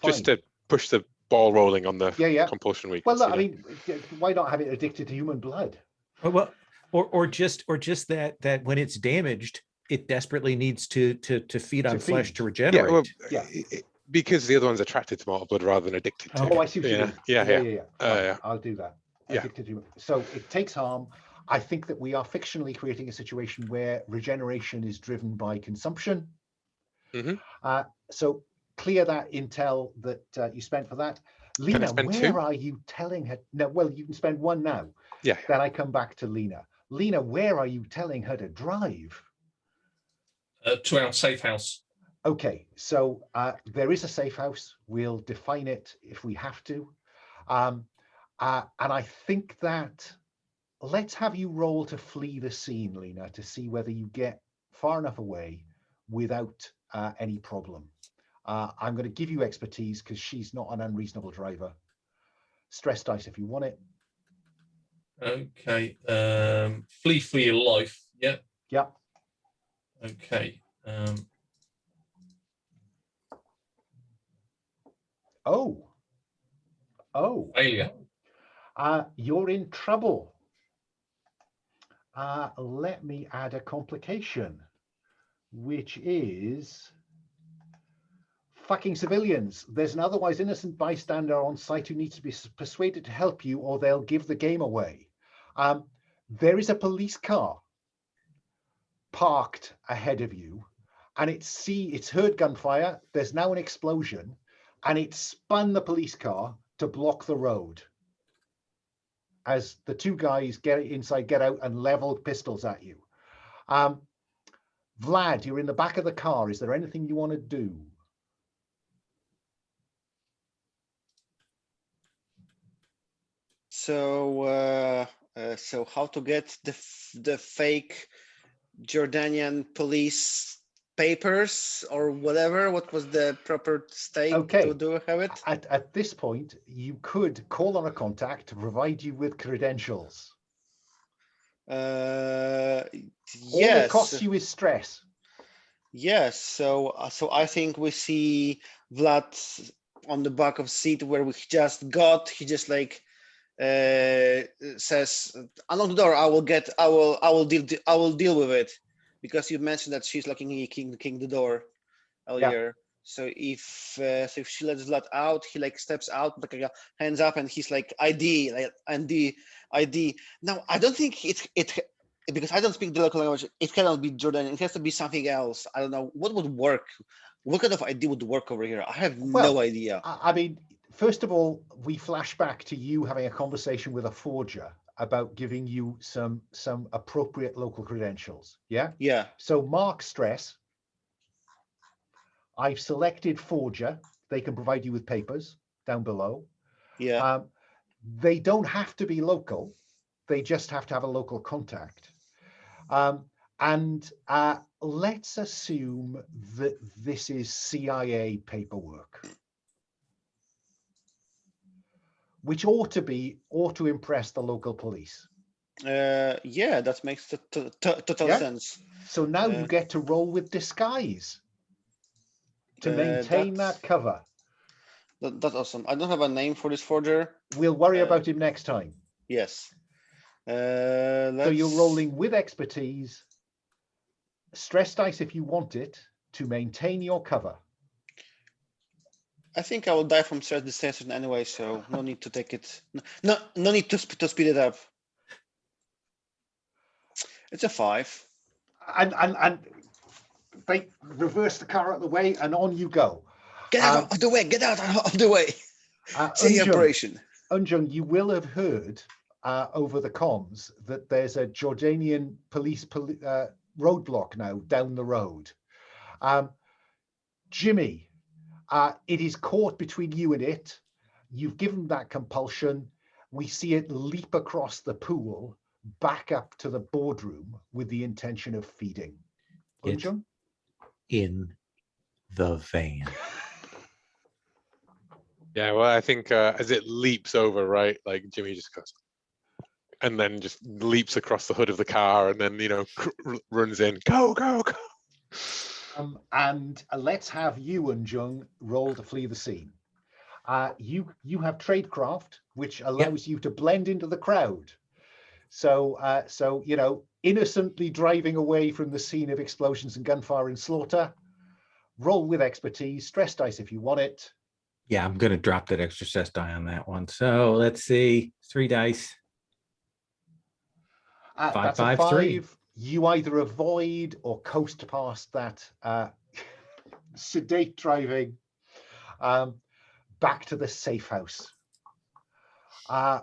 Just to push the ball rolling on the Yeah. compulsion weakness. Well, look, you I know? mean, why not have it addicted to human blood? Well, or just that when it's damaged, it desperately needs to feed on flesh feed. to regenerate. Yeah, well, Yeah. because the other one's attracted to mortal blood rather than addicted to. Oh, I see what you mean. Yeah. Fine, Yeah. I'll do that. Yeah. Addicted to, so it takes harm. I think that we are fictionally creating a situation where regeneration is driven by consumption. Mhm. So clear that intel that you spent for that. Lena, spend where 2? are you telling her? No, well, you can spend 1 now. Yeah. Then I come back to Lena. Lena, where are you telling her to drive? To our safe house. Okay, so there is a safe house. We'll define it if we have to. And I think that let's have you roll to flee the scene, Lena, to see whether you get far enough away without any problem. I'm going to give you expertise because she's not an unreasonable driver. Stress dice if you want it. Okay. Flee for your life. Yeah. Yeah. Okay. Oh. Failure. You're in trouble. Let me add a complication, which is fucking civilians. There's an otherwise innocent bystander on site who needs to be persuaded to help you or they'll give the game away. There is a police car parked ahead of you and it's heard gunfire. There's now an explosion and it spun the police car to block the road as the two guys get inside, get out and level pistols at you. Vlad, you're in the back of the car. Is there anything you want to do? So, so how to get the fake Jordanian police papers or whatever? What was the proper state to have it? At this point, you could call on a contact to provide you with credentials. Yes. All it costs you is stress. Yes. So I think we see Vlad on the back of seat where we just got. He just like says, "Unlock the door. I will deal with it." Because you mentioned that she's locking the door earlier. Yeah. So if she lets Vlad out, he like steps out, like hands up, and he's like ID. Now I don't think it because I don't speak the local language. It cannot be Jordanian. It has to be something else. I don't know what would work. What kind of ID would work over here? I have no idea. I mean, first of all, we flash back to you having a conversation with a forger about giving you some appropriate local credentials. Yeah. Yeah. So mark stress. I've selected forger. They can provide you with papers down below. Yeah. They don't have to be local. They just have to have a local contact. And let's assume that this is CIA paperwork, which ought to impress the local police. Yeah, that makes total sense. So now you get to roll with disguise to maintain that cover. That's awesome. I don't have a name for this forger. We'll worry about him next time. Yes. So you're rolling with expertise, stress dice if you want it, to maintain your cover. I think I will die from stress distension anyway, so no need to take it. No need to speed it up. It's a 5. And they reverse the car out of the way, and on you go. Get out of the way! Get out of the way! Say operation. Unjung, you will have heard over the comms that there's a Jordanian police roadblock now down the road. Jimmy, it is caught between you and it. You've given that compulsion. We see it leap across the pool back up to the boardroom with the intention of feeding. Unjung? In the van. Yeah, well, I think as it leaps over, right, like Jimmy just goes, and then just leaps across the hood of the car, and then runs in. Go! And let's have you, Unjung, roll to flee the scene. You have tradecraft, which allows you to blend into the crowd. So you know, innocently driving away from the scene of explosions and gunfire and slaughter. Roll with expertise, stress dice if you want it. Yeah, I'm going to drop that extra stress die on that one. So let's see, 3 dice. 5, that's 5, a 5. 3. You either avoid or coast past that sedate driving back to the safe house,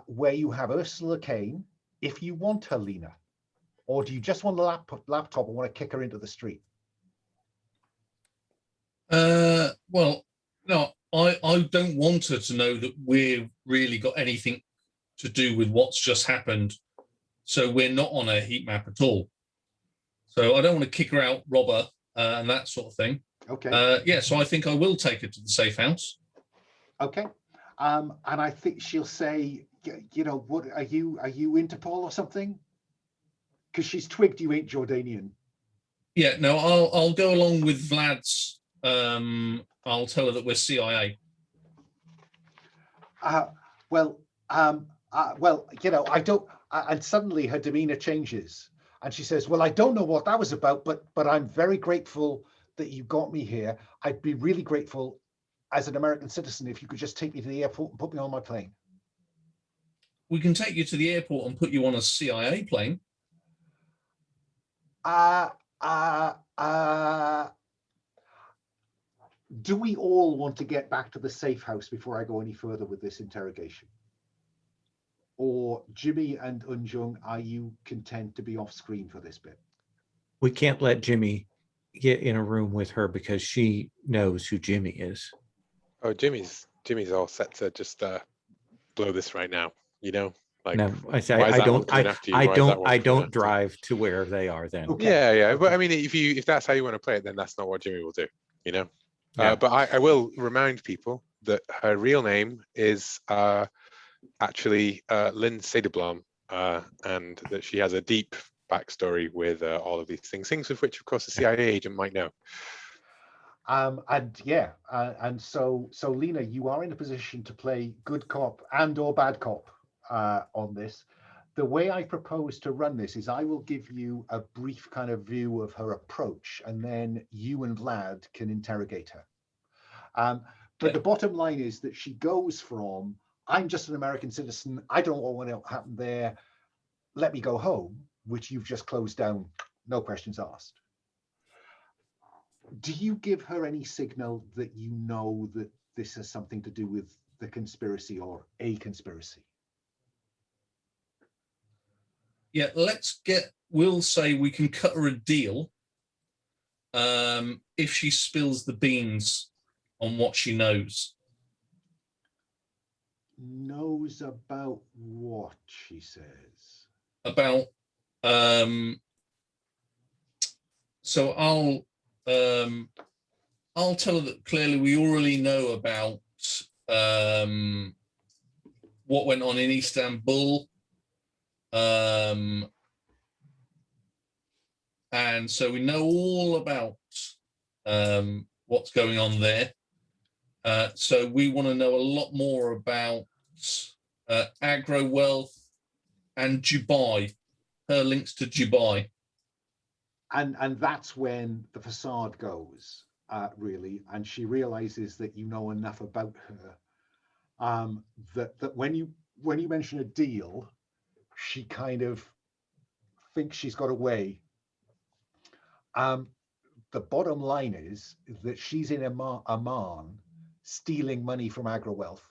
where you have Ursula Kane. If you want her, Lena, or do you just want the laptop and want to kick her into the street? Well, no, I don't want her to know that we've really got anything to do with what's just happened. So we're not on a heat map at all. So I don't want to kick her out, rob her, and that sort of thing. Okay. Yeah, so I think I will take her to the safe house. Okay. And I think she'll say, you know, what are you Interpol or something? Because she's twigged you ain't Jordanian. Yeah, no, I'll go along with Vlad's. I'll tell her that we're CIA. Well, you know, I don't. And suddenly her demeanor changes, and she says, "Well, I don't know what that was about, but I'm very grateful that you got me here. I'd be really grateful as an American citizen if you could just take me to the airport and put me on my plane." We can take you to the airport and put you on a CIA plane. Do we all want to get back to the safe house before I go any further with this interrogation? Or Jimmy and Unjung, are you content to be off screen for this bit? We can't let Jimmy get in a room with her because she knows who Jimmy is. Oh, Jimmy's all set to just blow this right now. You know, like No, I say why is I that one don't. coming after you? Why is that one I coming don't after you? drive to where they are. Then Okay. Yeah. But Okay. I mean, if that's how you want to play it, then that's not what Jimmy will do. You know. Yeah. But I will remind people that her real name is actually Lynn Sederblom, and that she has a deep backstory with all of these things with which, of course, a CIA agent might know. And yeah, and so Lena, you are in a position to play good cop and or bad cop on this. The way I propose to run this is I will give you a brief kind of view of her approach, and then you and Vlad can interrogate her. But the bottom line is that she goes from, I'm just an American citizen, I don't know what happened there, let me go home, which you've just closed down, no questions asked. Do you give her any signal that you know that this has something to do with the conspiracy or a conspiracy? Yeah, we'll say we can cut her a deal if she spills the beans on what she knows. Knows about what, she says? About, so I'll tell her that clearly we already know about what went on in Istanbul. And so we know all about what's going on there. So we want to know a lot more about Agro Wealth and Dubai, her links to Dubai. And that's when the facade goes, really, and she realizes that you know enough about her, that when you mention a deal, she kind of thinks she's got away. The bottom line is that she's in Amman stealing money from Agro Wealth.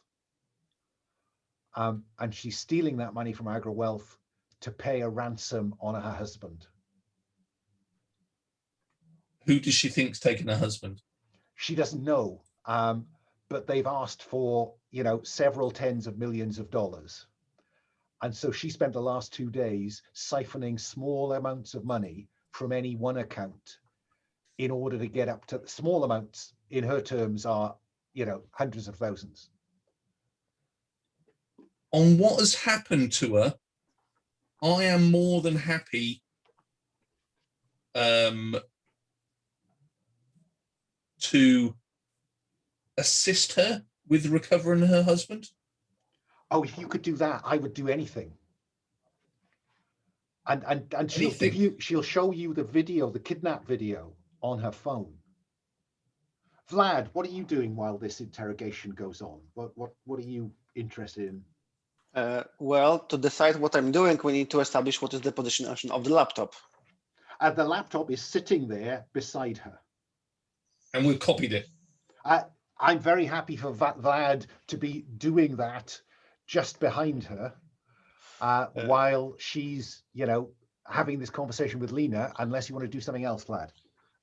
And she's stealing that money from Agro Wealth to pay a ransom on her husband. Who does she think's taken her husband? She doesn't know, but they've asked for, you know, several tens of millions of dollars. And so she spent the last 2 days siphoning small amounts of money from any one account in order to get up to small amounts. In her terms are, you know, hundreds of thousands. On what has happened to her, I am more than happy to assist her with recovering her husband. Oh, if you could do that, I would do anything. And she'll Anything. give you, she'll show you the video, the kidnap video on her phone. Vlad, what are you doing while this interrogation goes on? What are you interested in? Well, to decide what I'm doing, we need to establish what is the position of the laptop. The laptop is sitting there beside her. And we've copied it. I'm very happy for Vlad to be doing that just behind her while she's, you know, having this conversation with Lena, unless you want to do something else, Vlad.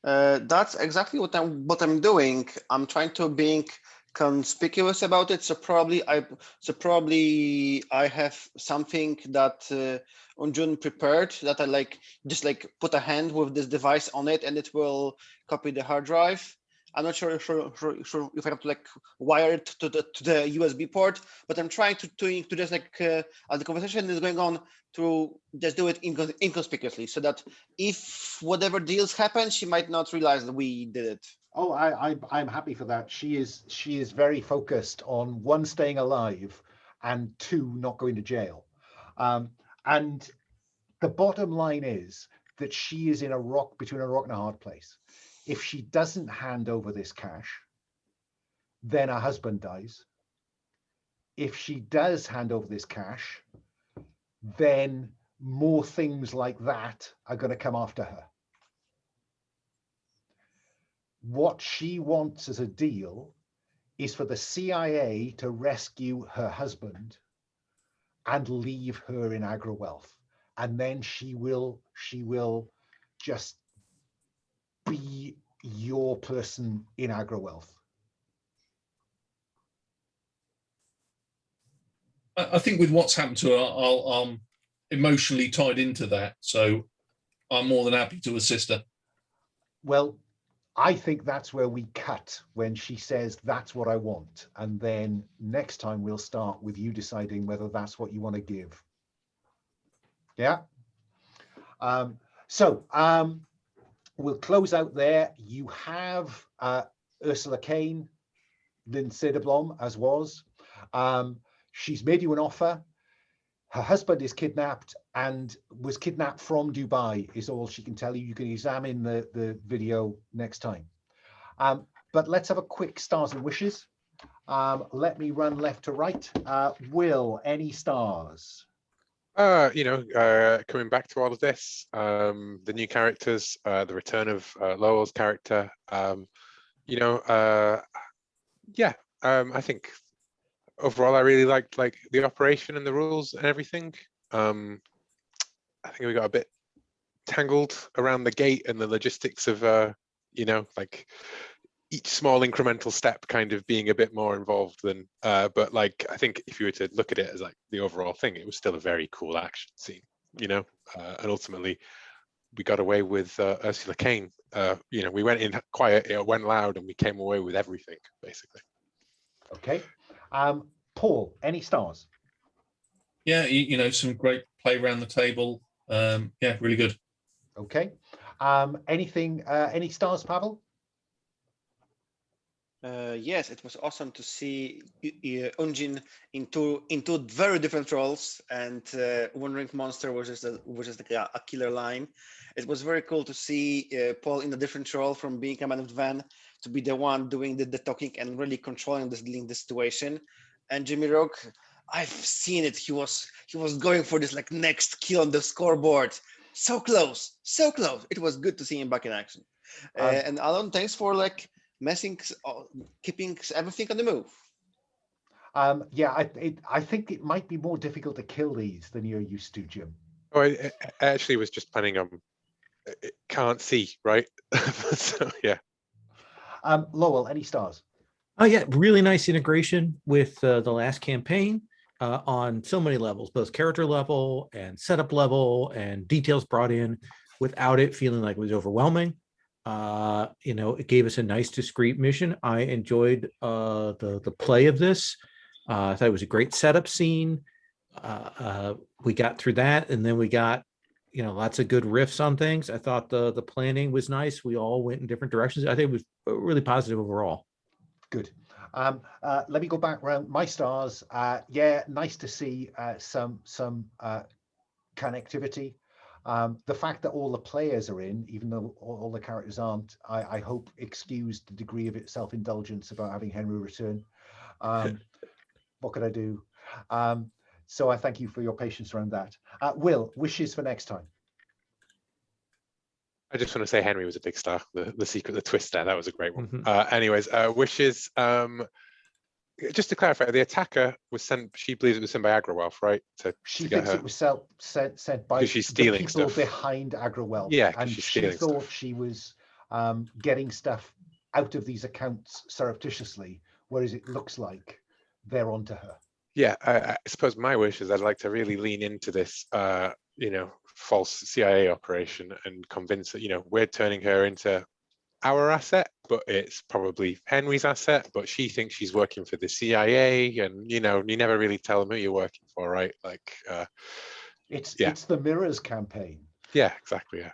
That's exactly what I'm doing. I'm trying to being conspicuous about it. So probably I have something that Unjun prepared that I like just like put a hand with this device on it and it will copy the hard drive. I'm not sure if I have to like wire it to the USB port, but I'm trying to just like as the conversation is going on to just do it inconspicuously so that if whatever deals happen, she might not realize that we did it. Oh, I'm happy for that. She is very focused on one, staying alive, and two, not going to jail. And the bottom line is that she is in between a rock and a hard place. If she doesn't hand over this cash, then her husband dies. If she does hand over this cash, then more things like that are going to come after her. What she wants as a deal is for the CIA to rescue her husband and leave her in AgriWealth. And then she will just be your person in AgriWealth. I think with what's happened to her, I'm emotionally tied into that. So I'm more than happy to assist her. Well, I think that's where we cut when she says, that's what I want. And then next time we'll start with you deciding whether that's what you want to give. Yeah. So we'll close out there. You have Ursula Kane, Lynn Cederblom, as was. She's made you an offer. Her husband is kidnapped and was kidnapped from Dubai, is all she can tell you. You can examine the video next time. But let's have a quick stars and wishes. Let me run left to right. Will, any stars? Coming back to all of this, the new characters, the return of Lowell's character, I think overall I really liked like the operation and the rules and everything. I think we got a bit tangled around the gate and the logistics of like each small incremental step kind of being a bit more involved than but like I think if you were to look at it as like the overall thing, it was still a very cool action scene, and ultimately we got away with Ursula Kane. We went in quiet, it went loud, and we came away with everything basically. Okay. Paul, any stars? Yeah, some great play around the table. Really good. Okay. Any stars, Pavel? Yes, it was awesome to see Unjin in two very different roles, and Wandering Monster was just a killer line. It was very cool to see Paul in a different role, from being a man of the van to be the one doing the talking and really controlling the situation. And Jimmy Rogue, I've seen it. He was going for this like next kill on the scoreboard. So close, so close. It was good to see him back in action. And Alan, thanks for like keeping everything on the move. I think it might be more difficult to kill these than you're used to, Jim. Oh, I actually was just planning on can't see, right? So yeah. Lowell, any stars? Oh yeah, really nice integration with the last campaign on so many levels, both character level and setup level, and details brought in without it feeling like it was overwhelming. It gave us a nice discrete mission. I enjoyed the play of this. I thought it was a great setup scene. We got through that, and then we got lots of good riffs on things. I thought the planning was nice. We all went in different directions. I think it was really positive overall. Good. Let me go back around my stars. Nice to see some connectivity. The fact that all the players are in, even though all the characters aren't, I hope excused the degree of self-indulgence about having Henry return. What could I do? So I thank you for your patience around that. Will, wishes for next time? I just want to say Henry was a big star. The secret, the twist there, that was a great one. Mm-hmm. Anyways, wishes. Just to clarify, the attacker was sent. She believes it was sent by AgriWealth, right? She thinks it was sent by she's stealing the people stuff behind AgriWealth. Yeah, and she's she stealing thought stuff. she was getting stuff out of these accounts surreptitiously, whereas it looks like they're onto her. Yeah, I suppose my wish is I'd like to really lean into this, false CIA operation and convince that, we're turning her into our asset, but it's probably Henry's asset, but she thinks she's working for the CIA, and you never really tell them who you're working for, right? Like, It's yeah. the Mirrors campaign. Yeah, exactly. Yeah.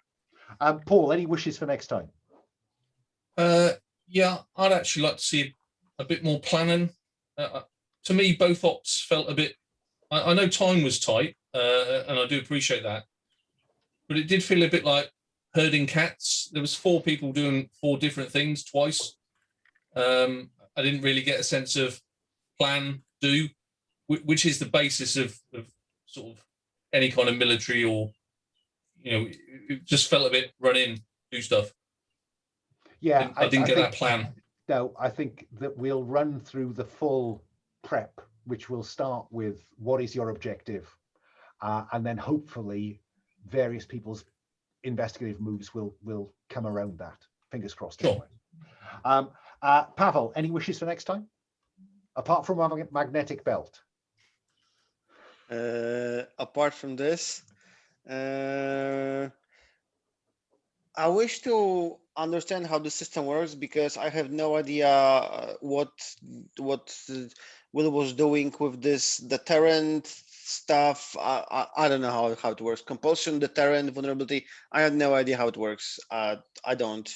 Paul, any wishes for next time? Yeah, I'd actually like to see a bit more planning. To me, both ops felt a bit. I know time was tight, and I do appreciate that, but it did feel a bit like herding cats. There was 4 people doing 4 different things twice. I didn't really get a sense of plan, do, which is the basis of sort of any kind of military, or it just felt a bit run in, do stuff. Yeah, I didn't get think, that plan. No, I think that we'll run through the full prep, which will start with what is your objective, and then hopefully various people's investigative moves will come around that. Fingers crossed. Sure. Anyway. Pavel, any wishes for next time, apart from a magnetic belt? Apart from this, I wish to understand how the system works, because I have no idea what Will was doing with this deterrent stuff. I don't know how it works. Compulsion, deterrent, vulnerability. I have no idea how it works. I don't.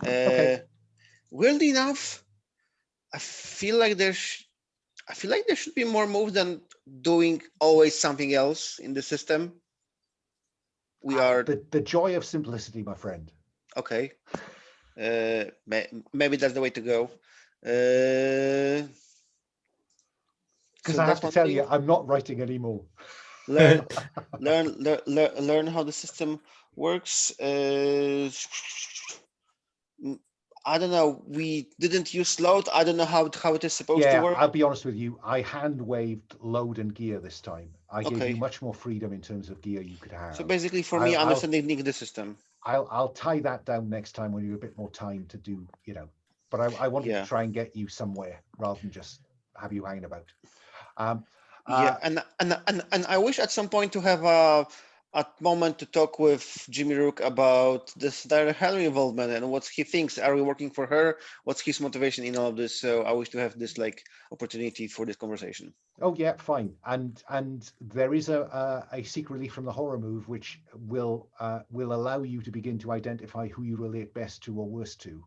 Okay. Weirdly enough, I feel like there should be more moves than doing always something else in the system. We are the joy of simplicity, my friend. okay. Maybe that's the way to go. Because So I have that's to one tell thing. you, I'm not writing anymore. Learn how the system works. I don't know. We didn't use load. I don't know how it is supposed to Yeah, work. I'll be honest with you. I hand waved load and gear this time. I gave Okay. you much more freedom in terms of gear you could have. So basically, for me, understanding the system. I'll tie that down next time when you have a bit more time to do, but I wanted to try and get you somewhere rather than just have you hanging about. Yeah, and I wish at some point to have a moment to talk with Jimmy Rook about this Tyler Henry involvement and what he thinks. Are we working for her? What's his motivation in all of this? So I wish to have this opportunity for this conversation. Oh yeah, fine. And there is a seek relief from the horror move, which will allow you to begin to identify who you relate best to or worst to,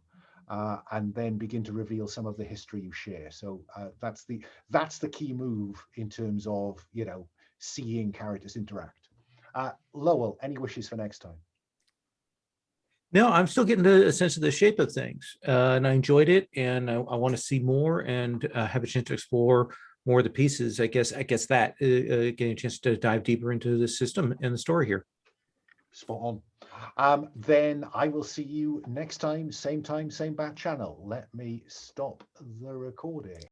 and then begin to reveal some of the history you share. So that's the key move in terms of seeing characters interact. Lowell, any wishes for next time? No, I'm still getting a sense of the shape of things, and I enjoyed it, and I want to see more and have a chance to explore more of the pieces. I guess that getting a chance to dive deeper into the system and the story here. Spot on. Then I will see you next time, same bat channel. Let me stop the recording.